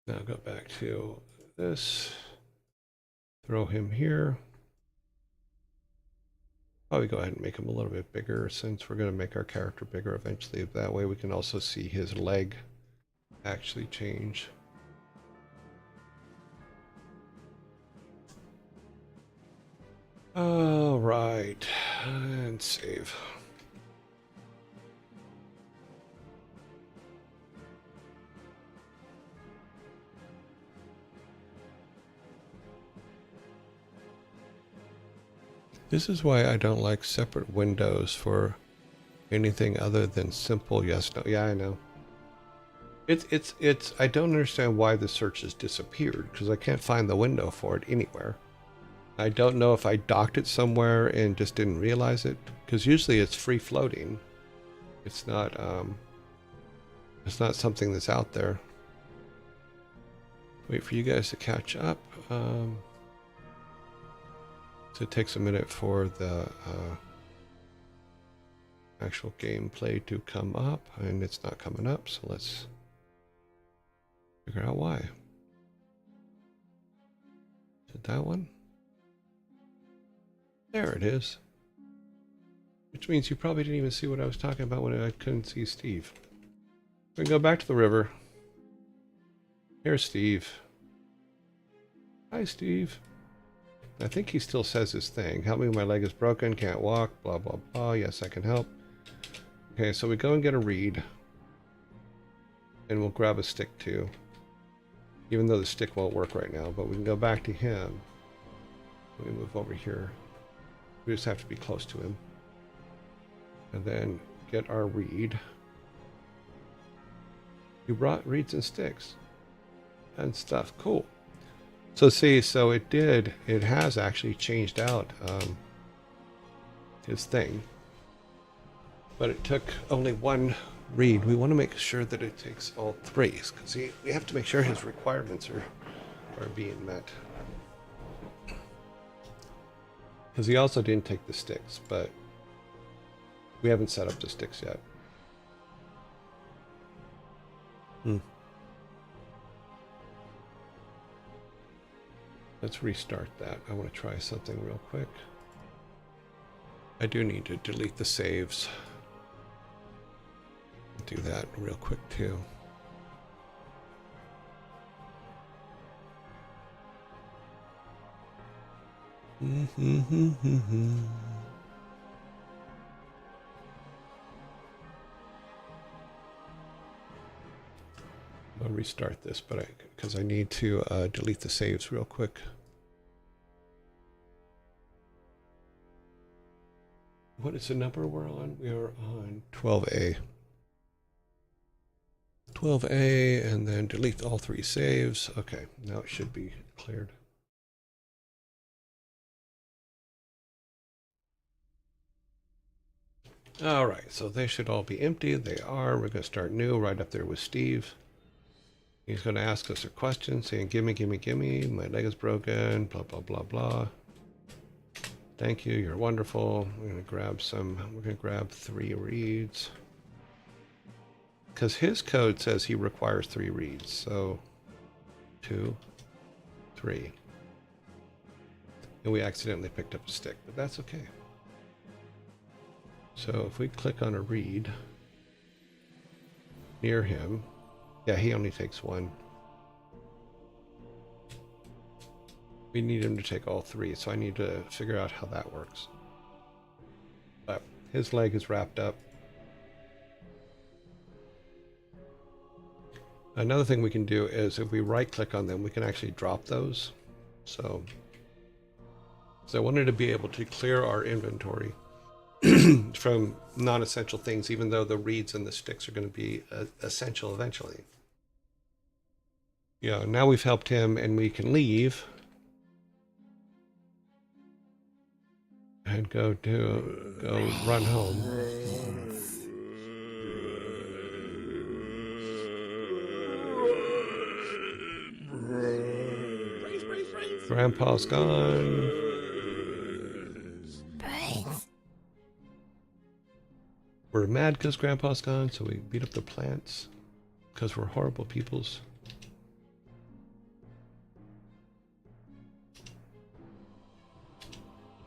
Now go back to this. Throw him here. Probably go ahead and make him a little bit bigger since we're going to make our character bigger eventually. That way we can also see his leg actually change. All right, and save. This is why I don't like separate windows for anything other than simple yes, no. Yeah, I know. It's I don't understand why the search has disappeared because I can't find the window for it anywhere. I don't know if I docked it somewhere and just didn't realize it because usually it's free floating. It's not something that's out there. Wait for you guys to catch up. So it takes a minute for the actual gameplay to come up, and it's not coming up, so let's figure out why. Is it that one? There it is. Which means you probably didn't even see what I was talking about when I couldn't see Steve. We can go back to the river. Here's Steve. Hi, Steve. I think he still says his thing. Help me, my leg is broken, can't walk, blah, blah, blah. Yes, I can help. Okay, so we go and get a reed. And we'll grab a stick too. Even though the stick won't work right now, but we can go back to him. We move over here. We just have to be close to him. And then get our reed. You brought reeds and sticks. And stuff. Cool. So see, so it has actually changed out his thing. But it took only 1 reed. We want to make sure that it takes all 3, because we have to make sure his requirements are being met. Because he also didn't take the sticks, but we haven't set up the sticks yet. Let's restart that. I want to try something real quick. I do need to delete the saves. Do that real quick too. I'll restart this, but because I need to delete the saves real quick. What is the number we're on? We are on 12A. 12A, and then delete all 3 saves. Okay, now it should be cleared. All right, so they should all be empty. They are. We're going to start new right up there with Steve. He's going to ask us a question saying, gimme, gimme, gimme. My leg is broken, blah, blah, blah, blah. Thank you. You're wonderful. We're going to grab 3 reeds. Because his code says he requires 3 reeds. So 2, 3. And we accidentally picked up a stick, but that's okay. So if we click on a reed near him, yeah, he only takes 1. We need him to take all 3, so I need to figure out how that works. But his leg is wrapped up. Another thing we can do is if we right click on them, we can actually drop those. So I wanted to be able to clear our inventory from non-essential things, even though the reeds and the sticks are going to be essential eventually. Yeah, now we've helped him and we can leave and go run home. Grandpa's gone. We're mad because Grandpa's gone, so we beat up the plants because we're horrible peoples.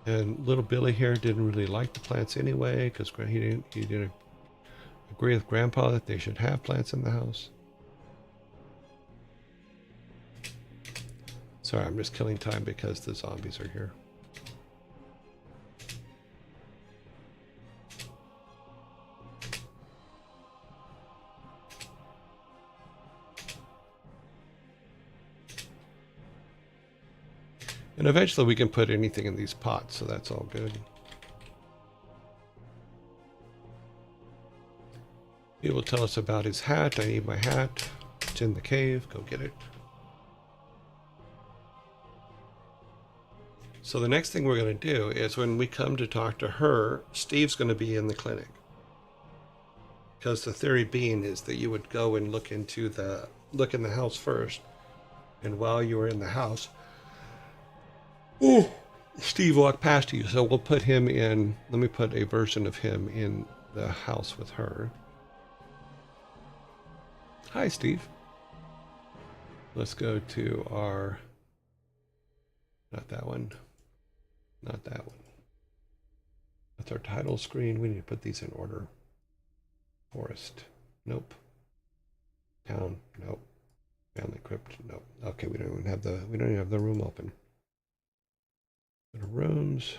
And little Billy here didn't really like the plants anyway because he didn't agree with Grandpa that they should have plants in the house. Sorry, I'm just killing time because the zombies are here. And eventually we can put anything in these pots, so that's all good. He will tell us about his hat. I need my hat. It's in the cave. Go get it. So the next thing we're going to do is when we come to talk to her, Steve's going to be in the clinic. Because the theory being is that you would go and look in the house first. And while you were in the house, Steve walked past you. So we'll put him in, let me put a version of him in the house with her. Hi, Steve. Let's go to our, not that one. Not that one. That's our title screen. We need to put these in order. Forest. Nope. Town. Nope. Family crypt. Nope. Okay, we don't even have the room open. Go to rooms.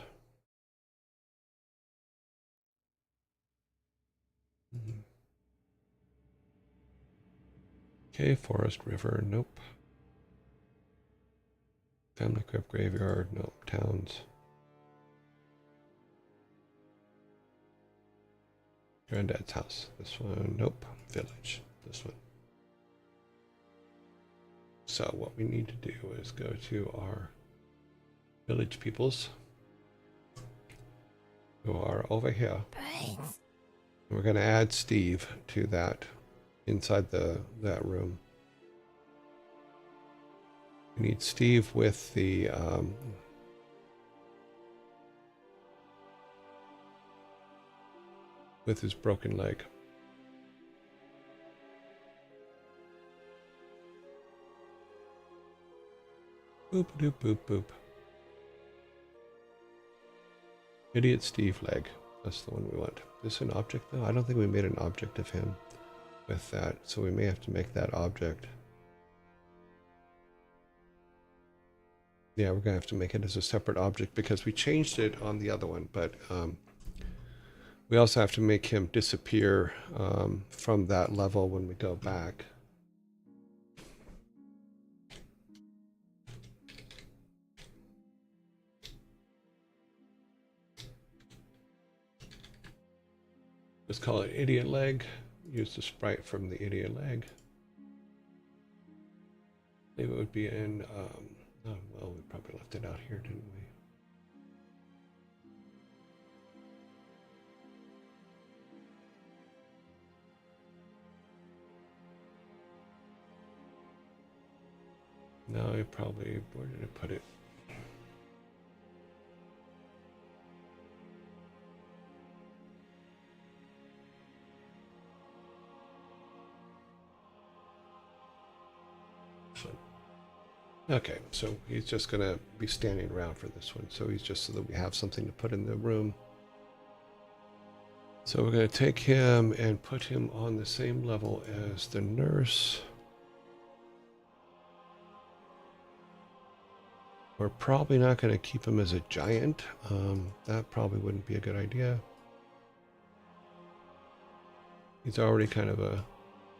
Okay, forest, river. Nope. Family crypt, graveyard. Nope. Towns. Granddad's house. This one. Nope. Village. This one. So what we need to do is go to our village peoples who are over here. We're going to add Steve to that inside that room. We need Steve with the with his broken leg. Boop doop boop boop. Idiot Steve leg. That's the one we want. Is this an object though? I don't think we made an object of him with that, so we may have to make that object. Yeah, we're gonna have to make it as a separate object because we changed it on the other one, but we also have to make him disappear from that level when we go back. Let's call it idiot leg. Use the sprite from the idiot leg. Maybe it would be in, oh, well, we probably left it out here, didn't we? No, it probably, where did it put it? Okay, so he's just going to be standing around for this one. So he's just so that we have something to put in the room. So we're going to take him and put him on the same level as the nurse. We're probably not going to keep him as a giant. That probably wouldn't be a good idea. He's already kind of a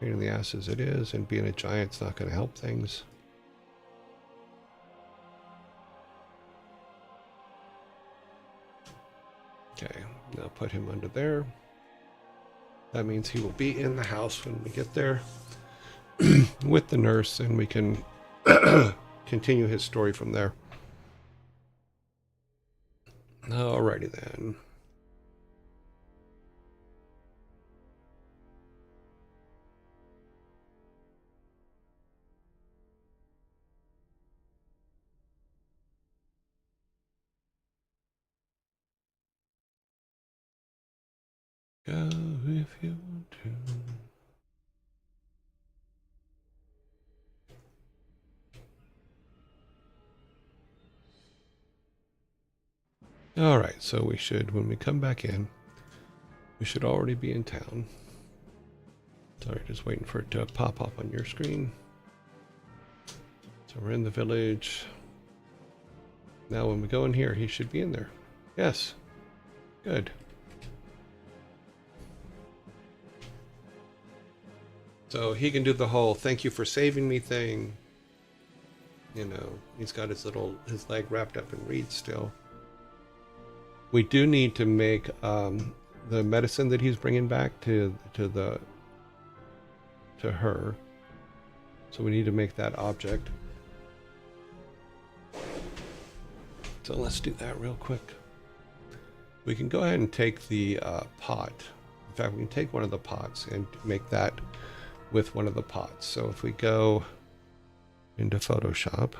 pain in the ass as it is, and being a giant's not going to help things. Okay, Now put him under there. That means he will be in the house when we get there with the nurse, and we can continue his story from there. Alrighty then. Go if you want to. All right, so we should, when we come back in, we should already be in town. Sorry, just waiting for it to pop up on your screen. So we're in the village. Now when we go in here, he should be in there. Yes. Good. So he can do the whole thank you for saving me thing. You know, he's got his leg wrapped up in reeds still. We do need to make the medicine that he's bringing back to her. So we need to make that object. So let's do that real quick. We can go ahead and take the pot. In fact, we can take one of the pots and make that with one of the pots. So if we go into Photoshop,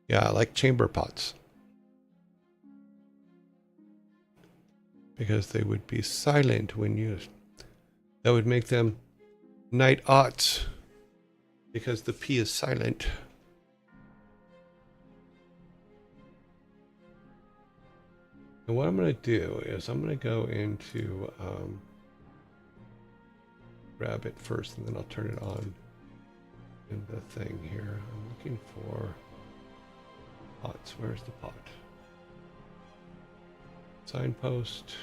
yeah, I like chamber pots because they would be silent when used. That would make them night aughts because the P is silent. And what I'm going to do is I'm going to go into grab it first, and then I'll turn it on in the thing here. I'm looking for pots. Where's the pot? Signpost.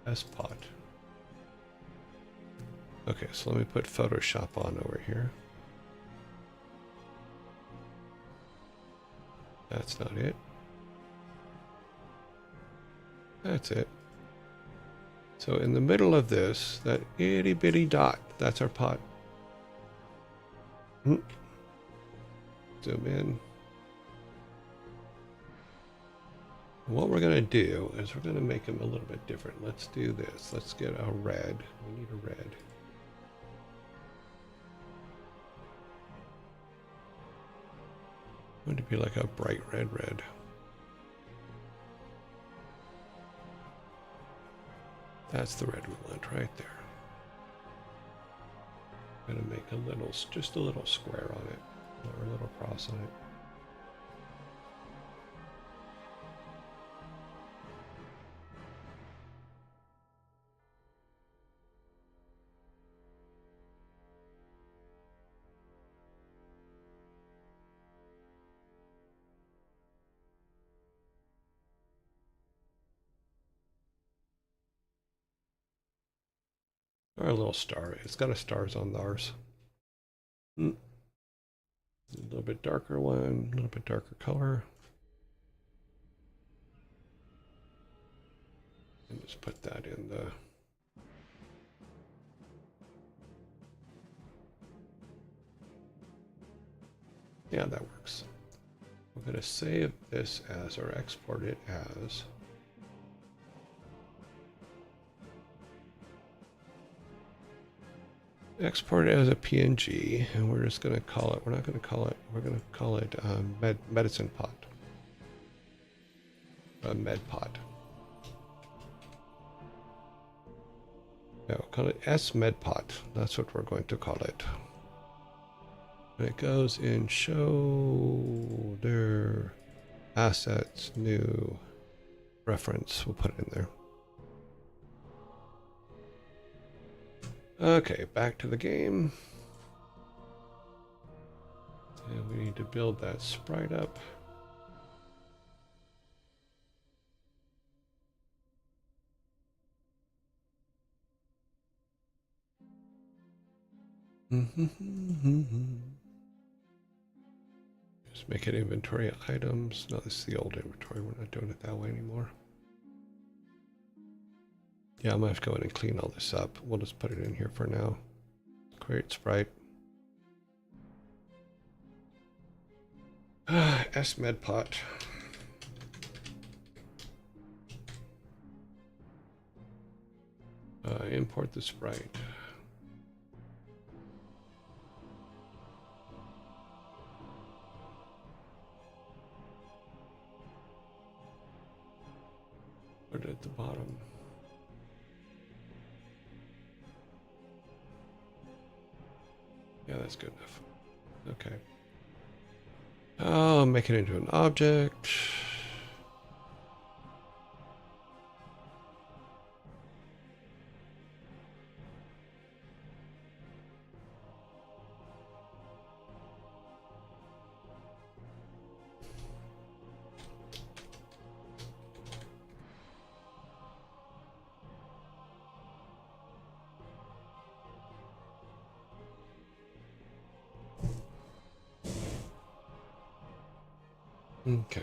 S pot. Okay, so let me put Photoshop on over here. That's not it. That's it. So in the middle of this, that itty bitty dot, that's our pot. Zoom in. What we're going to do is we're going to make him a little bit different. Let's do this. Let's get a red. We need a red. Going to be like a bright red. That's the red we want right there. I'm going to make a little, just a little square on it, or a little cross on it. Or a little star. It's got a stars on ours. A little bit darker one, a little bit darker color. And just put that in the... Yeah, that works. We're going to save this as, or export it as... Export it as a PNG, and we're just going to call it, we're not going to call it, we're going to call it medicine pot. Med pot. Yeah, we'll call it S Med Pot. That's what we're going to call it. And it goes in shoulder assets, new reference. We'll put it in there. Okay, back to the game. And we need to build that sprite up. Just make it inventory items. No, this is the old inventory. We're not doing it that way anymore. Yeah, I'm gonna have to go in and clean all this up. We'll just put it in here for now. Create sprite. S medpot. Import the sprite. Put it at the bottom. Yeah, that's good enough. Okay. Oh, make it into an object. Okay.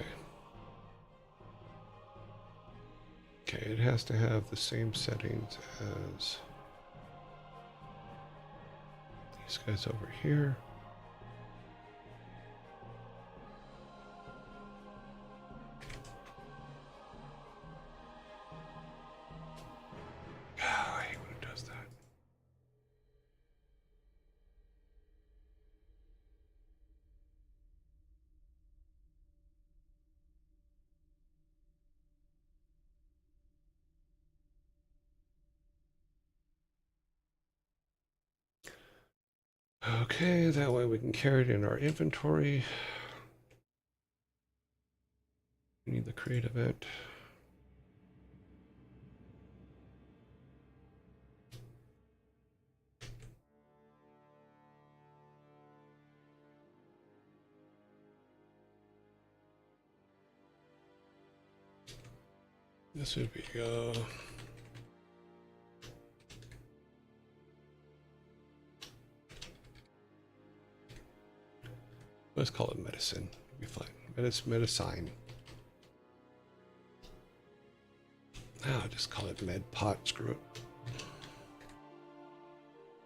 Okay, it has to have the same settings as these guys over here. Oh, I hate when it does that. Okay, that way we can carry it in our inventory. We need the create event. This would be let's call it medicine. It'll be fine. Medicine. I'll just call it medpot. Screw it.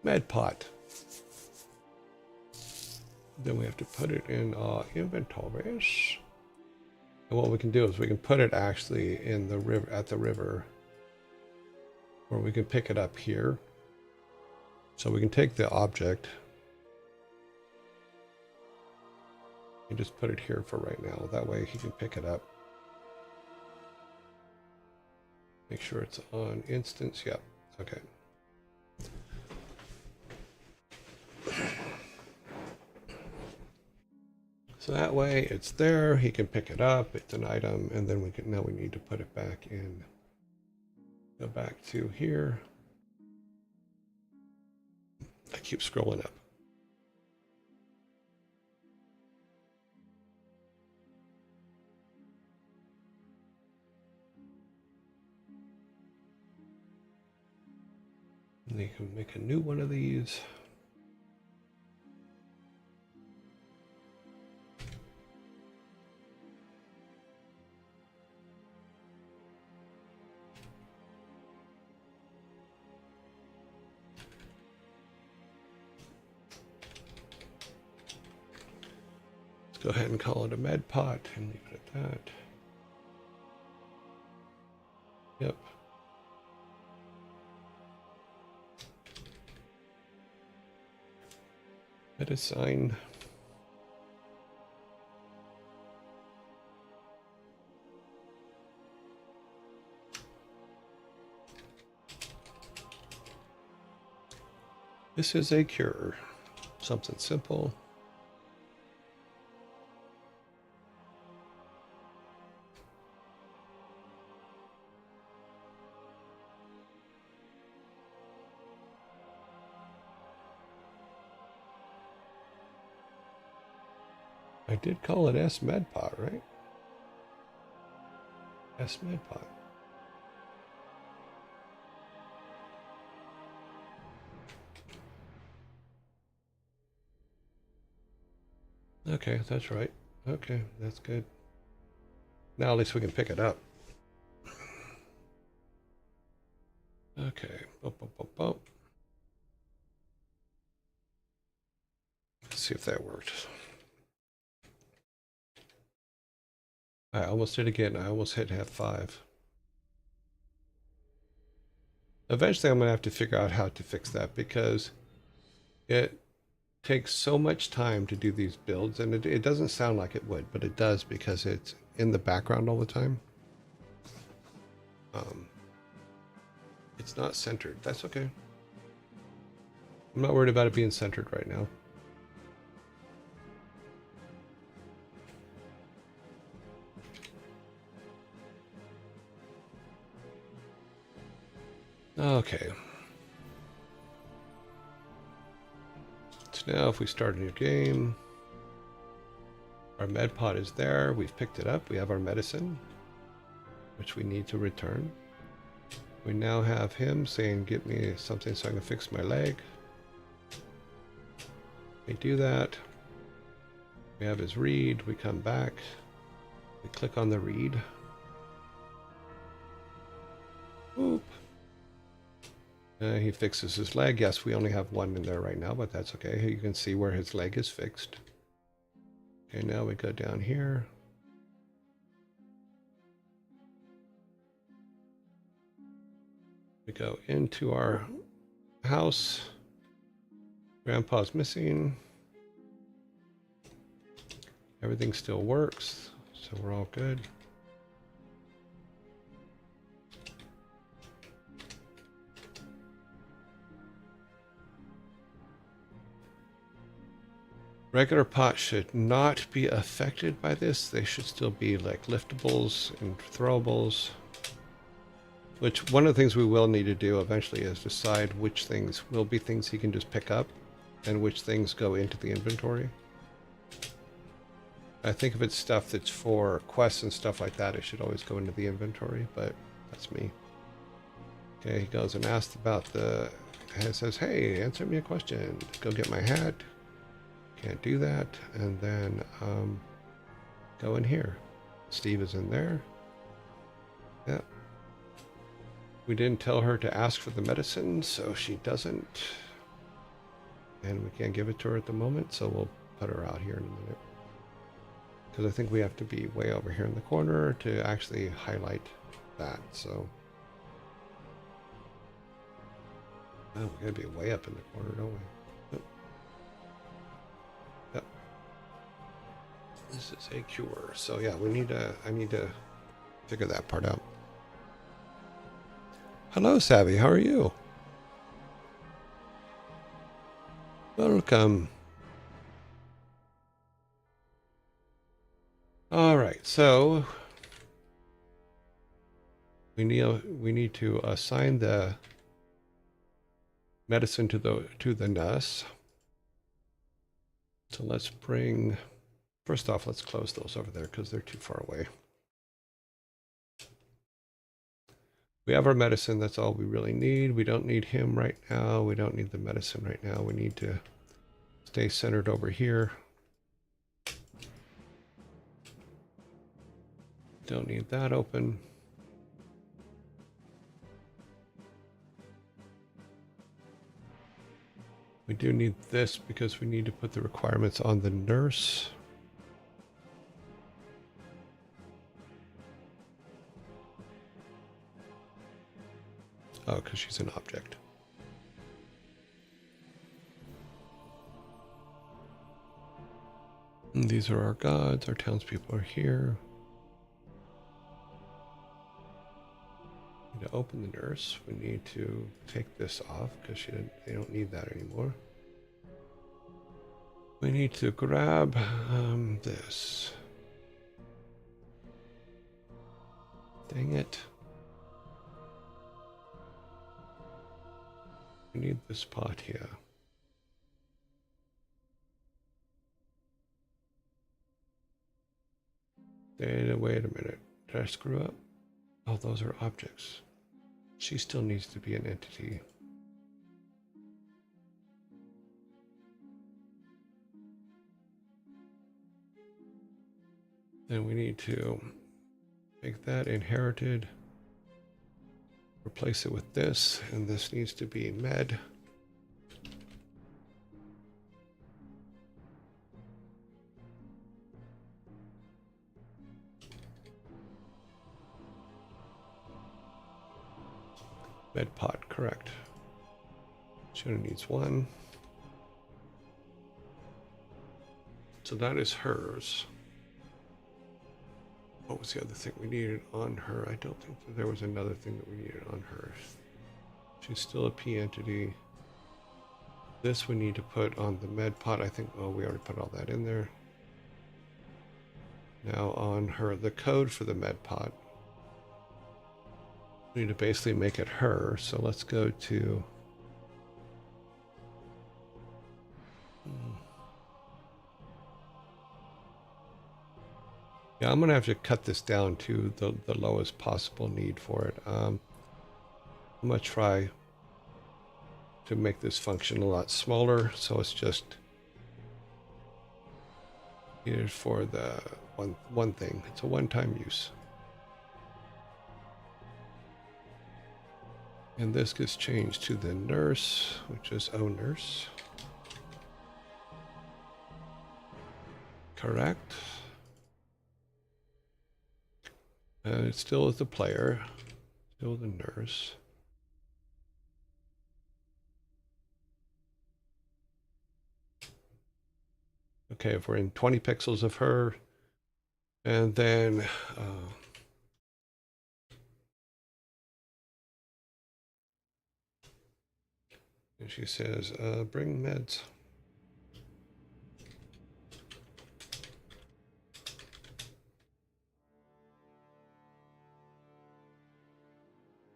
Medpot. Then we have to put it in our inventories. And what we can do is we can put it actually in the river, at the river, or we can pick it up here. So we can take the object and just put it here for right now. That way he can pick it up. Make sure it's on instance. Yep. Okay. So that way it's there, he can pick it up, it's an item, and then now we need to put it back in. Go back to here. I keep scrolling up. And you can make a new one of these. Go ahead and call it a med pot and leave it at that. Yep. Medicine. This is a cure. Something simple. I did call it S Medpot, right? S Medpot. Okay, that's right. Okay, that's good. Now at least we can pick it up. Okay. Boop, boop, boop, boop. Let's see if that worked. I almost did again. I almost hit F5. Eventually I'm going to have to figure out how to fix that because it takes so much time to do these builds, and it doesn't sound like it would, but it does because it's in the background all the time. It's not centered. That's okay. I'm not worried about it being centered right now. Okay. So now if we start a new game, our med pod is there. We've picked it up. We have our medicine, which we need to return. We now have him saying, get me something so I can fix my leg. We do that. We have his read. We come back. We click on the read. Boop. He fixes his leg. Yes, we only have one in there right now, but that's okay. You can see where his leg is fixed. Okay, now we go down here. We go into our house. Grandpa's missing. Everything still works, so we're all good. Regular pots should not be affected by this. They should still be like liftables and throwables. Which one of the things we will need to do eventually is decide which things will be things he can just pick up and which things go into the inventory. I think if it's stuff that's for quests and stuff like that, it should always go into the inventory, but that's me. Okay, he goes and asks about the... It says, hey, answer me a question. Go get my hat. Can't do that. And then go in here. Steve is in there. Yeah. We didn't tell her to ask for the medicine, so she doesn't. And we can't give it to her at the moment, so we'll put her out here in a minute. Because I think we have to be way over here in the corner to actually highlight that, so. Oh, we gotta be way up in the corner, don't we? Yep. Yep. This is a cure. So yeah, I need to figure that part out. Hello, Savvy. How are you? Welcome. All right, so we need to assign the medicine to the nurse. So let's bring. First off, let's close those over there because they're too far away. We have our medicine. That's all we really need. We don't need him right now. We don't need the medicine right now. We need to stay centered over here. Don't need that open. We do need this because we need to put the requirements on the nurse. Oh, because she's an object. And these are our gods. Our townspeople are here. We need to open the nurse. We need to take this off because they don't need that anymore. We need to grab this. Dang it. We need this pot here. Wait a minute. Did I screw up? Oh, those are objects. She still needs to be an entity. Then we need to make that inherited, replace it with this, and this needs to be med. Med pot, correct. She only needs one. So that is hers. What was the other thing we needed on her? I don't think that there was another thing that we needed on her. She's still a P entity. This we need to put on the med pot. I think, oh, we already put all that in there. Now on her, the code for the med pot. We need to basically make it her. So let's go to... Yeah, I'm going to have to cut this down to the lowest possible need for it. I'm going to try to make this function a lot smaller, so it's just needed for the one thing. It's a one-time use. And this gets changed to the nurse, which is O nurse. Correct. And it still is the player, still the nurse. Okay, if we're in 20 pixels of her, and then and she says, bring meds.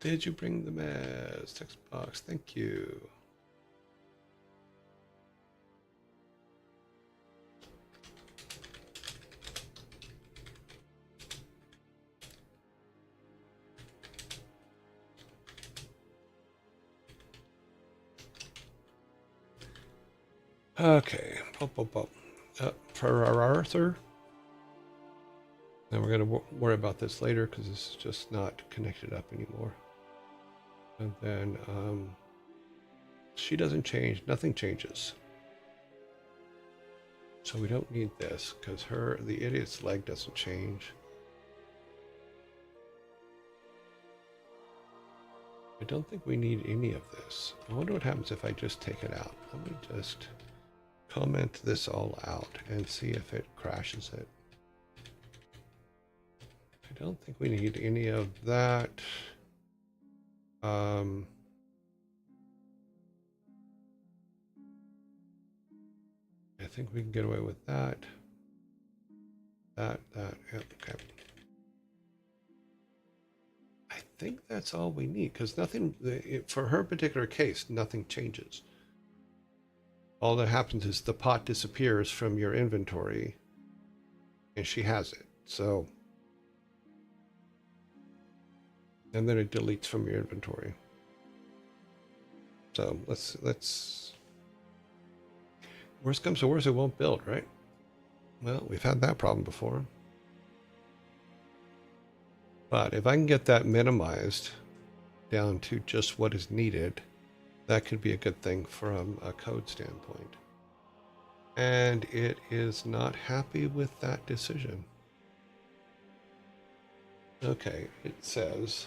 Did you bring the meds? Text box, thank you. Okay, for our Arthur. And we're going to worry about this later because this is just not connected up anymore. And then she doesn't change, nothing changes. So we don't need this because the idiot's leg doesn't change. I don't think we need any of this. I wonder what happens if I just take it out. Let me just comment this all out and see if it crashes it. I don't think we need any of that. I think we can get away with that. Yep, okay. I think that's all we need because nothing, for her particular case, nothing changes. All that happens is the pot disappears from your inventory and she has it. So, and then it deletes from your inventory. So let's worst comes to worst, it won't build, right? Well, we've had that problem before. But if I can get that minimized down to just what is needed, that could be a good thing from a code standpoint. And it is not happy with that decision. Okay, it says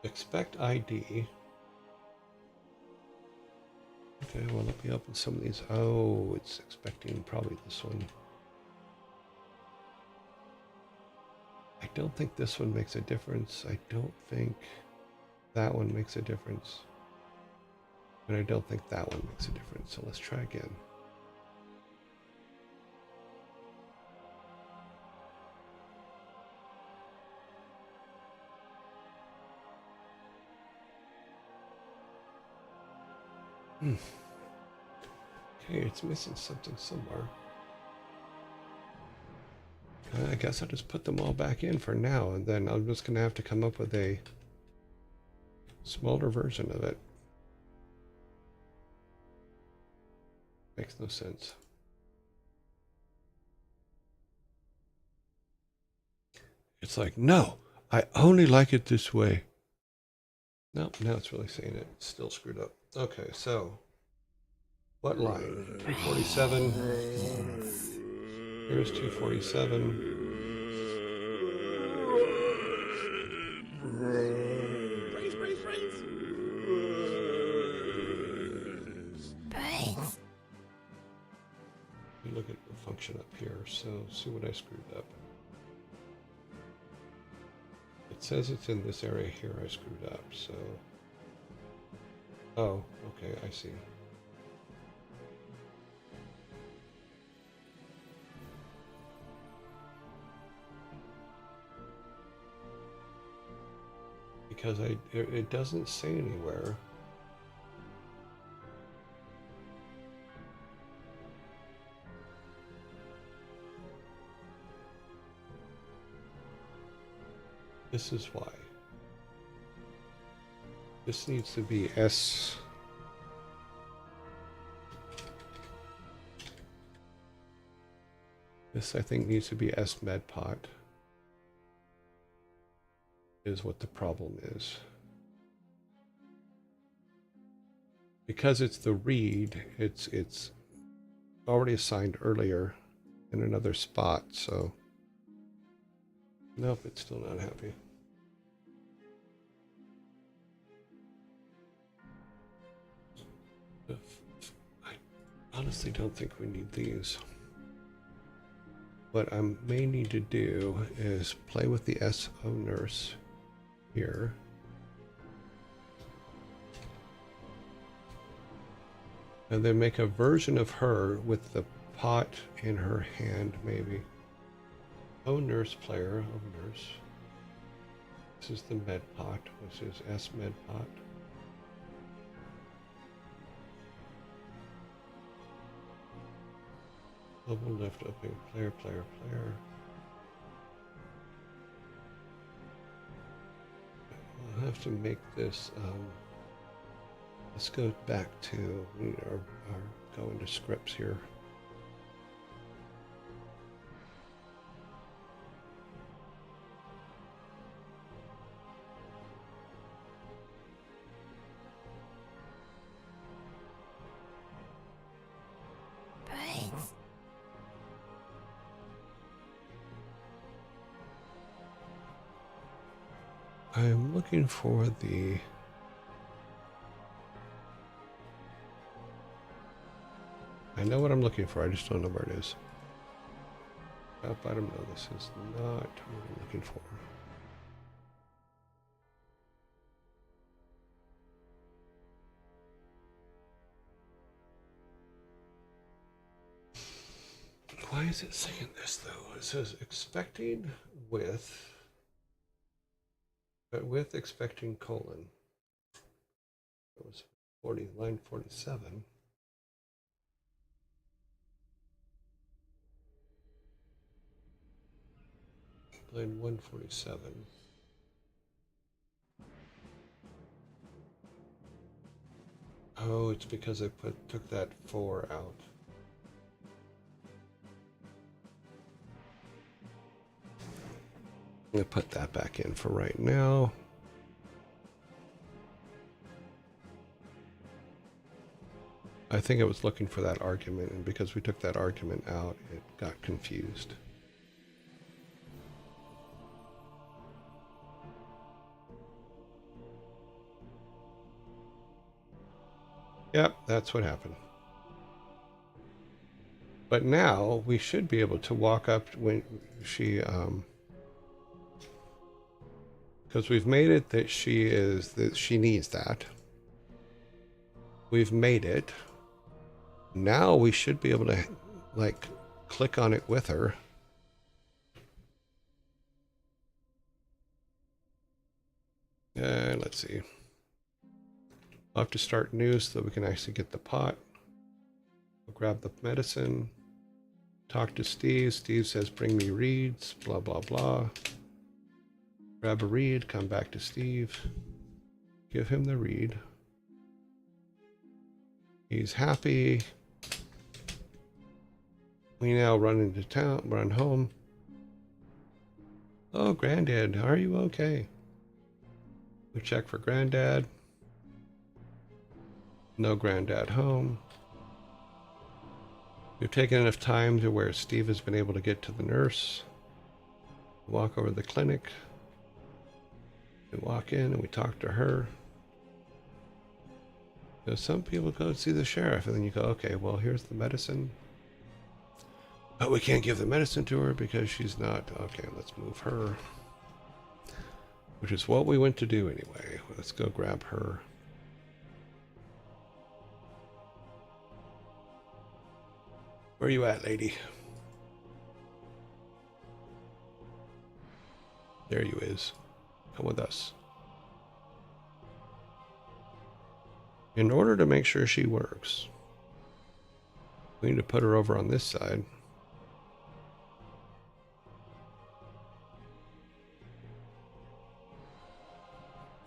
expect ID. Okay, well, let me open some of these. Oh, it's expecting probably this one. I don't think this one makes a difference. I don't think that one makes a difference. And I don't think that one makes a difference. So let's try again. Okay, it's missing something somewhere. I guess I'll just put them all back in for now, and then I'm just going to have to come up with a smaller version of it. Makes no sense. It's like, no, I only like it this way. No, now it's really saying it. It's still screwed up. Okay, so what line? 247. Here's 247. Look at the function up here. So see what I screwed up. It says it's in this area here I screwed up, so... Oh, okay, I see. Because it doesn't say anywhere. This is why. This needs to be S. This, I think, needs to be S medpot. Is what the problem is. Because it's the read, it's already assigned earlier in another spot, so nope, it's still not happy. I honestly don't think we need these. What I may need to do is play with the SO nurse here. And then make a version of her with the pot in her hand, maybe. O nurse player, O nurse. This is the med pot, which is S med pot. Global lift opening, player, player, player. I'll have to make this, let's go back to, go into scripts here. I'm looking for the... I know what I'm looking for, I just don't know where it is. Top bottom, no, this is not what I'm looking for. Why is it saying this though? It says expecting with... But with expecting colon. That was line 47. Line 147. Oh, it's because I took that 4 out. I'm going to put that back in for right now. I think it was looking for that argument, and because we took that argument out, it got confused. Yep, that's what happened. But now we should be able to walk up when she, because we've made it that she needs that. We've made it. Now we should be able to, like, click on it with her. Let's see. I'll have to start new so that we can actually get the pot. We'll grab the medicine. Talk to Steve. Steve says, bring me reads, blah, blah, blah. Grab a read, come back to Steve. Give him the read. He's happy. We now run into town, run home. Oh, Granddad, are you okay? We check for Granddad. No Granddad home. We've taken enough time to where Steve has been able to get to the nurse. Walk over to the clinic. We walk in and we talk to her. You know, some people go see the sheriff and then you go, okay, well, here's the medicine. But we can't give the medicine to her because she's not. Okay, let's move her. Which is what we went to do anyway. Let's go grab her. Where you at, lady? There you is. Come with us. In order to make sure she works, we need to put her over on this side.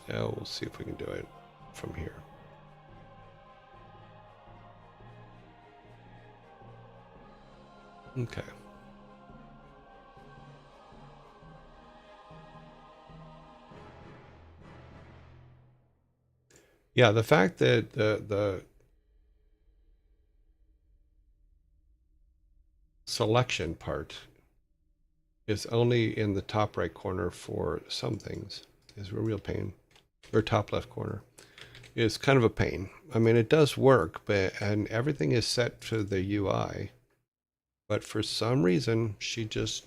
Yeah, we'll see if we can do it from here. Okay. Yeah, the fact that the selection part is only in the top right corner for some things is a real pain. Or top left corner is kind of a pain. I mean, it does work, but and everything is set to the UI, but for some reason she just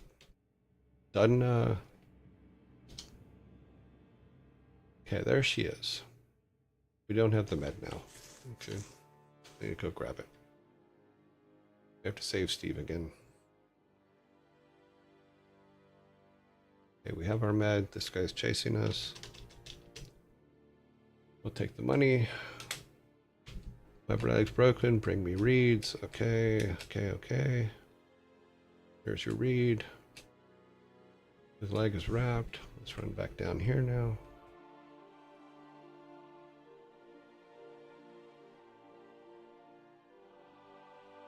doesn't. Okay, there she is. We don't have the med now. Okay, I need to go grab it. We have to save Steve again. Okay, we have our med. This guy's chasing us. We'll take the money. My leg's broken. Bring me reeds. Okay, okay. Here's your reed. His leg is wrapped. Let's run back down here now.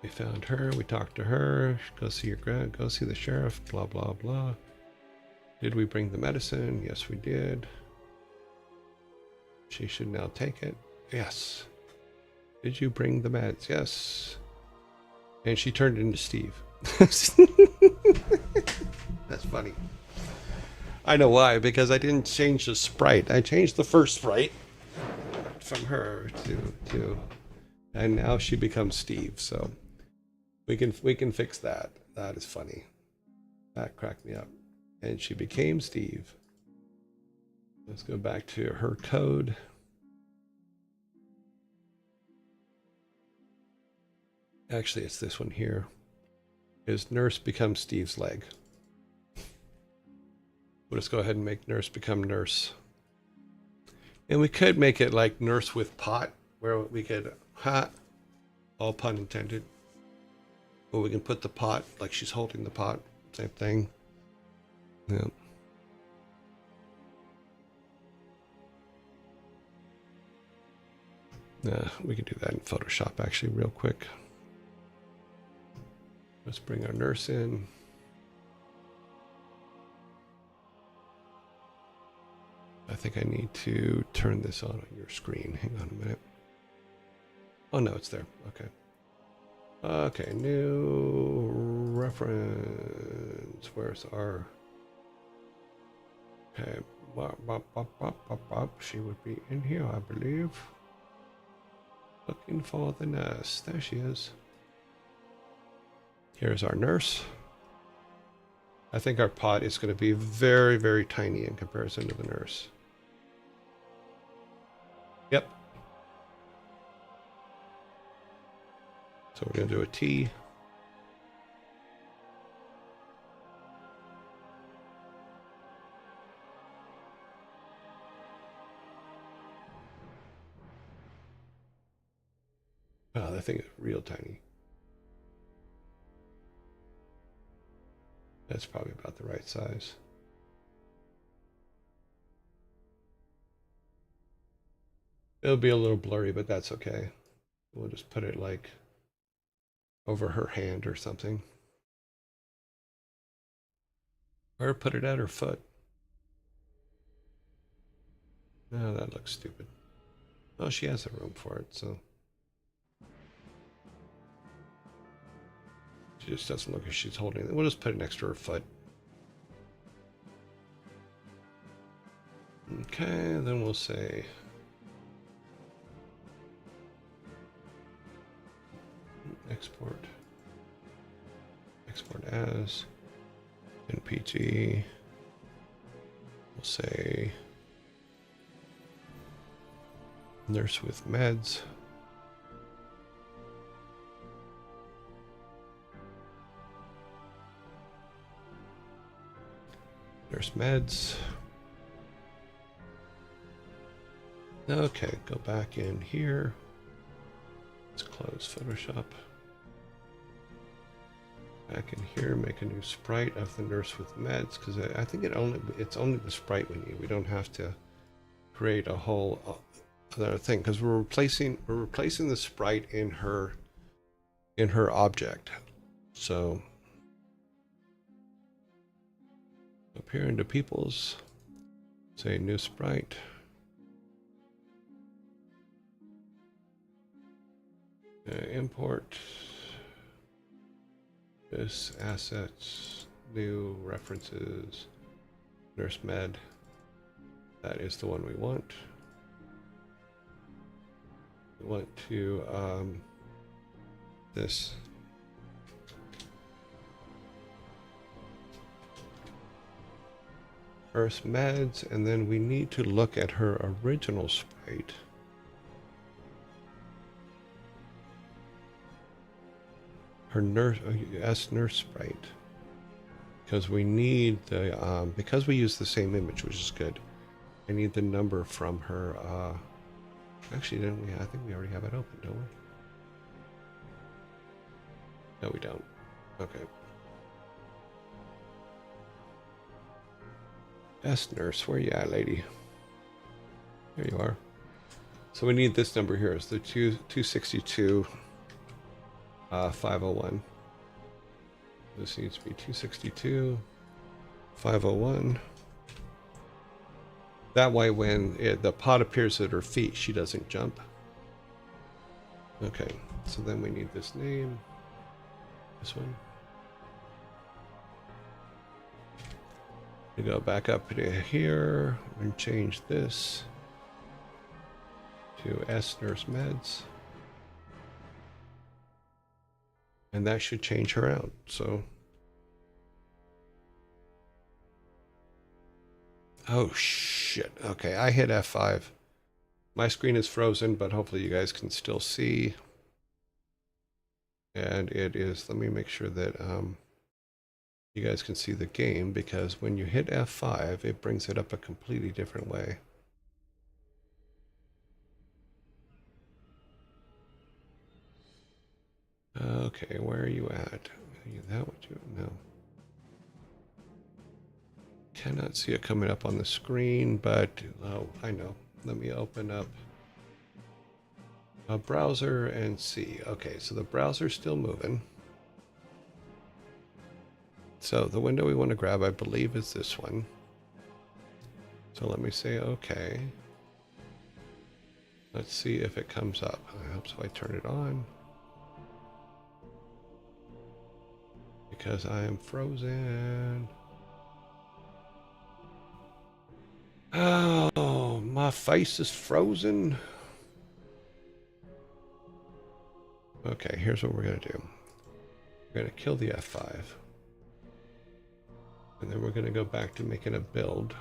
We found her. We talked to her. Go see your go see the sheriff. Blah blah blah. Did we bring the medicine? Yes, we did. She should now take it. Yes. Did you bring the meds? Yes. And she turned into Steve. That's funny. I know why, because I didn't change the sprite. I changed the first sprite from her to and now she becomes Steve. So we can fix that. That is funny. That cracked me up. And she became Steve. Let's go back to her code. Actually, it's this one here. Is nurse becomes Steve's leg. We'll just go ahead and make nurse become nurse. And we could make it like nurse with pot, where we could, all pun intended. Or we can put the pot, like she's holding the pot, same thing. Yeah. We can do that in Photoshop actually real quick. Let's bring our nurse in. I think I need to turn this on your screen. Hang on a minute. Oh no, it's there. Okay. Okay, new reference. Where's our... Okay, she would be in here, I believe. Looking for the nurse. There she is. Here's our nurse. I think our pot is going to be very, very tiny in comparison to the nurse. Yep. So we're going to do a T. Wow, that thing is real tiny. That's probably about the right size. It'll be a little blurry, but that's okay. We'll just put it like over her hand or something. Or put it at her foot. No, that looks stupid. Oh, she has the room for it, so. She just doesn't look like she's holding it. We'll just put it next to her foot. Okay, then we'll say export as NPG. We'll say nurse with meds. Nurse meds. Okay, go back in here. Let's close Photoshop. Back in here, make a new sprite of the nurse with meds, because I think it's only the sprite we need. We don't have to create a whole other thing, because we're replacing the sprite in her object. So up here into people's, say new sprite. Import this assets, new references, nurse med. That is the one we want. We want to this. Nurse meds, and then we need to look at her original sprite. Her nurse nurse sprite, because we need the because we use the same image, which is good. I need the number from her. Actually, didn't we? I think we already have it open, don't we? No, we don't. Okay. Nurse, where you at, lady? There you are. So we need this number here. It's the 262. 501. This needs to be 262 501. That way when the pot appears at her feet, she doesn't jump. Okay, so then we need this name. This one. We go back up to here and change this to S Nurse Meds. And that should change her out, so. Oh, shit. Okay, I hit F5. My screen is frozen, but hopefully you guys can still see. And it is, let me make sure that you guys can see the game, because when you hit F5, it brings it up a completely different way. Okay, where are you at? Are you that what you no? Cannot see it coming up on the screen, but oh, I know. Let me open up a browser and see. Okay, so the browser's still moving. So the window we want to grab, I believe, is this one. So let me say okay. Let's see if it comes up. I hope so. I turn it on. Because I am frozen. Oh, my face is frozen. Okay, here's what we're going to do. We're going to kill the F5. And then we're going to go back to making a build.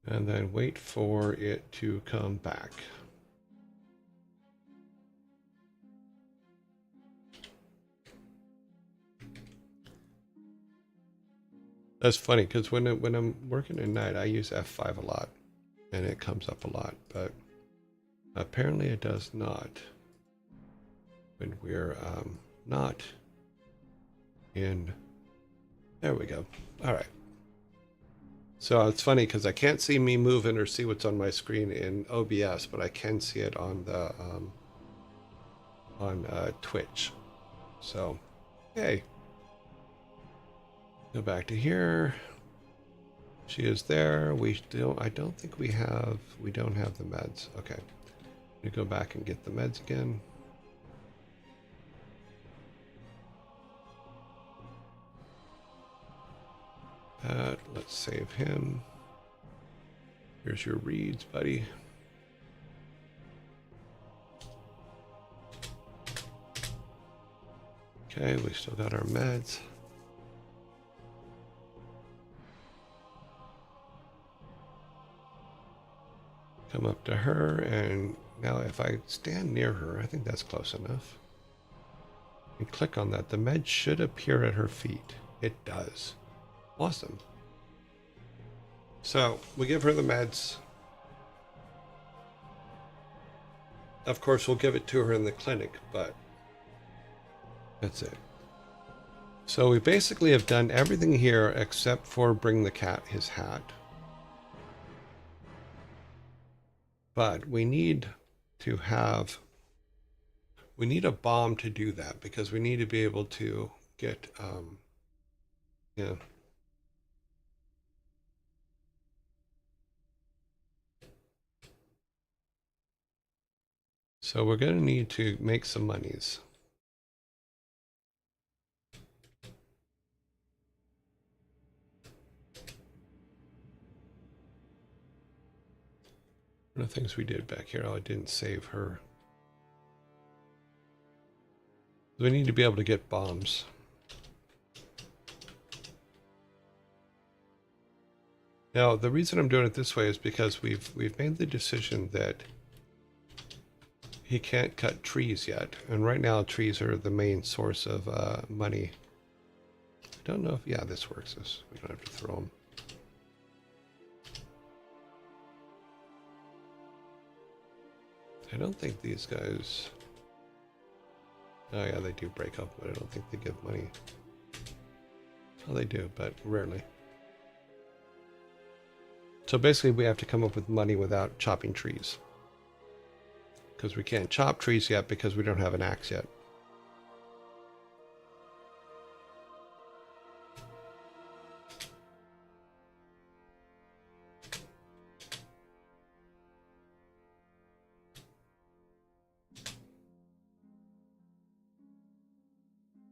And then wait for it to come back. That's funny because when I'm working at night, I use F5 a lot, and it comes up a lot. But apparently, it does not when we're not in. There we go. All right. So it's funny because I can't see me moving or see what's on my screen in OBS, but I can see it on the on Twitch. So, hey, go back to here. She is there. I don't think we don't have the meds. Okay. We go back and get the meds again. Let's save him. Here's your reads, buddy. Okay, we still got our meds. Come up to her, and now if I stand near her, I think that's close enough. And click on that. The med should appear at her feet. It does. Awesome. So we give her the meds. Of course, we'll give it to her in the clinic, but that's it. So we basically have done everything here except for bring the cat his hat. But we need a bomb to do that, because we need to be able to get, yeah. So we're going to need to make some monies. One of the things we did back here, I didn't save her. We need to be able to get bombs. Now, the reason I'm doing it this way is because we've made the decision that he can't cut trees yet, and right now trees are the main source of money. I don't know if, yeah, this works. We don't have to throw them. I don't think these guys. Oh yeah, they do break up, but I don't think they give money. Well, they do, but rarely. So basically, we have to come up with money without chopping trees. Because we can't chop trees yet because we don't have an axe yet.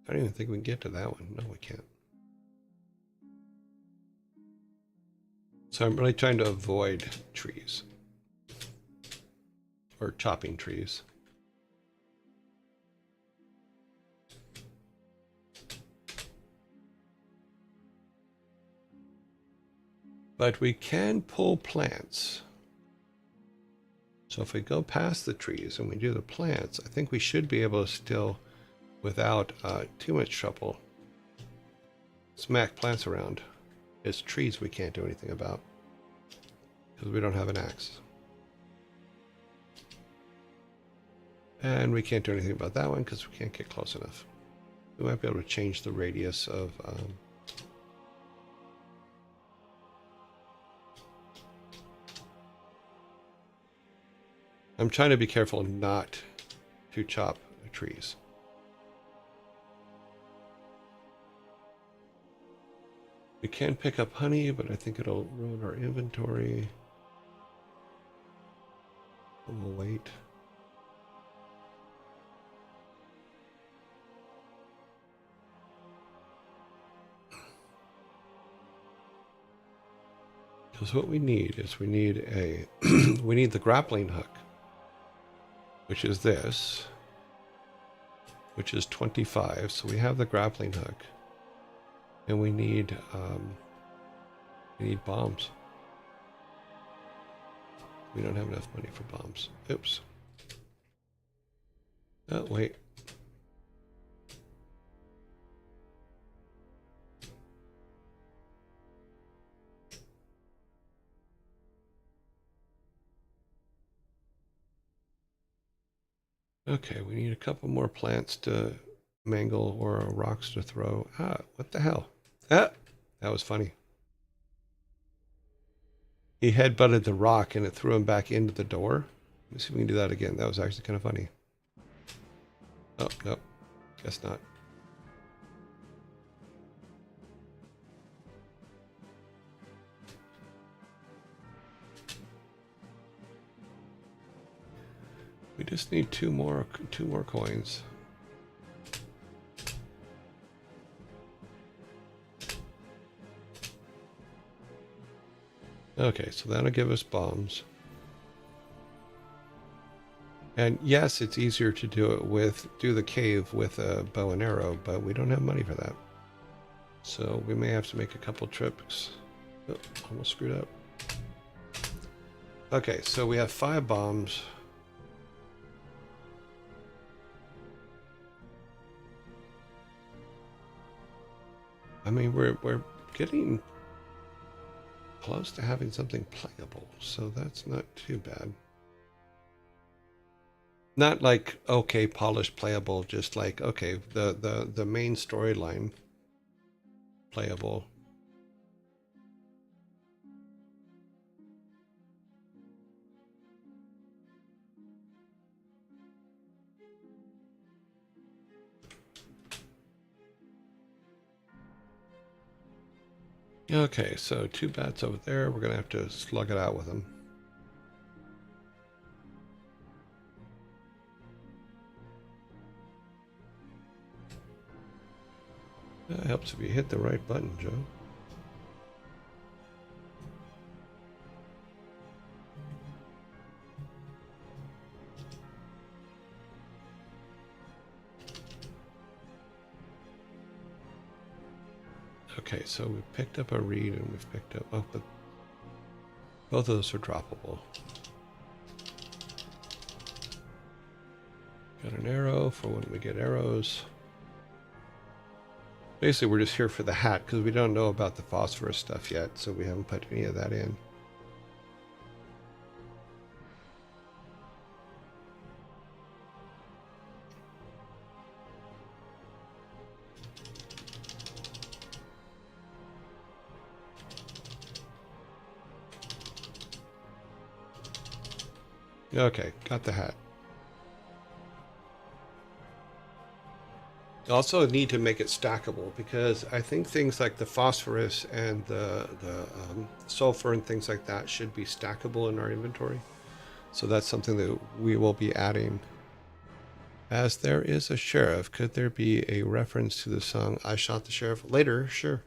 I don't even think we can get to that one. No, we can't. So I'm really trying to avoid trees. Or chopping trees. But we can pull plants. So if we go past the trees and we do the plants, I think we should be able to still, without too much trouble, smack plants around. It's trees we can't do anything about because we don't have an axe. And we can't do anything about that one because we can't get close enough. We might be able to change the radius of... I'm trying to be careful not to chop trees. We can pick up honey, but I think it'll ruin our inventory. We'll wait. Because what we need is we need a we need the grappling hook, which is this, which is 25. So we have the grappling hook, and we need bombs. We don't have enough money for bombs. Oops. Oh wait. Okay, we need a couple more plants to mangle or rocks to throw. Ah, what the hell? Ah, that was funny. He headbutted the rock and it threw him back into the door. Let me see if we can do that again. That was actually kind of funny. Oh, nope. Guess not. We just need two more coins. Okay, so that'll give us bombs. And yes, it's easier to do the cave with a bow and arrow, but we don't have money for that. So we may have to make a couple trips. Oh, almost screwed up. Okay, so we have 5 bombs. I mean, we're getting close to having something playable, so that's not too bad. Not like okay, polished playable, just like okay, the main storyline playable. Okay, so 2 bats over there. We're gonna have to slug it out with them. That helps if you hit the right button, Joe. Okay, so we picked up a reed and we've picked up... Oh, but both of those are droppable. Got an arrow for when we get arrows. Basically, we're just here for the hat because we don't know about the phosphorus stuff yet, so we haven't put any of that in. Okay, got the hat. Also need to make it stackable because I think things like the phosphorus and the sulfur and things like that should be stackable in our inventory. So that's something that we will be adding. As there is a sheriff, could there be a reference to the song "I Shot the Sheriff"? Later, sure.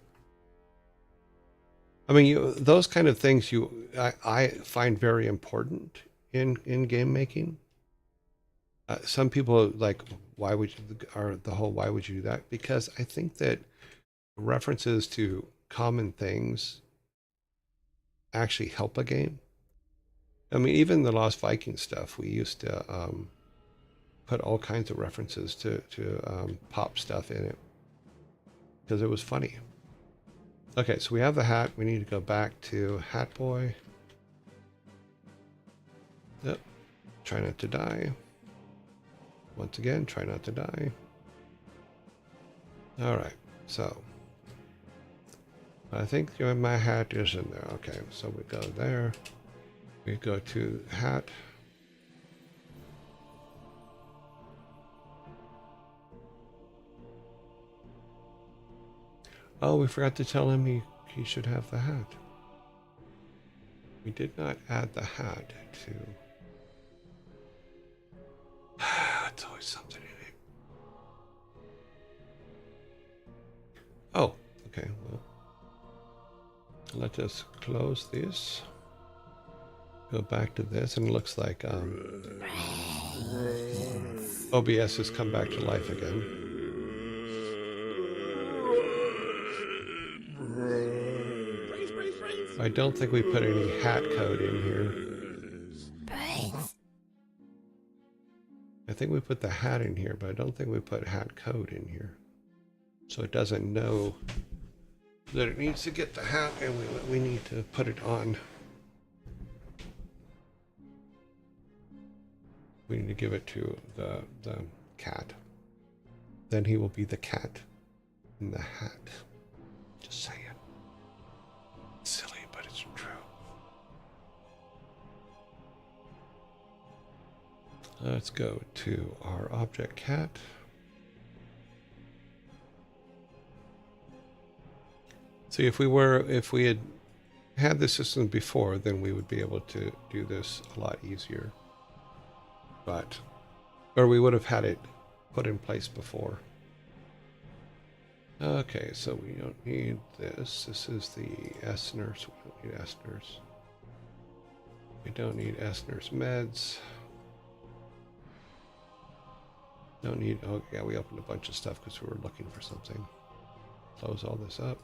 I mean, those kind of things I find very important in game making. Some people like, why would you, or the whole why would you do that? Because I think that references to common things actually help a game. I mean, even the Lost Vikings stuff, we used to put all kinds of references to pop stuff in it because it was funny. Okay, so we have the hat. We need to go back to Hat Boy. Yep. Try not to die. Once again, try not to die. All right, so I think my hat is in there. Okay, so we go there. We go to hat. Oh, we forgot to tell him he should have the hat. We did not add the hat to... It's always something in it. Oh, okay, well. Let us close this. Go back to this, and it looks like OBS has come back to life again. I don't think we put any hat code in here. I think we put the hat in here, but I don't think we put hat code in here. So it doesn't know that it needs to get the hat, and we need to put it on. We need to give it to the cat. Then he will be the cat in the hat. Just saying. It's silly, but it's true. Let's go to our object cat. See, if we had had this system before, then we would be able to do this a lot easier. Or we would have had it put in place before. Okay, so we don't need this. This is the S-nurse. We don't need S-nurse. We don't need S-nurse meds. Don't need, oh yeah, we opened a bunch of stuff because we were looking for something. Close all this up.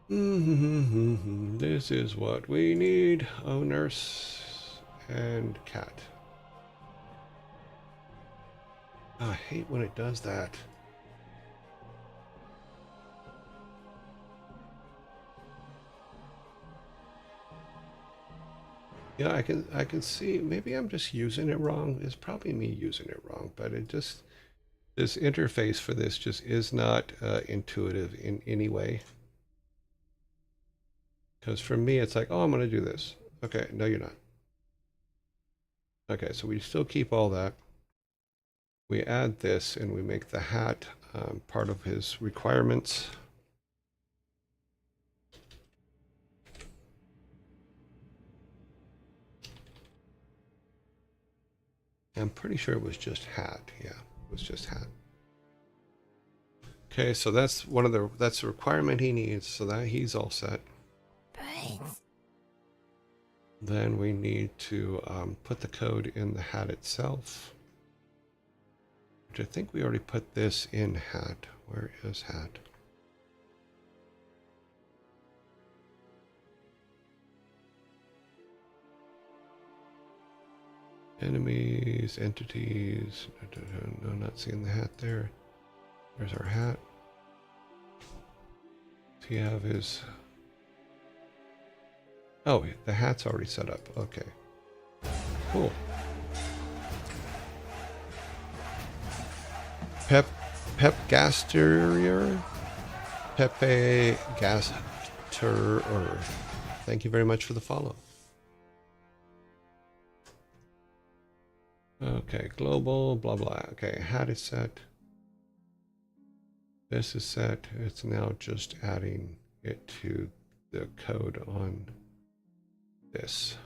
This is what we need. Oh, nurse and cat. Oh, I hate when it does that. Yeah, I can see, maybe I'm just using it wrong. It's probably me using it wrong, but it just, this interface for this just is not intuitive in any way. Because for me, it's like, oh, I'm going to do this. Okay, no, you're not. Okay, so we still keep all that. We add this and we make the hat part of his requirements. I'm pretty sure it was just hat. Yeah, it was just hat. Okay, so that's that's the requirement he needs, so that he's all set. Then we need to put the code in the hat itself. Which I think we already put this in hat. Where is hat? Enemies, entities. No, not seeing the hat there. There's our hat. Does he have his... Oh, the hat's already set up. Okay. Cool. Gasterer? Pepe Gasterer. Thank you very much for the follow. Okay, global, blah, blah. Okay, hat is set. This is set. It's now just adding it to the code on this.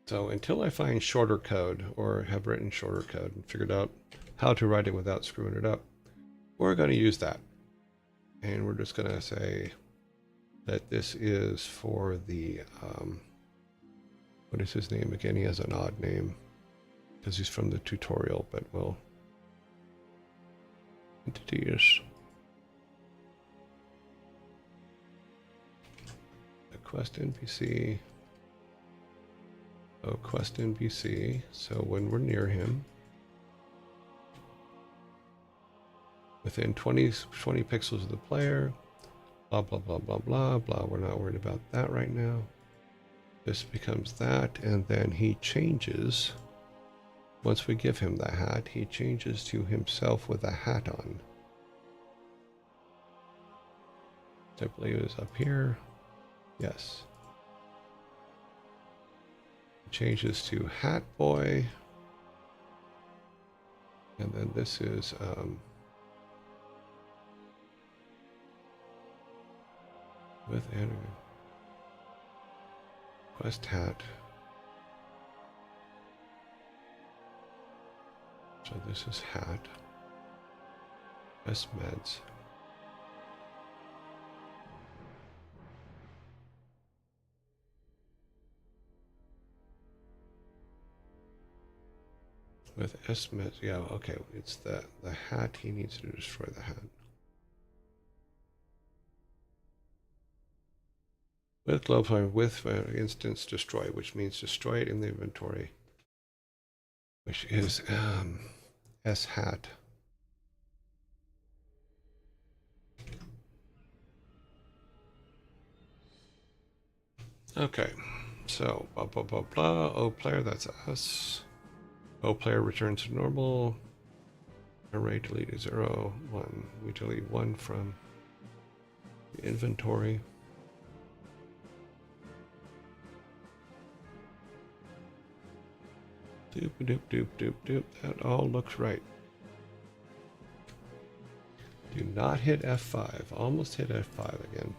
So until I find shorter code or have written shorter code and figured out how to write it without screwing it up, we're going to use that. And we're just going to say that this is for the, what is his name again? He has an odd name because he's from the tutorial, but we'll entities. The quest NPC. Oh, quest NPC. So when we're near him, within 20 pixels of the player, blah, blah, blah, blah, blah, blah. We're not worried about that right now. This becomes that, and then he changes. Once we give him the hat, he changes to himself with a hat on. I believe it is up here. Yes. Changes to Hat Boy. And then this is with enemy. Quest hat. So this is hat. Best meds. With S-meds, yeah, okay, it's the hat. He needs to destroy the hat. With globe fire, with instance destroy, which means destroy it in the inventory, which is S hat. Okay, so blah blah blah blah. O player, that's us. O player returns to normal. Array delete 0, 1. We delete 1 from the inventory. Doop doop doop doop doop. That all looks right. Do not hit F5. Almost hit F5 again.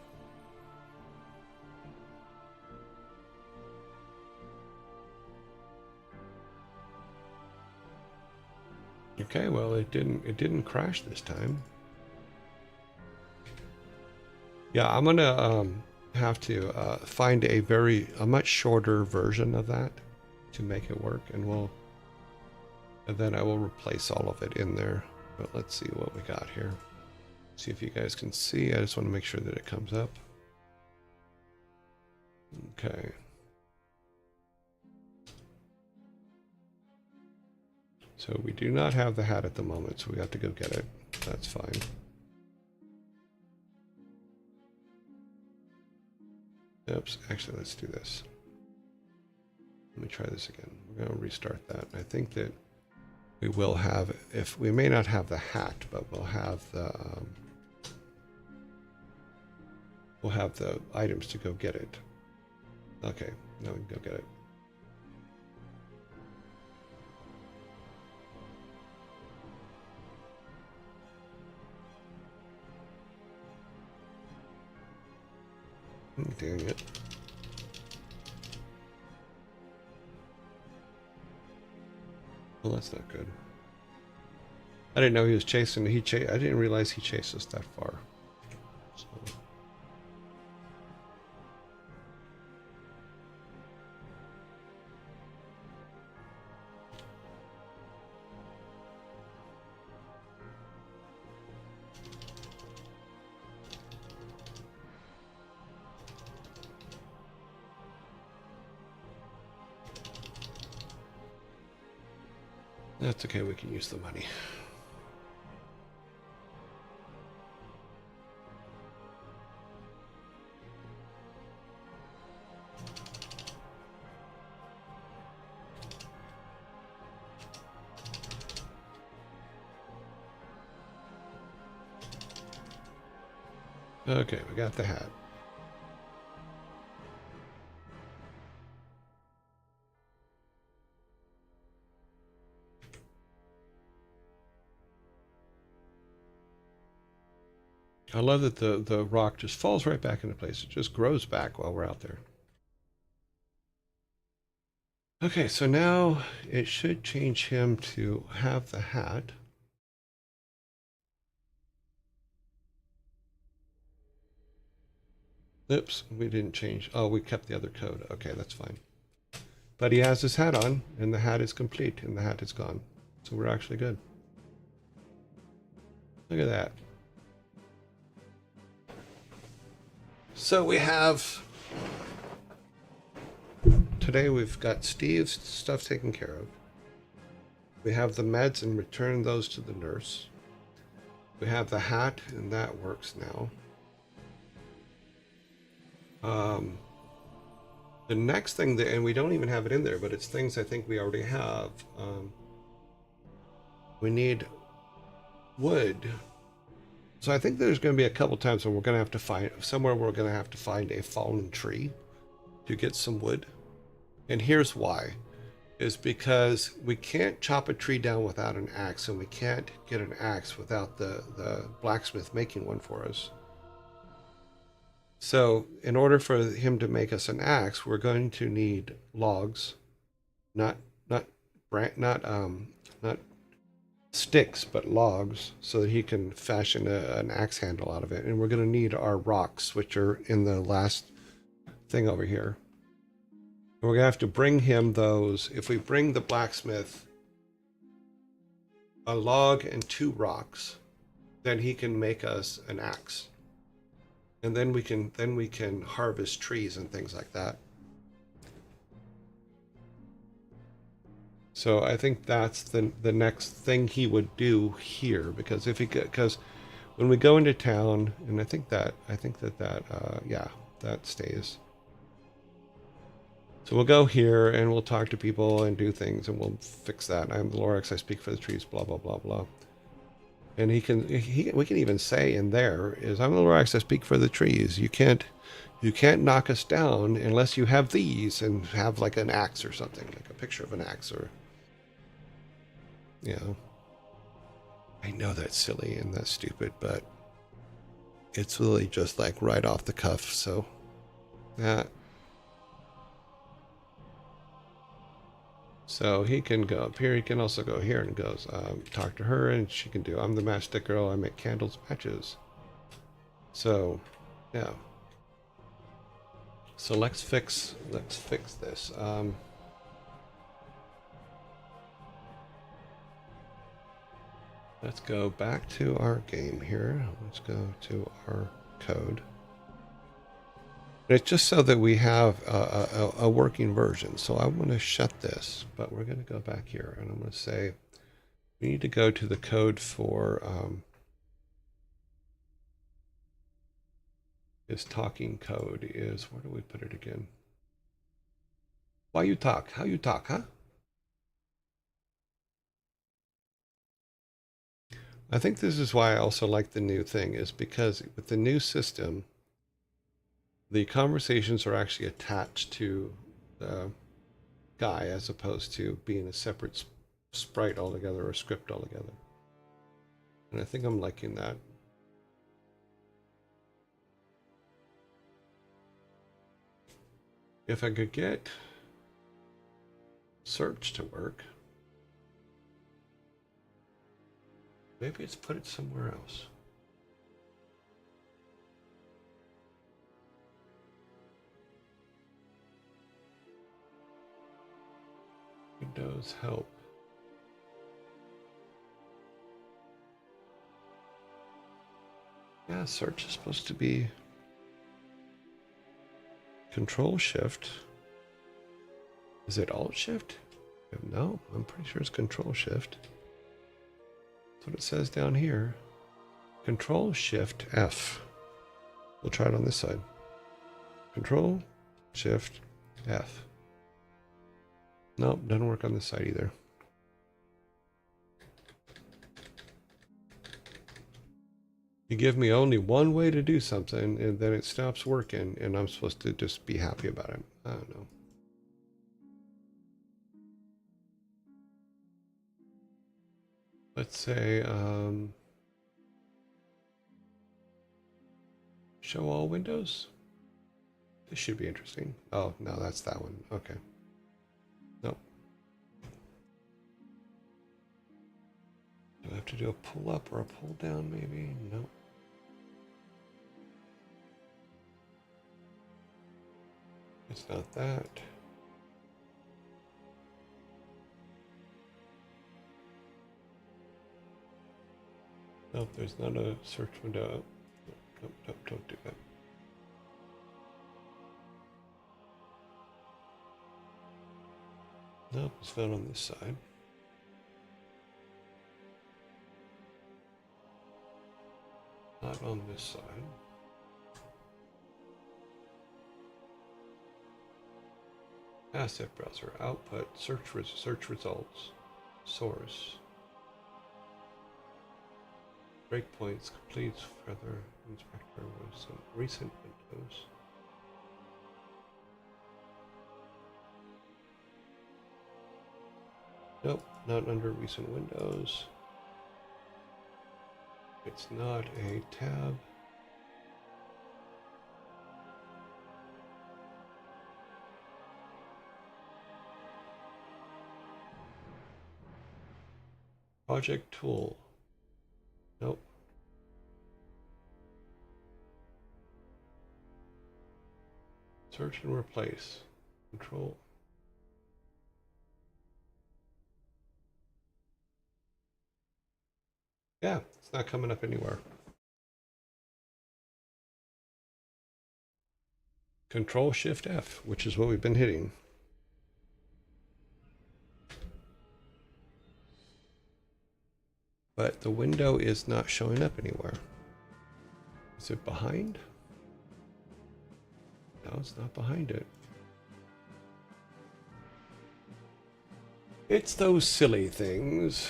Okay, well it didn't crash this time. Yeah, I'm gonna have to find a much shorter version of that to make it work, and then I will replace all of it in there. But let's see what we got here. See if you guys can see. I just want to make sure that it comes up. Okay. So we do not have the hat at the moment, so we have to go get it. That's fine. Oops, actually let's do this. Let me try this again. We're going to restart that. I think that we will have, if we may not have the hat, but we'll have the items to go get it. Okay, now we can go get it. Dang it. Well, that's not good. I didn't know he was chasing. I didn't realize he chased us that far. So. That's okay, we can use the money. Okay, we got the hat. I love that the rock just falls right back into place. It just grows back while we're out there. Okay, so now it should change him to have the hat. Oops, we didn't change. Oh, we kept the other code. Okay, that's fine. But he has his hat on, and the hat is complete, and the hat is gone. So we're actually good. Look at that. So we have... Today we've got Steve's stuff taken care of. We have the meds and return those to the nurse. We have the hat, and that works now. The next thing that, and we don't even have it in there, but it's things I think we already have. We need wood. So I think there's going to be a couple times where we're going to have to find, somewhere we're going to have to find a fallen tree to get some wood. And here's why. Is because we can't chop a tree down without an axe, and we can't get an axe without the blacksmith making one for us. So in order for him to make us an axe, we're going to need logs, not sticks, but logs, so that he can fashion an axe handle out of it. And we're going to need our rocks, which are in the last thing over here. And we're going to have to bring him those. If we bring the blacksmith a log and 2 rocks, then he can make us an axe. And then we can harvest trees and things like that. So I think that's the next thing he would do here, because when we go into town, and I think that yeah, that stays. So we'll go here and we'll talk to people and do things, and we'll fix that. I'm the Lorax, I speak for the trees, blah blah blah blah. And we can even say in there is, I'm the Lorax, I speak for the trees. You can't knock us down unless you have these, and have like an axe or something, like a picture of an axe, or, you know. I know that's silly and that's stupid, but it's really just like right off the cuff. So that. So he can go up here. He can also go here and goes, talk to her, and she can do, I'm the matchstick girl. I make candles, matches. So, yeah. So let's fix this. Let's go back to our game here. Let's go to our code. It's just so that we have a working version. So I'm going to shut this, but we're going to go back here, and I'm going to say we need to go to the code for this talking code is, where do we put it again? Why you talk? How you talk, huh? I think this is why I also like the new thing, is because with the new system, the conversations are actually attached to the guy, as opposed to being a separate sprite altogether or script altogether. And I think I'm liking that. If I could get search to work, maybe it's put it somewhere else. Windows help. Yeah, search is supposed to be Control Shift. Is it Alt Shift? No, I'm pretty sure it's Control Shift. That's what it says down here. Control Shift F. We'll try it on this side. Control Shift F. Nope, doesn't work on this side either. You give me only one way to do something, and then it stops working, and I'm supposed to just be happy about it. I don't know. Let's say, show all windows. This should be interesting. Oh, no, that's that one. Okay. Nope. Do I have to do a pull up or a pull down, maybe? Nope. It's not that. Nope, there's not a search window. Nope, nope, don't do that. Nope, it's not on this side. Not on this side. Asset browser, output, search results, source. Breakpoints completes further inspector with some recent windows. Nope, not under recent windows. It's not a tab. Project tool. Nope. Search and replace. Control. Yeah, it's not coming up anywhere. Control Shift F, which is what we've been hitting. But the window is not showing up anywhere. Is it behind? No, it's not behind it. It's those silly things.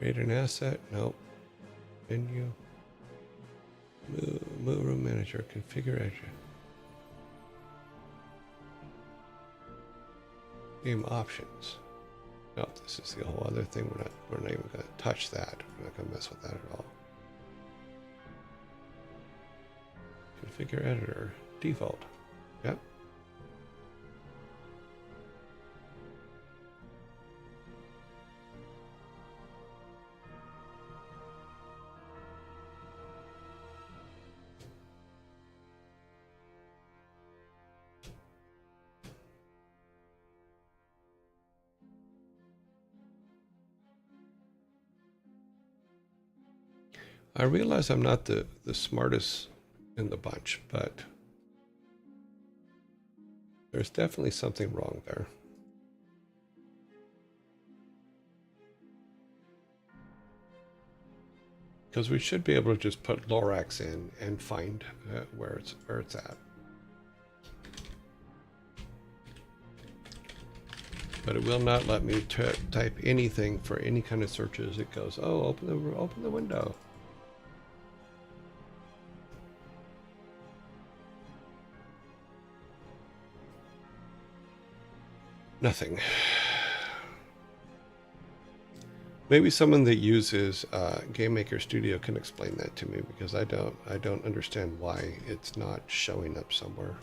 Create an asset. Nope. Menu. Move room manager. Configure edge. Game options. No, this is the whole other thing. We're not even going to touch that. We're not going to mess with that at all. Configure editor. Default. Yep. I realize I'm not the smartest in the bunch, but there's definitely something wrong there. Because we should be able to just put Lorax in and find where it's at. But it will not let me type anything for any kind of searches. It goes, oh, open the window. Nothing. Maybe someone that uses Game Maker Studio can explain that to me, because I don't understand why it's not showing up somewhere.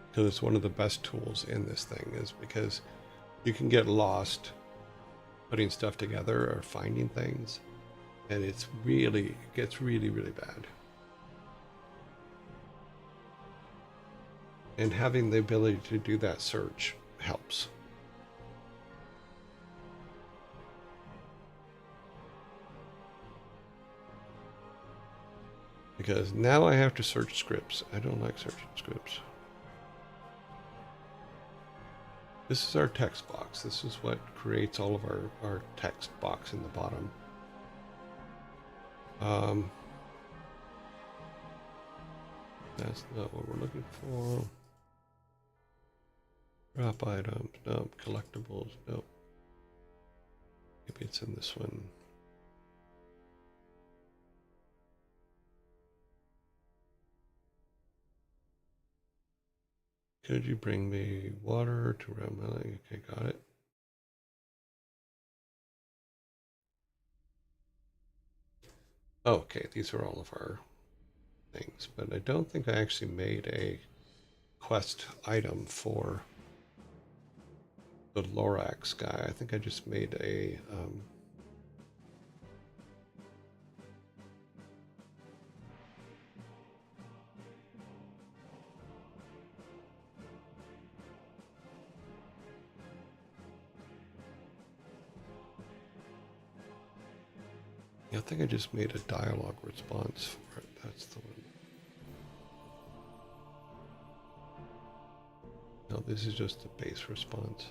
Because it's one of the best tools in this thing, is because you can get lost putting stuff together or finding things, and it gets really, really bad. And having the ability to do that search helps. Because now I have to search scripts. I don't like searching scripts. This is our text box. This is what creates all of our text box in the bottom. That's not what we're looking for. Drop items, nope. Collectibles, nope. Maybe it's in this one. Could you bring me water to Ramelli? Okay, got it. Oh, okay, these are all of our things, but I don't think I actually made a quest item for the Lorax guy. I think I just made a I think I just made a dialogue response for it. That's the one. No, this is just the base response.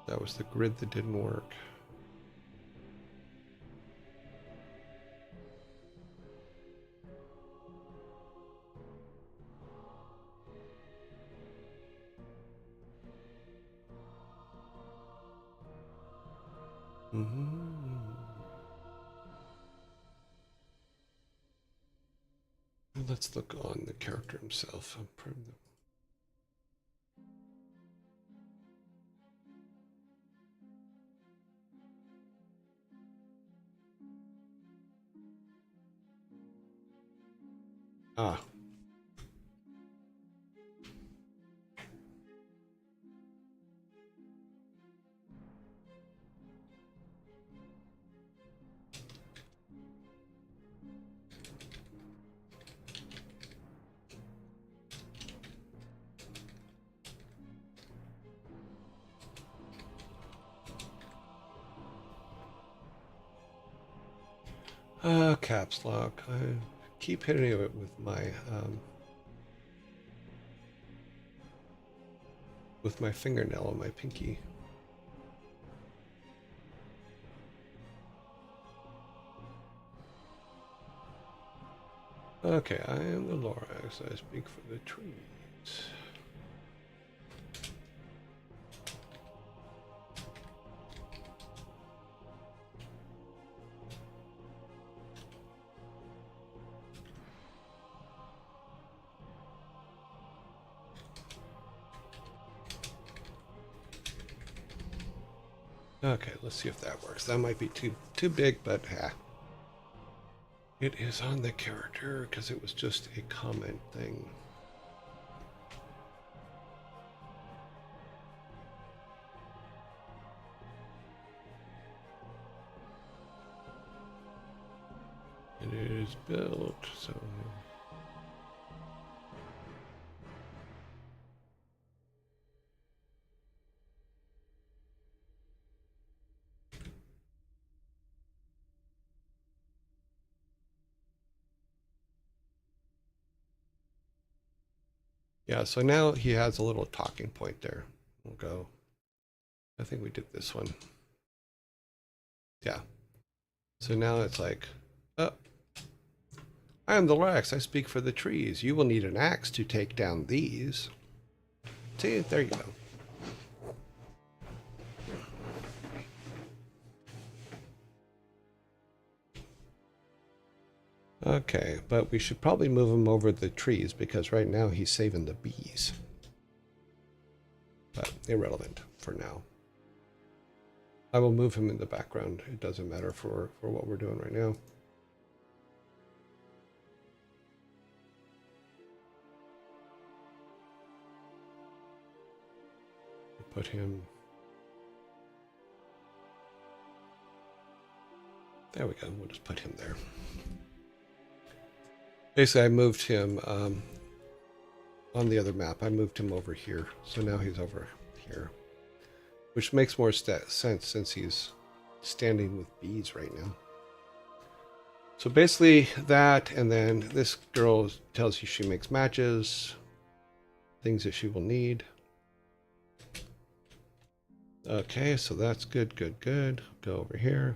That was the grid that didn't work. Let's look on the character himself. Ah. Caps lock. I keep hitting it with my fingernail on my pinky. Okay, I am the Lorax. I speak for the trees. Okay, let's see if that works. That might be too big, but it is on the character because it was just a comment thing. It is built, so yeah, so now he has a little talking point there. We'll go. I think we did this one. Yeah. So now it's like, oh, I am the Lorax. I speak for the trees. You will need an axe to take down these. See, there you go. Okay, but we should probably move him over the trees because right now he's saving the bees. But irrelevant for now. I will move him in the background. It doesn't matter for what we're doing right now. Put him... There we go. We'll just put him there. Basically, I moved him on the other map. I moved him over here. So now he's over here. Which makes more sense since he's standing with bees right now. So basically that, and then this girl tells you she makes matches. Things that she will need. Okay, so that's good, good, good. Go over here.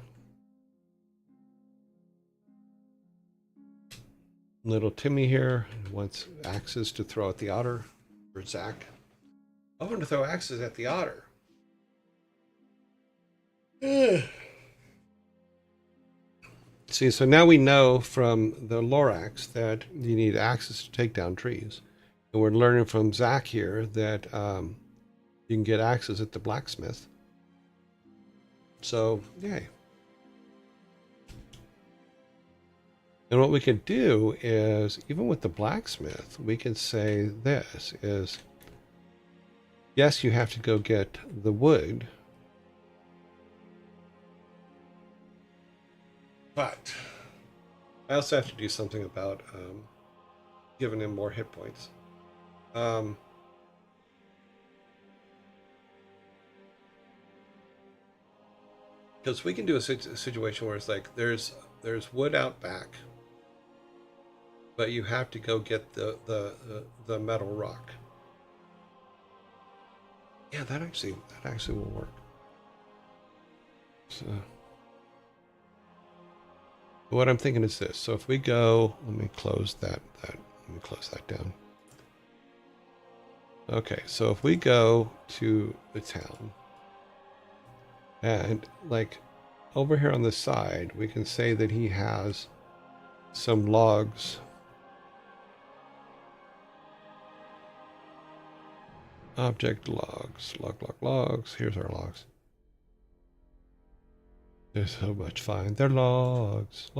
Little Timmy here wants axes to throw at the otter. Or Zach. I want to throw axes at the otter. See, so now we know from the Lorax that you need axes to take down trees. And we're learning from Zach here that you can get axes at the blacksmith. So, yay. And what we can do is, even with the blacksmith, we can say this is, yes, you have to go get the wood. But I also have to do something about giving him more hit points. Because we can do a situation where it's like there's wood out back, but you have to go get the metal rock. Yeah, that actually will work. So what I'm thinking is this. So if we go, let me close that down. Okay, so if we go to the town, and like over here on the side, we can say that he has some logs. Object logs, logs. Here's our logs. They're so much fun. They're logs.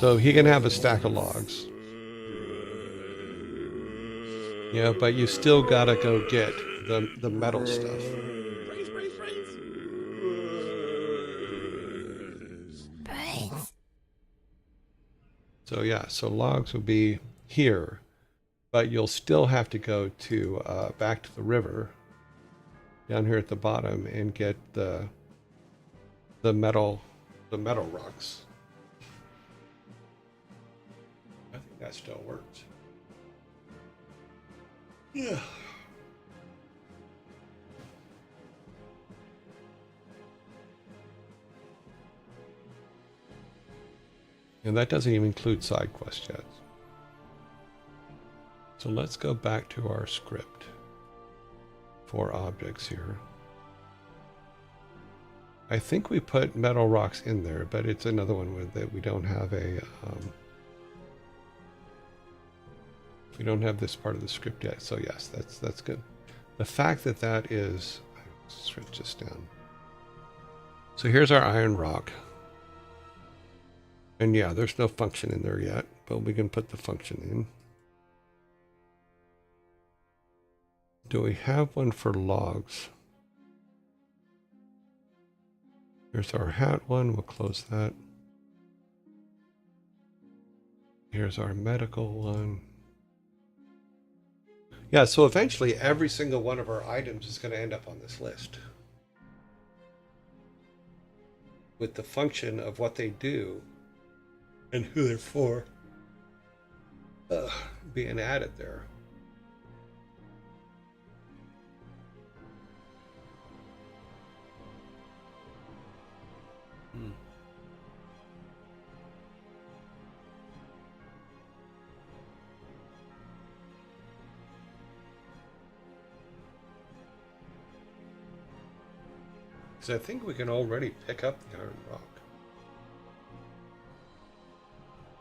So he can have a stack of logs. Yeah, but you still gotta go get the metal stuff. So yeah, so logs will be here, but you'll still have to go to back to the river down here at the bottom and get the metal rocks. I think that still works. Yeah. And that doesn't even include side quests yet. So let's go back to our script for objects here. I think we put metal rocks in there, but it's another one that we don't have a We don't have this part of the script yet, so yes, that's good. The fact that that is, switch this down. So here's our iron rock. And yeah, there's no function in there yet, but we can put the function in. Do we have one for logs? Here's our hat one, we'll close that. Here's our medical one. Yeah, so eventually every single one of our items is going to end up on this list, with the function of what they do and who they're for being added there. Because I think we can already pick up the iron rock.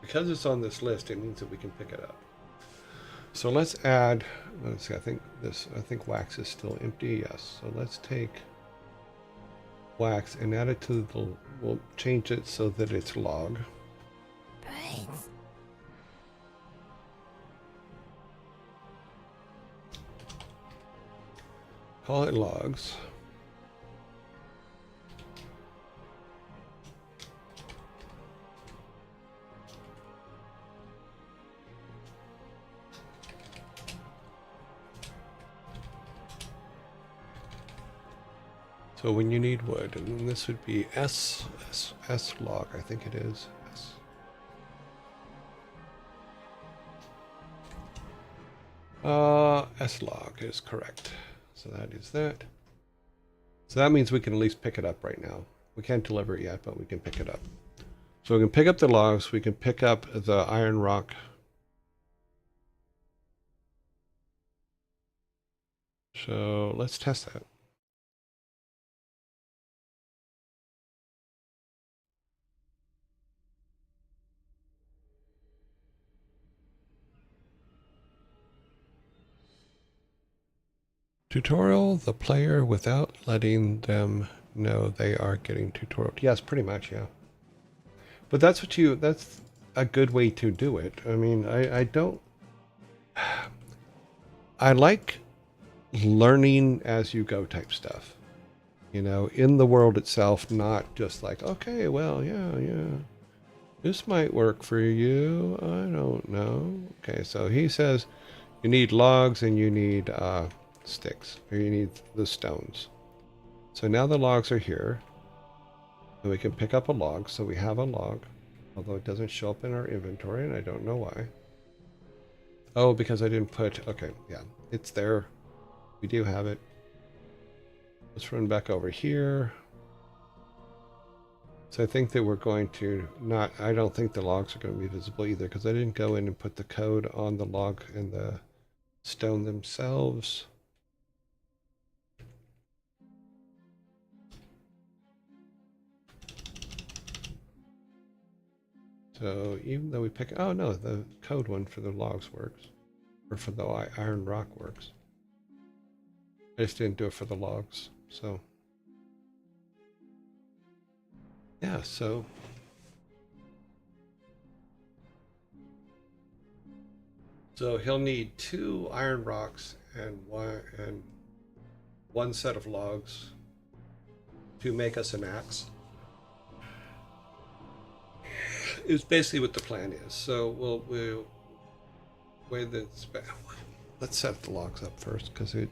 Because it's on this list, it means that we can pick it up. So let's add, let's see, I think wax is still empty, yes. So let's take wax and add it to the, we'll change it so that it's log. Brains. Call it logs. So when you need wood, and then this would be S log, I think it is. S log is correct. So that is that. So that means we can at least pick it up right now. We can't deliver it yet, but we can pick it up. So we can pick up the logs, we can pick up the iron rock. So let's test that. Tutorial the player without letting them know they are getting tutorial. Yes, pretty much, yeah. But that's a good way to do it. I mean, I like learning as you go type stuff. You know, in the world itself, not just like, okay, well, yeah. This might work for you. I don't know. Okay, so he says you need logs and you need sticks, or you need the stones. So now the logs are here, and we can pick up a log. So we have a log, although it doesn't show up in our inventory, and I don't know why. Oh, because I didn't put, okay, yeah, it's there. We do have it. Let's run back over here. So I think that we're going to not, I don't think the logs are going to be visible either, because I didn't go in and put the code on the log and the stone themselves. So even though we pick, oh no, the code one for the logs works, or for the iron rock works. I just didn't do it for the logs, so. Yeah, so. So he'll need 2 iron rocks and one set of logs to make us an axe. Is basically what the plan is. So we'll way that's, let's set the logs up first, because the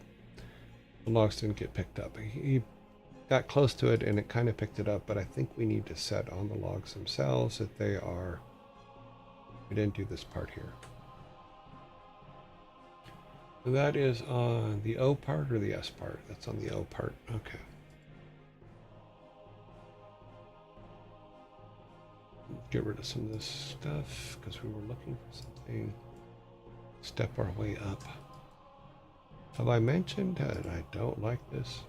logs didn't get picked up. He got close to it and it kind of picked it up, but I think we need to set on the logs themselves that they are, we didn't do this part here. And that is on the O part or the S part? That's on the O part. Okay. Get rid of some of this stuff because we were looking for something. Step our way up. Have I mentioned that I don't like this?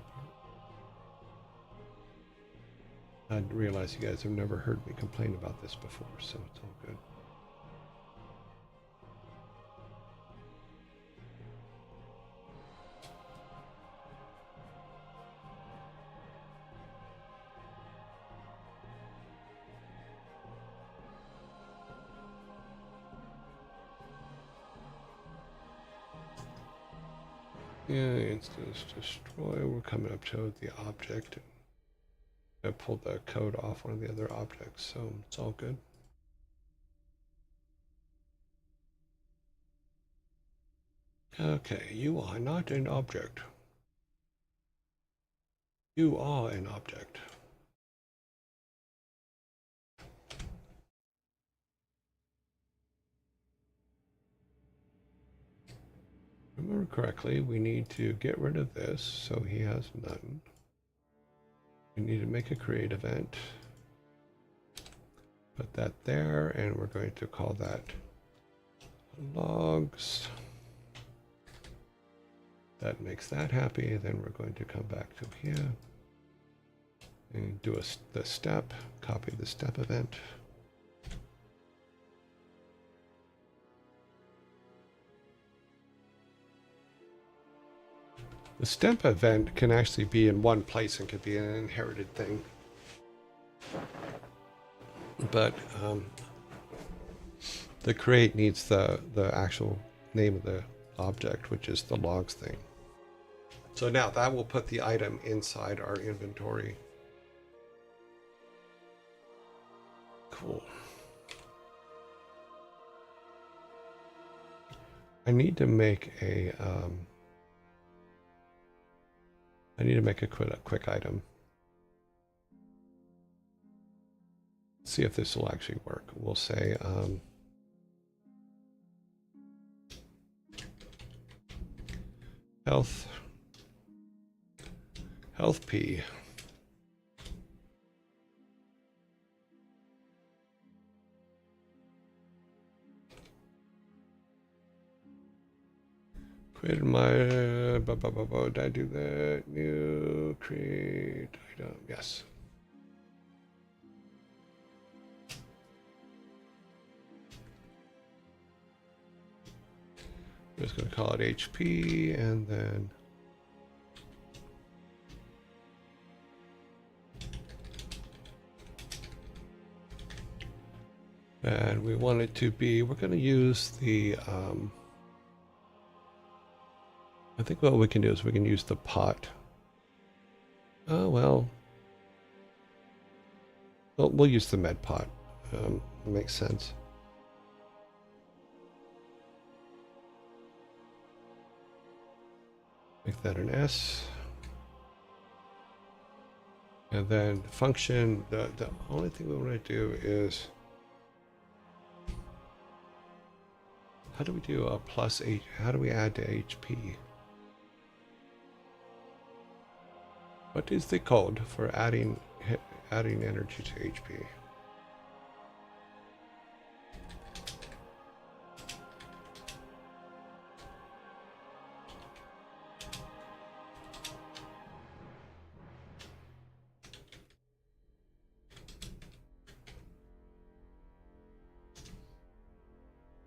I realize you guys have never heard me complain about this before, so it's all good. Yeah, instance destroy. We're coming up to the object. I pulled the code off one of the other objects, so it's all good. Okay, you are not an object. You are an object. Remember correctly, we need to get rid of this so he has none. We need to make a create event. Put that there, and we're going to call that logs. That makes that happy. Then we're going to come back to here and do the step, copy the step event. The step event can actually be in one place and could be an inherited thing. But the create needs the actual name of the object, which is the logs thing. So now that will put the item inside our inventory. Cool. I need to make a quick item. See if this will actually work. We'll say health P. Created my did I do that? New create item. Yes. I'm just going to call it HP, and then we want it to be, we're going to use the I think what we can do is we can use the pot. Oh, well, we'll use the med pot. Makes sense. Make that an S. And then function, the only thing we want to do is, how do we do a plus H? How do we add to HP? What is the code for adding energy to HP?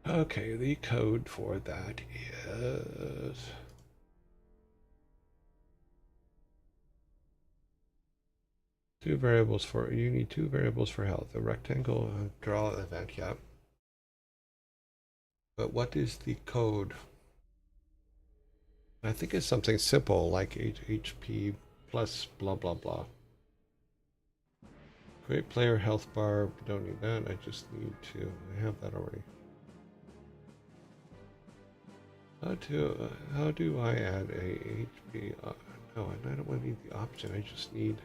Okay, the code for that is two variables for, you need two variables for health. A rectangle draw event, yeah. But what is the code? I think it's something simple like HP plus blah blah blah. Create player health bar. We don't need that. I just need to. I have that already. How do I add a HP? No, I don't want to need the option. I just need.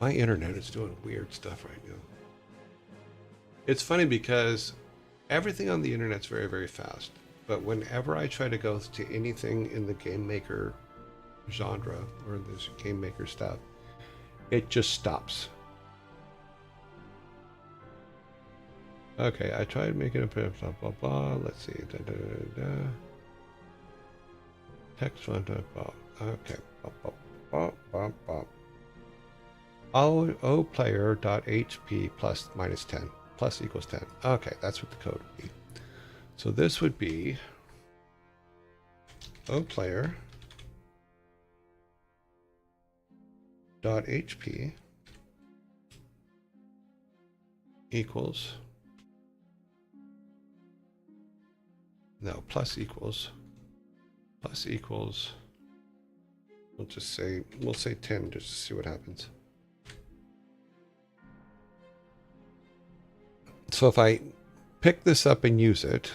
My internet is doing weird stuff right now. It's funny because everything on the internet's very, very fast. But whenever I try to go to anything in the game maker genre or this game maker stuff, it just stops. Okay, I tried making a blah blah blah. Let's see. Da, da, da, da. Text font. Okay. O player dot HP plus minus 10 plus equals 10. Okay, that's what the code would be. So this would be O player dot HP equals No, plus equals. Plus equals. We'll say 10 just to see what happens. So if I pick this up and use it,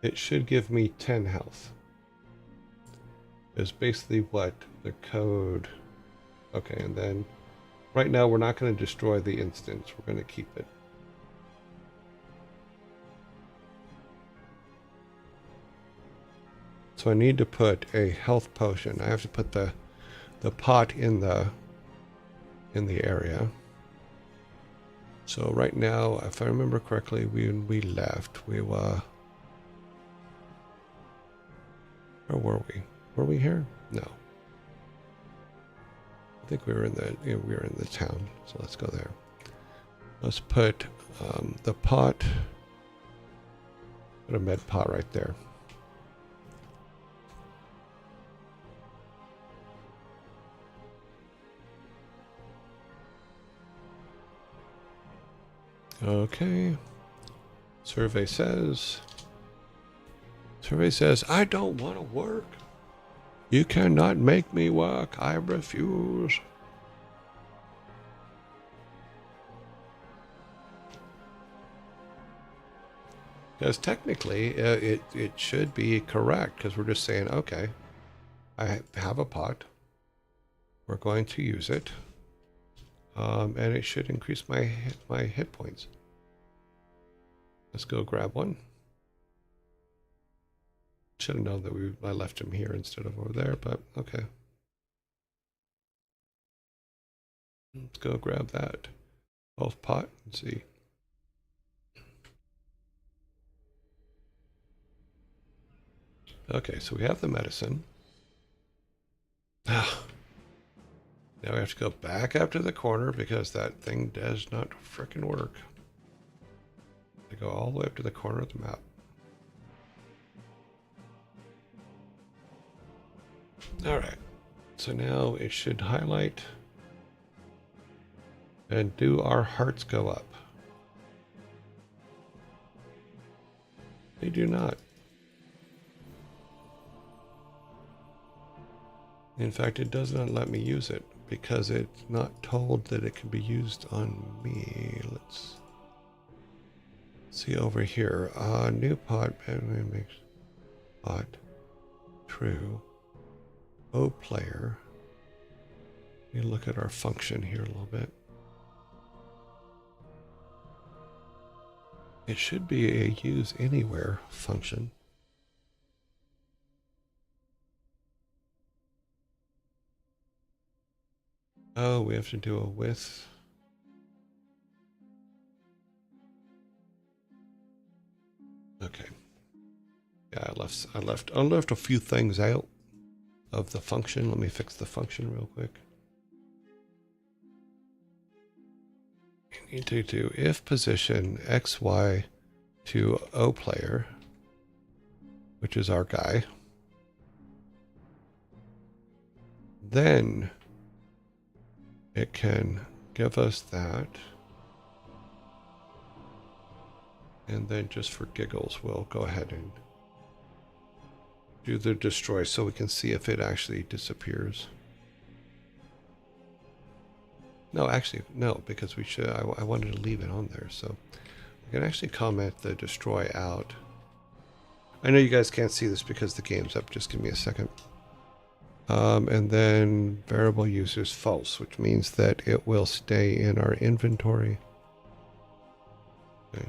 it should give me 10 health. Is basically what the code. Okay, and then right now we're not going to destroy the instance. We're going to keep it. So I need to put a health potion. I have to put the pot in the area. So right now, if I remember correctly, when we left, we were. Where were we? Were we here? No. I think we were in the town. So let's go there. Let's put the pot. Put a med pot right there. Okay. Survey says, I don't want to work. You cannot make me work. I refuse. Because technically, it should be correct, because we're just saying, okay, I have a pot. We're going to use it. And it should increase my hit points. Let's go grab one. Should have known that I left him here instead of over there, but okay. Let's go grab that health pot and see. Okay, so we have the medicine. Now we have to go back up to the corner because that thing does not frickin' work. I go all the way up to the corner of the map. Alright, so now it should highlight and do our hearts go up? They do not. In fact, it does not let me use it because it's not told that it can be used on me. Let's see over here. New pot, mix pot, true. O player. Let me look at our function here a little bit. It should be a use anywhere function. Oh, we have to do a with. Okay. Yeah, I left a few things out of the function. Let me fix the function real quick. You need to do if position XY to O player, which is our guy. Then it can give us that. And then just for giggles, we'll go ahead and do the destroy so we can see if it actually disappears. No, actually, no, because we should. I wanted to leave it on there, so we can actually comment the destroy out. I know you guys can't see this because the game's up. Just give me a second. And then variable users false, which means that it will stay in our inventory. Okay.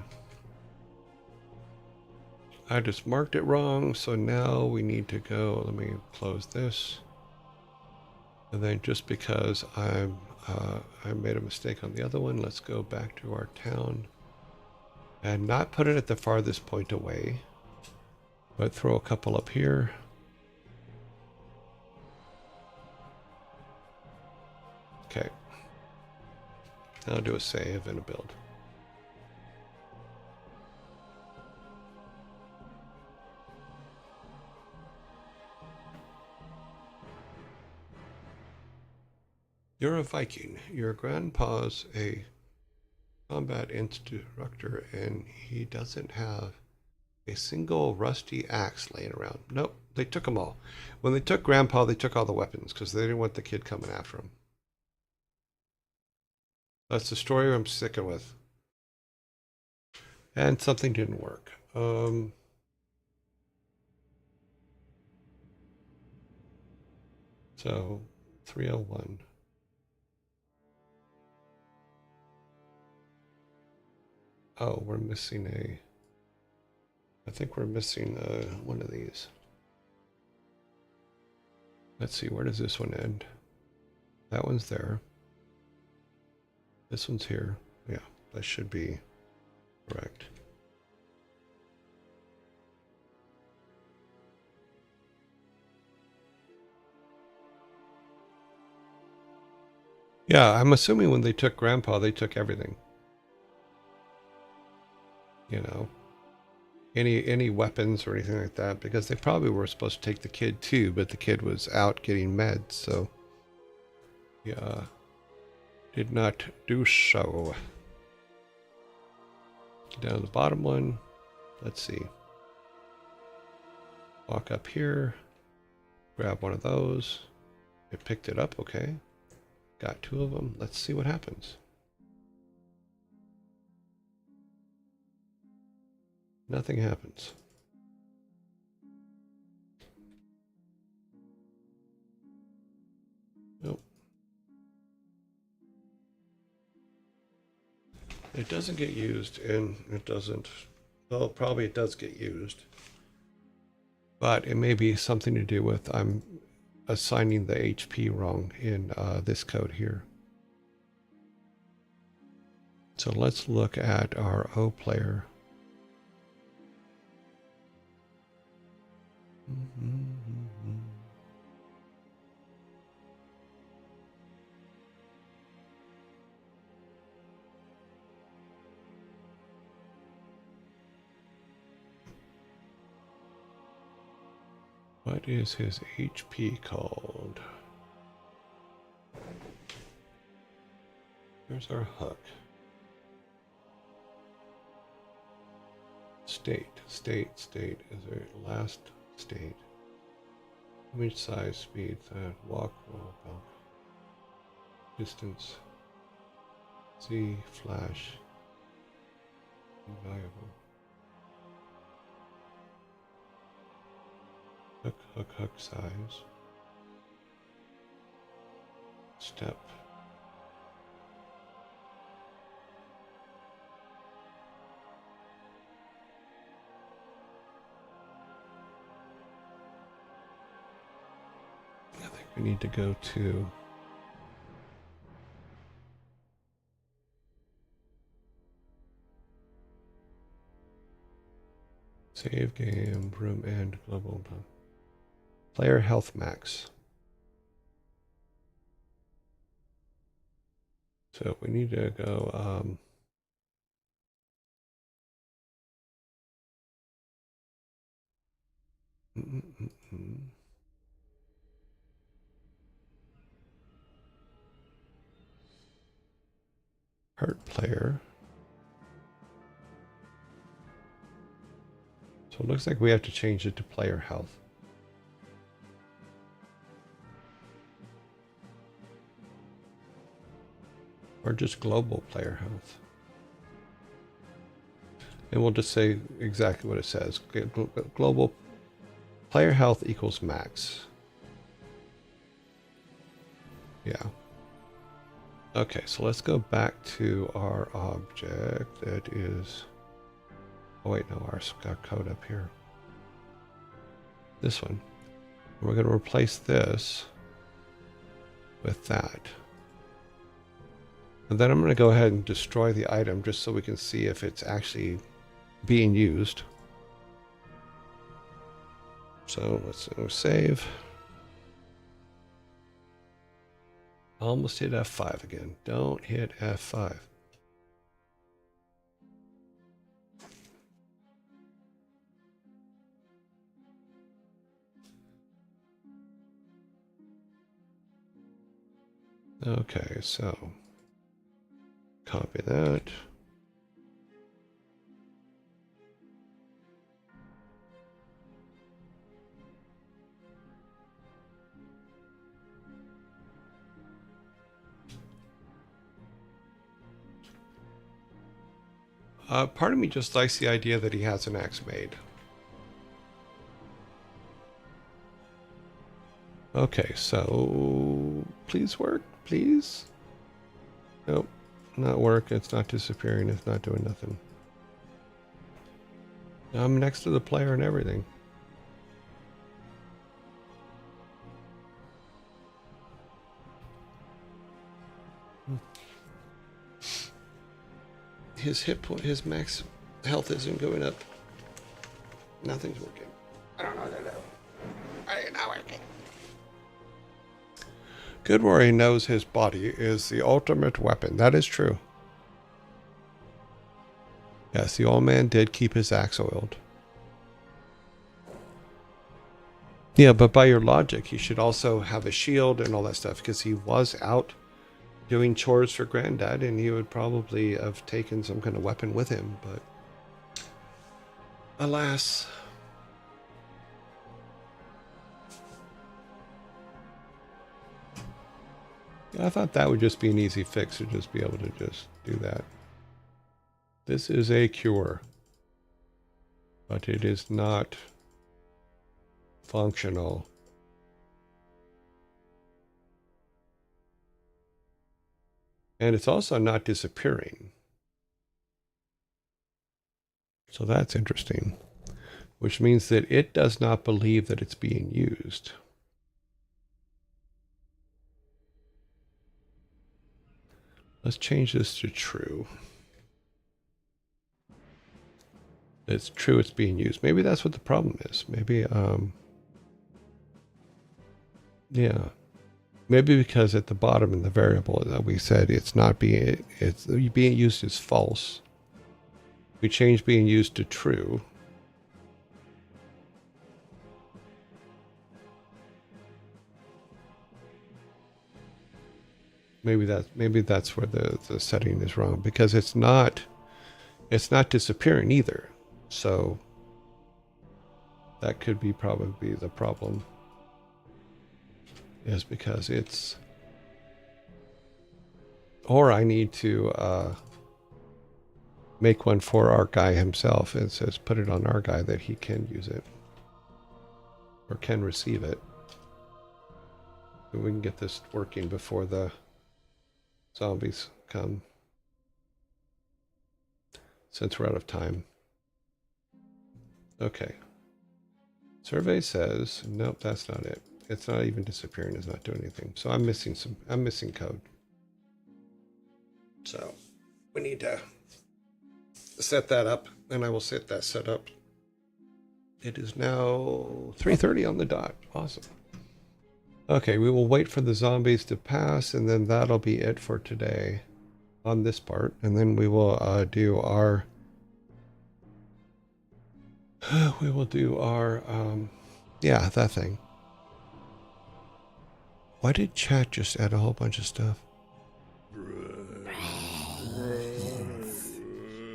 I just marked it wrong, so now we need to go. Let me close this. And then just because I made a mistake on the other one, let's go back to our town and not put it at the farthest point away, but throw a couple up here. Okay. Now do a save and a build. You're a Viking. Your grandpa's a combat instructor, and he doesn't have A single rusty axe laying around. Nope, they took them all. When they took Grandpa, they took all the weapons because they didn't want the kid coming after him. That's the story I'm sticking with. And something didn't work. So 301. Oh, we're missing I think we're missing one of these. Let's see, where does this one end? That one's there. This one's here. Yeah, that should be correct. Yeah, I'm assuming when they took Grandpa, they took everything. You know, any weapons or anything like that, because they probably were supposed to take the kid too, but the kid was out getting meds, so yeah, did not do so. Down to the bottom one. Let's see. Walk up here, grab one of those. It picked it up, okay. Got two of them. Let's see what happens. Nothing happens. Nope. It doesn't get used, and it doesn't. Well, probably it does get used. But it may be something to do with I'm assigning the HP wrong in this code here. So let's look at our O player. What is his HP called? Here's our hook. State is our last state. Image size, speed, walk, roll, bump, distance, Z, flash, invaluable. Hook size, step. I think we need to go to save game, room and global player health max. So we need to go hurt player. So it looks like we have to change it to player health. Or just global player health. And we'll just say exactly what it says. Global player health equals max. Yeah. Okay, so let's go back to our object that is... Oh wait, no, our code up here. This one. We're going to replace this with that. And then I'm going to go ahead and destroy the item just so we can see if it's actually being used. So let's save. Almost hit F5 again. Don't hit F5. Okay, so copy that. Part of me just likes the idea that he has an axe made. Okay, so please work, please. Nope, not work. It's not disappearing. It's not doing nothing. I'm next to the player and everything. His max health isn't going up. Nothing's working. I don't know what to do. It's not working. Good Warrior knows his body is the ultimate weapon. That is true. Yes, the old man did keep his axe oiled. Yeah, but by your logic, he should also have a shield and all that stuff because he was out doing chores for Granddad and he would probably have taken some kind of weapon with him, but alas. Yeah, I thought that would just be an easy fix to just be able to just do that. This is a cure, but it is not functional. And it's also not disappearing. So that's interesting, which means that it does not believe that it's being used. Let's change this to true. It's true, it's being used. Maybe that's what the problem is. Maybe, yeah. Maybe because at the bottom in the variable that we said it's being used as false. We changed being used to true. Maybe that's where the setting is wrong because it's not disappearing either. So that could be probably the problem. Is because it's, or I need to make one for our guy himself. It says put it on our guy that he can use it or can receive it. And we can get this working before the zombies come, since we're out of time. Okay. Survey says, nope, that's not it. It's not even disappearing. It's not doing anything. So I'm missing code. So we need to set that up, and I will set that set up. It is now 3:30 on the dot. Awesome. Okay, we will wait for the zombies to pass, and then that'll be it for today on this part. And then we will do our yeah, that thing. Why did chat just add a whole bunch of stuff?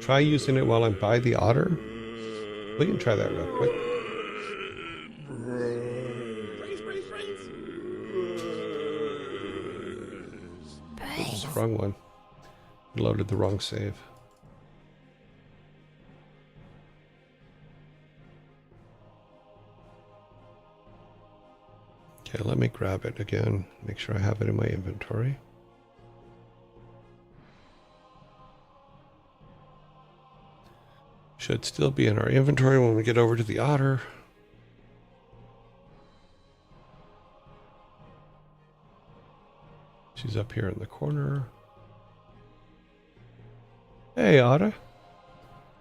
Try using it while I'm by the otter? We can try that real quick. Oops, wrong one. Loaded the wrong save. Okay, let me grab it again. Make sure I have it in my inventory. Should still be in our inventory when we get over to the otter. She's up here in the corner. Hey, otter.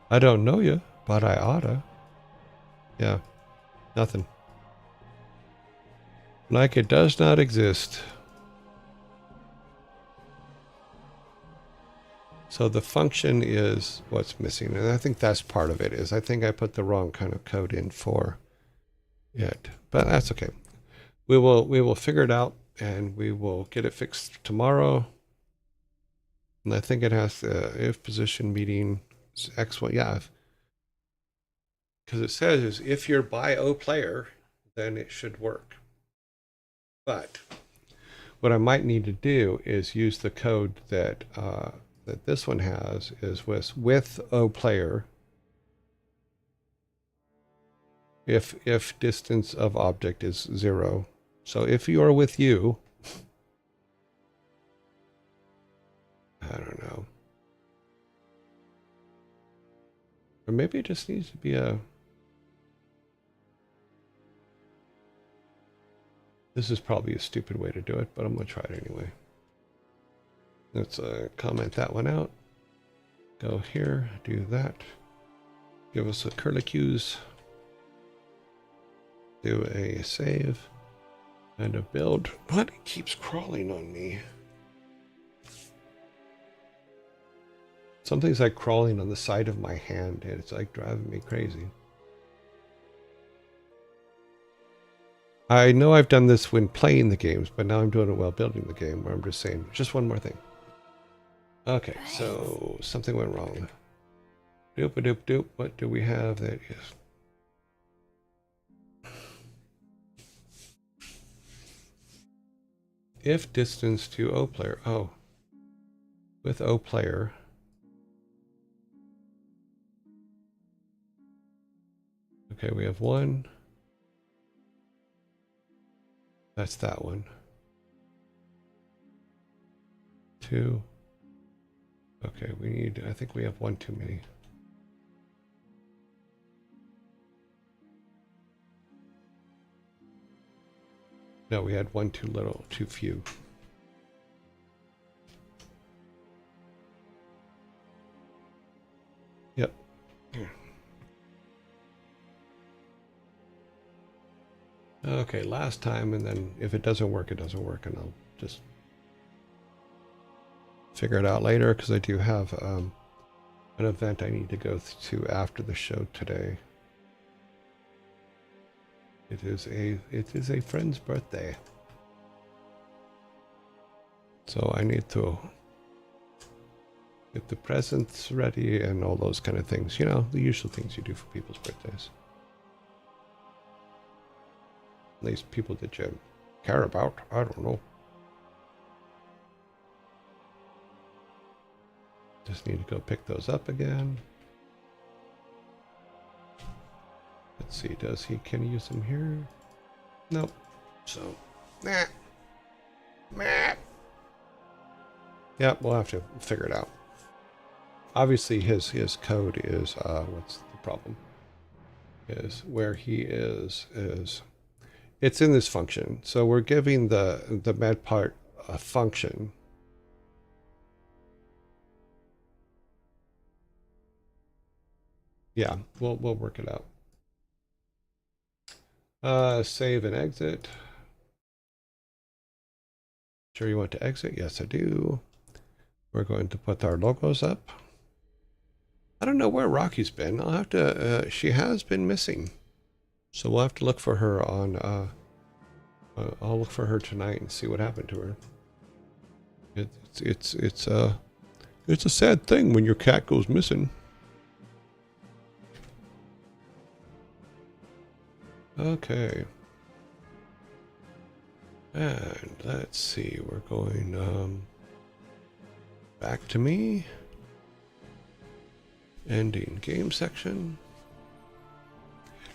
I don't know you, but I oughta. Yeah, nothing. Like it does not exist. So the function is what's missing, and I think that's part of it. Is I think I put the wrong kind of code in for it, but that's okay. We will figure it out, and we will get it fixed tomorrow. And I think it has if position meeting x1, yeah, because it says if you're by O player, then it should work. But what I might need to do is use the code that that this one has is with O player. If distance of object is 0. So if you are with you, I don't know. Or maybe it just needs to be a... This is probably a stupid way to do it, but I'm going to try it anyway. Let's comment that one out. Go here, do that. Give us a curlicues. Do a save and a build. What? It keeps crawling on me. Something's like crawling on the side of my hand, and it's like driving me crazy. I know I've done this when playing the games, but now I'm doing it while building the game, where I'm just saying, just one more thing. Okay, so something went wrong. Doop-a-doop-doop. What do we have that is... If distance to O player. Oh. With O player. Okay, we have one. That's that one. 2. Okay, we need, I think we have one too many. No, we had one too little, too few. Yep. Okay, last time, and then if it doesn't work, it doesn't work, and I'll just figure it out later, because I do have an event I need to go to after the show today. It is a friend's birthday. So I need to get the presents ready and all those kind of things. You know, the usual things you do for people's birthdays. At least people that you care about. I don't know. Just need to go pick those up again. Let's see, can he use them here? Nope. So, nah. Yep, we'll have to figure it out. Obviously his code is, what's the problem? Is where he is, it's in this function. So we're giving the med part a function. Yeah, we'll work it out. Save and exit. Sure you want to exit? Yes, I do. We're going to put our logos up. I don't know where Rocky's been. I'll have to, she has been missing. So we'll have to look for her on, I'll look for her tonight and see what happened to her. It's a sad thing when your cat goes missing. Okay. And let's see, we're going back to me. Ending game section.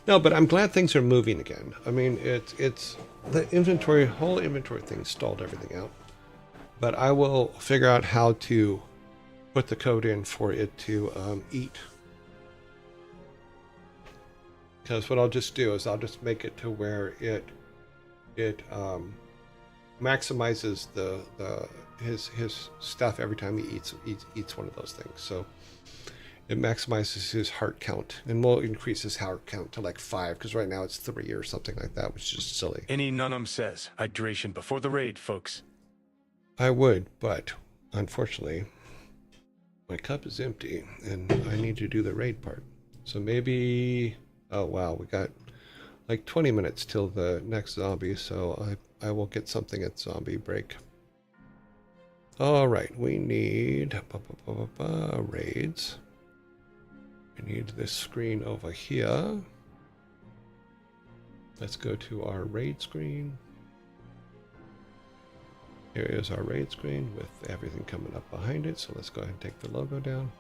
No, but I'm glad things are moving again. I mean, it's the inventory, whole inventory thing stalled everything out. But I will figure out how to put the code in for it to eat. Because what I'll just do is I'll just make it to where it maximizes his stuff every time he eats one of those things. So it maximizes his heart count, and we'll increase his heart count to like 5, because right now it's 3 or something like that, which is just silly. Any Nunum says, hydration before the raid, folks. I would, but unfortunately, my cup is empty, and I need to do the raid part. So maybe, oh wow, we got like 20 minutes till the next zombie, so I will get something at zombie break. All right, we need raids. We need this screen over here. Let's go to our raid screen. Here is our raid screen with everything coming up behind it. So let's go ahead and take the logo down.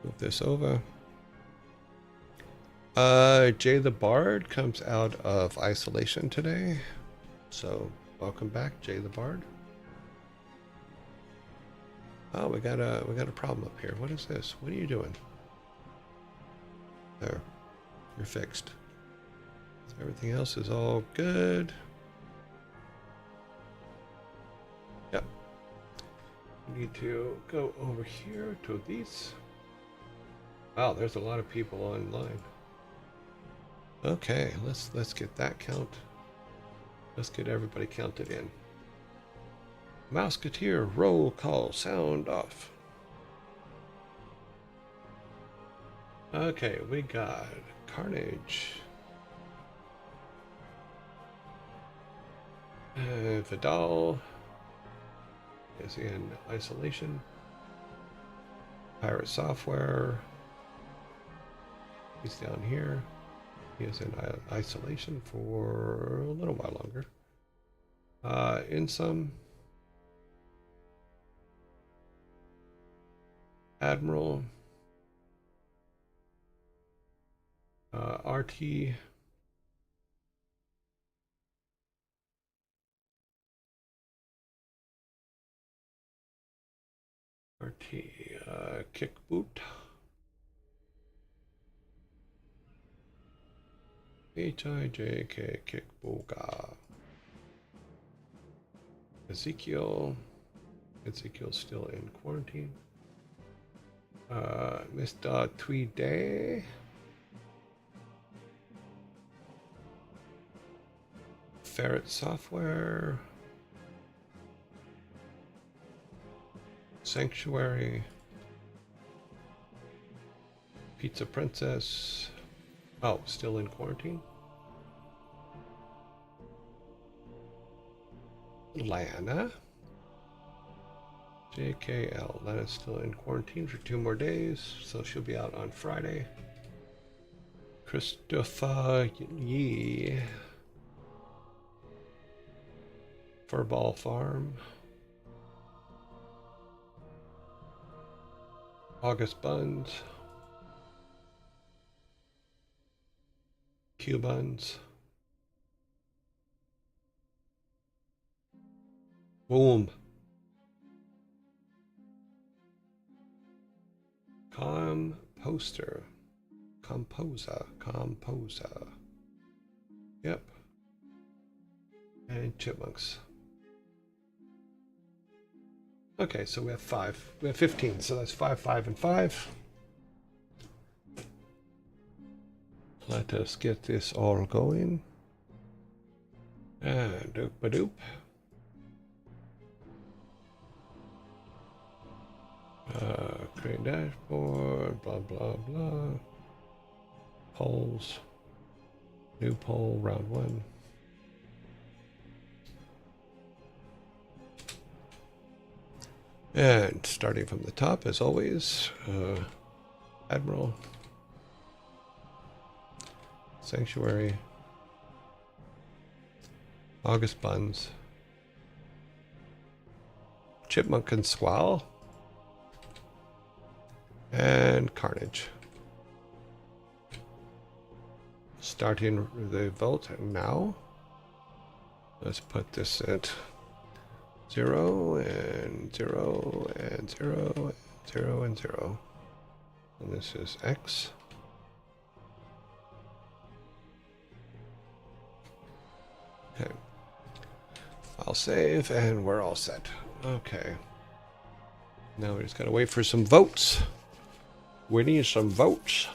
Move this over. Jay the Bard comes out of isolation today. So welcome back, Jay the Bard. Oh, we got a problem up here. What is this? What are you doing? There. You're fixed. So everything else is all good. Yep. We need to go over here to these. Wow, there's a lot of people online. Okay, let's get that count. Let's get everybody counted in. Mouseketeer, roll call, sound off. Okay, we got Carnage. Vidal is in isolation. Pirate Software. He's down here. He is in isolation for a little while longer. In some Admiral, RT, Kick Boot, HIJK Kick Booga, Ezekiel's still in quarantine. Mr. Tweeday, Ferret Software, Sanctuary, Pizza Princess. Oh, still in quarantine. Lana. JKL. Lana's still in quarantine for 2 more days, so she'll be out on Friday. Christopher Yee. Furball Farm. August Buns. Q Buns. Boom. Composer. Yep. And Chipmunks. Okay, so we have 5. We have 15, so that's 5, 5, and 5. Let us get this all going. And doop-a-doop. Create dashboard, blah, blah, blah. Polls. New poll, round 1. And starting from the top, as always, Admiral, Sanctuary, August Buns, Chipmunk and Squall, and Carnage. Starting the vote now. Let's put this at 0 and 0 and 0 and 0 and 0. And this is X. Okay. File save, and we're all set. Okay. Now we just gotta wait for some votes. We need some votes.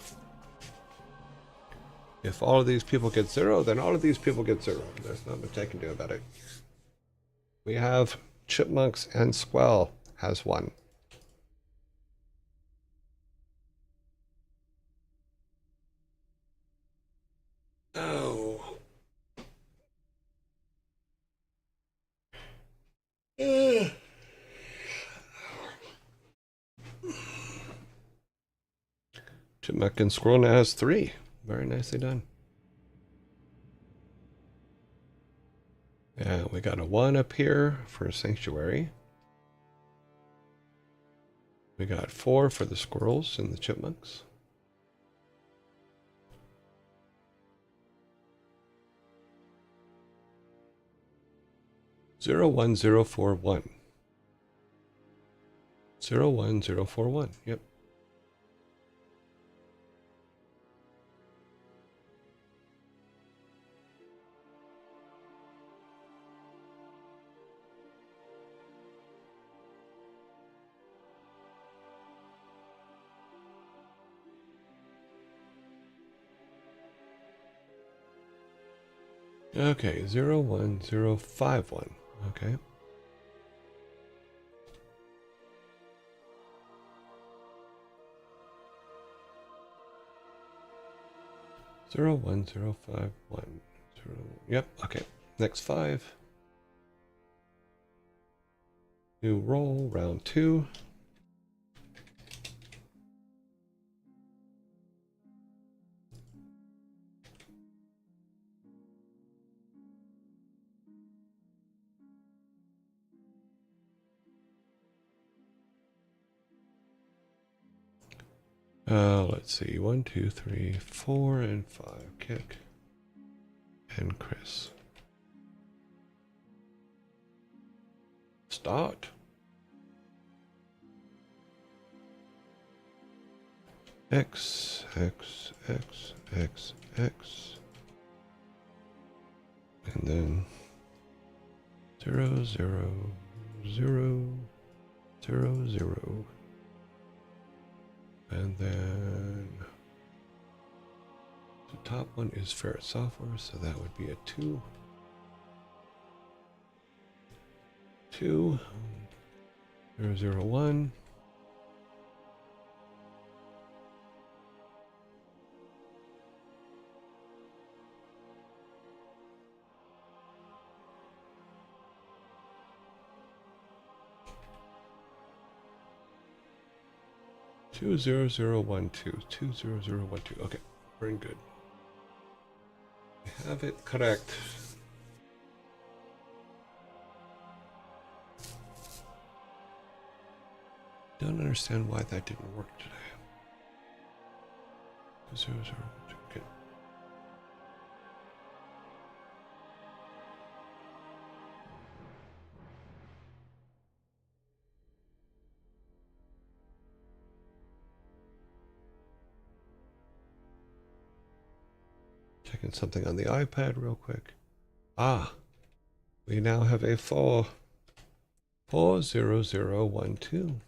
If all of these people get 0, then all of these people get 0. There's not much I can do about it. We have Chipmunks and Squall has 1. Oh. Chipmunk and Squirrel now has 3. Very nicely done. Yeah, we got a 1 up here for sanctuary. We got 4 for the squirrels and the chipmunks. Zero 1 0 4 1. 0 1 0 4 1. Yep. Okay, 0 1 0 5 1. Okay. Zero 1 0 5 1 0. Yep. Okay. Next 5. New roll, round 2. Let's see. 1 2 3 4 and 5. Kick. And Chris. Start. X, X, X, X, X. And then 0 0 0 0 0. And then the top one is Ferret Software, so that would be a 2. 2 0 0 1. Two zero zero 1 2 2 0 0 1 2. Okay, very good. We have it correct. Don't understand why that didn't work today. 0 0 1 2. Okay. Checking something on the iPad real quick. Ah, we now have a 4 0 0 1 2.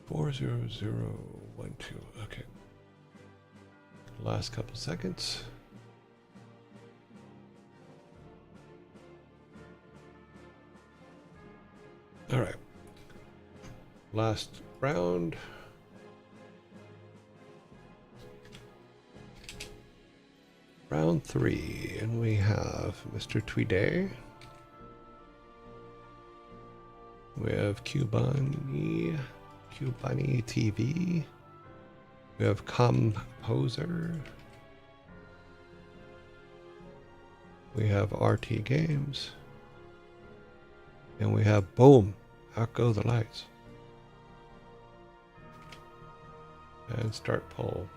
Four zero zero 1 2. Okay. Last couple seconds. All right. Last round. Round 3, and we have Mr. Tweedy. We have Cubani TV. We have Composer. We have RT Games. And we have boom, out go the lights. And start poll.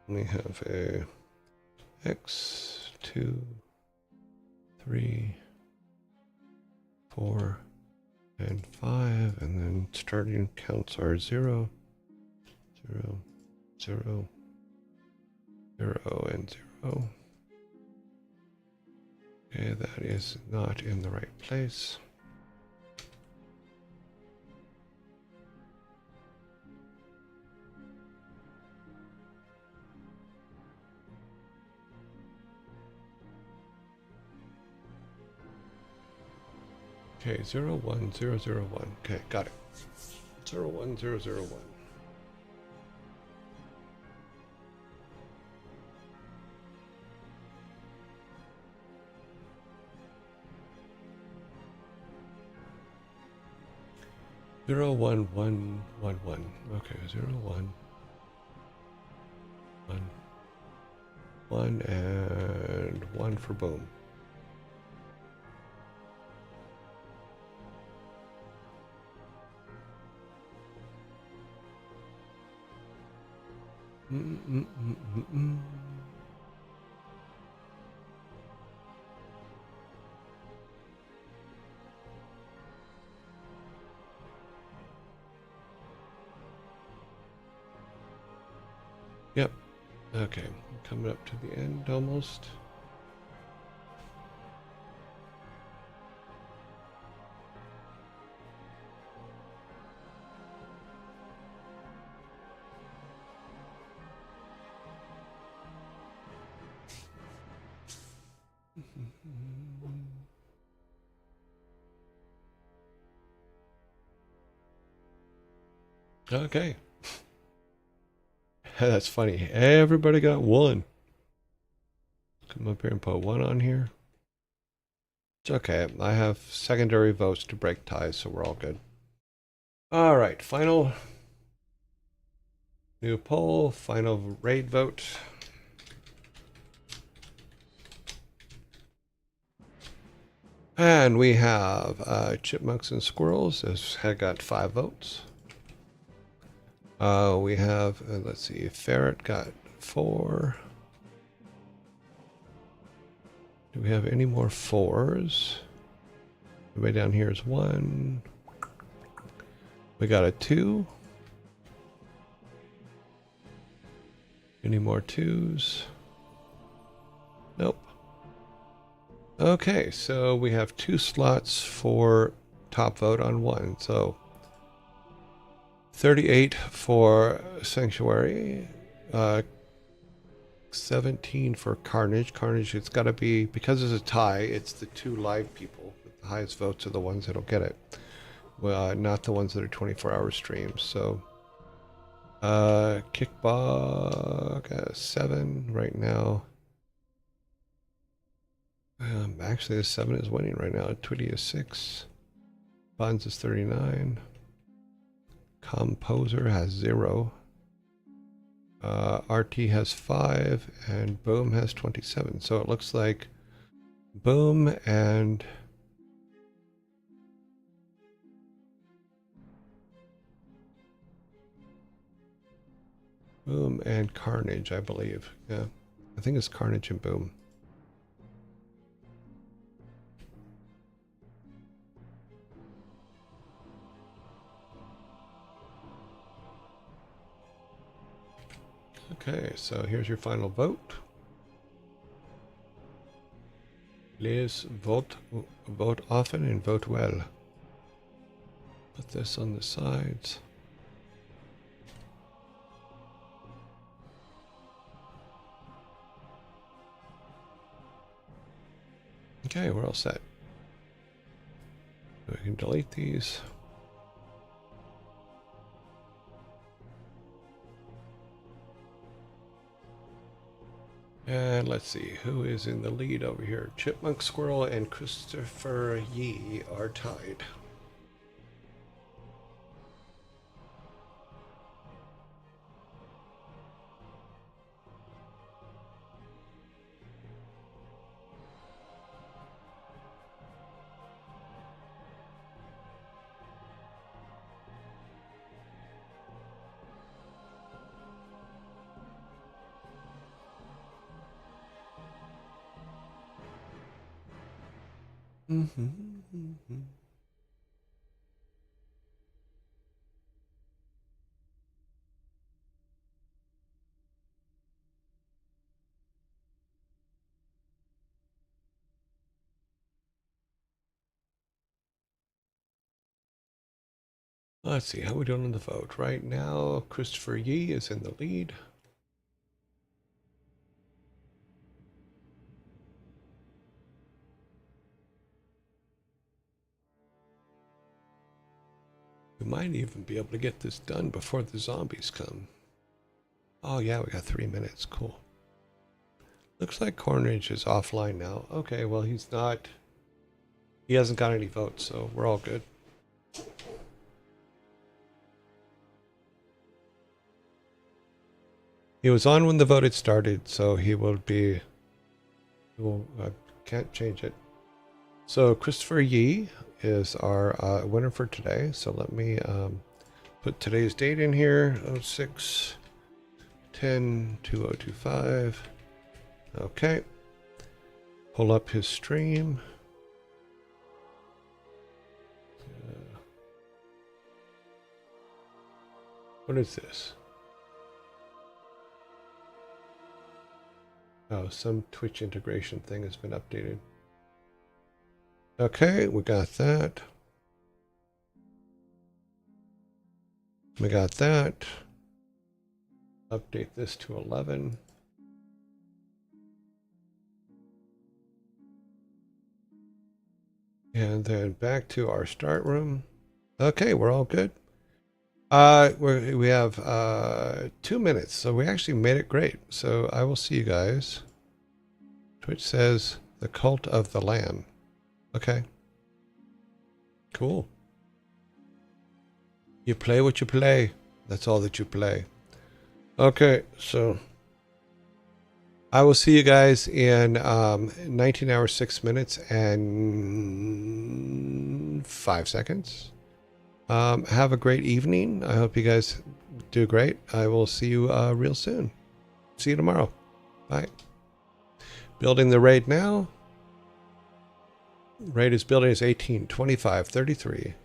We have a X, 2, 3, 4, and 5, and then starting counts are 0, 0, 0, 0, and 0. Okay, that is not in the right place. Okay, 0 1 0 0 1. Okay, got it. 0 1 0 0 1. 01111. Okay, 01 1 1 and 1 for boom. Yep. Okay, coming up to the end almost. Okay. That's funny. Everybody got 1. Come up here and put 1 on here. It's okay. I have secondary votes to break ties, so we're all good. All right, final new poll, final raid vote. And we have Chipmunks and Squirrels has got 5 votes. We have, let's see, Ferret got 4. Do we have any more 4s? Everybody down here is 1. We got a 2. Any more 2s? Nope. Okay, so we have 2 slots for top vote on 1. So 38 for Sanctuary, 17 for Carnage. Carnage, it's got to be, because it's a tie, it's the 2 live people with the highest votes are the ones that'll get it. Well, not the ones that are 24-hour streams. So Kickball, 7 right now. Actually, the 7 is winning right now. Twitty is 6. Buns is 39. Composer has 0. RT has 5. And Boom has 27. So it looks like Boom and Carnage, I believe. Yeah, I think it's Carnage and Boom. Okay, so here's your final vote. Please vote often and vote well. Put this on the sides. Okay, we're all set. We can delete these. And let's see, who is in the lead over here? Chipmunk Squirrel and Christopher Yee are tied. Let's see, how are we doing on the vote? Right now, Christopher Yee is in the lead. We might even be able to get this done before the zombies come. Oh yeah, we got 3 minutes. Cool. Looks like Carnage is offline now. Okay, well he hasn't got any votes, so we're all good. He was on when the vote had started, so he will be. He will. I can't change it. So Christopher Yee is our winner for today. So let me put today's date in here. 06/10/2025. Okay. Pull up his stream. What is this? Oh, some Twitch integration thing has been updated. Okay, we got that. We got that. Update this to 11. And then back to our start room. Okay, we're all good. We have 2 minutes, so we actually made it great. So I will see you guys. Twitch says the cult of the Lamb. Okay. Cool. You play what you play. That's all that you play. Okay, so I will see you guys in 19 hours, 6 minutes, and 5 seconds. Have a great evening. I hope you guys do great. I will see you real soon. See you tomorrow. Bye. Building the raid now. Raid is building is 18, 25, 33.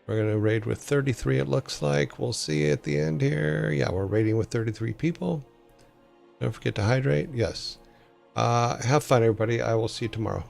We're going to raid with 33, it looks like. We'll see at the end here. Yeah, we're raiding with 33 people. Don't forget to hydrate. Yes. Have fun, everybody. I will see you tomorrow.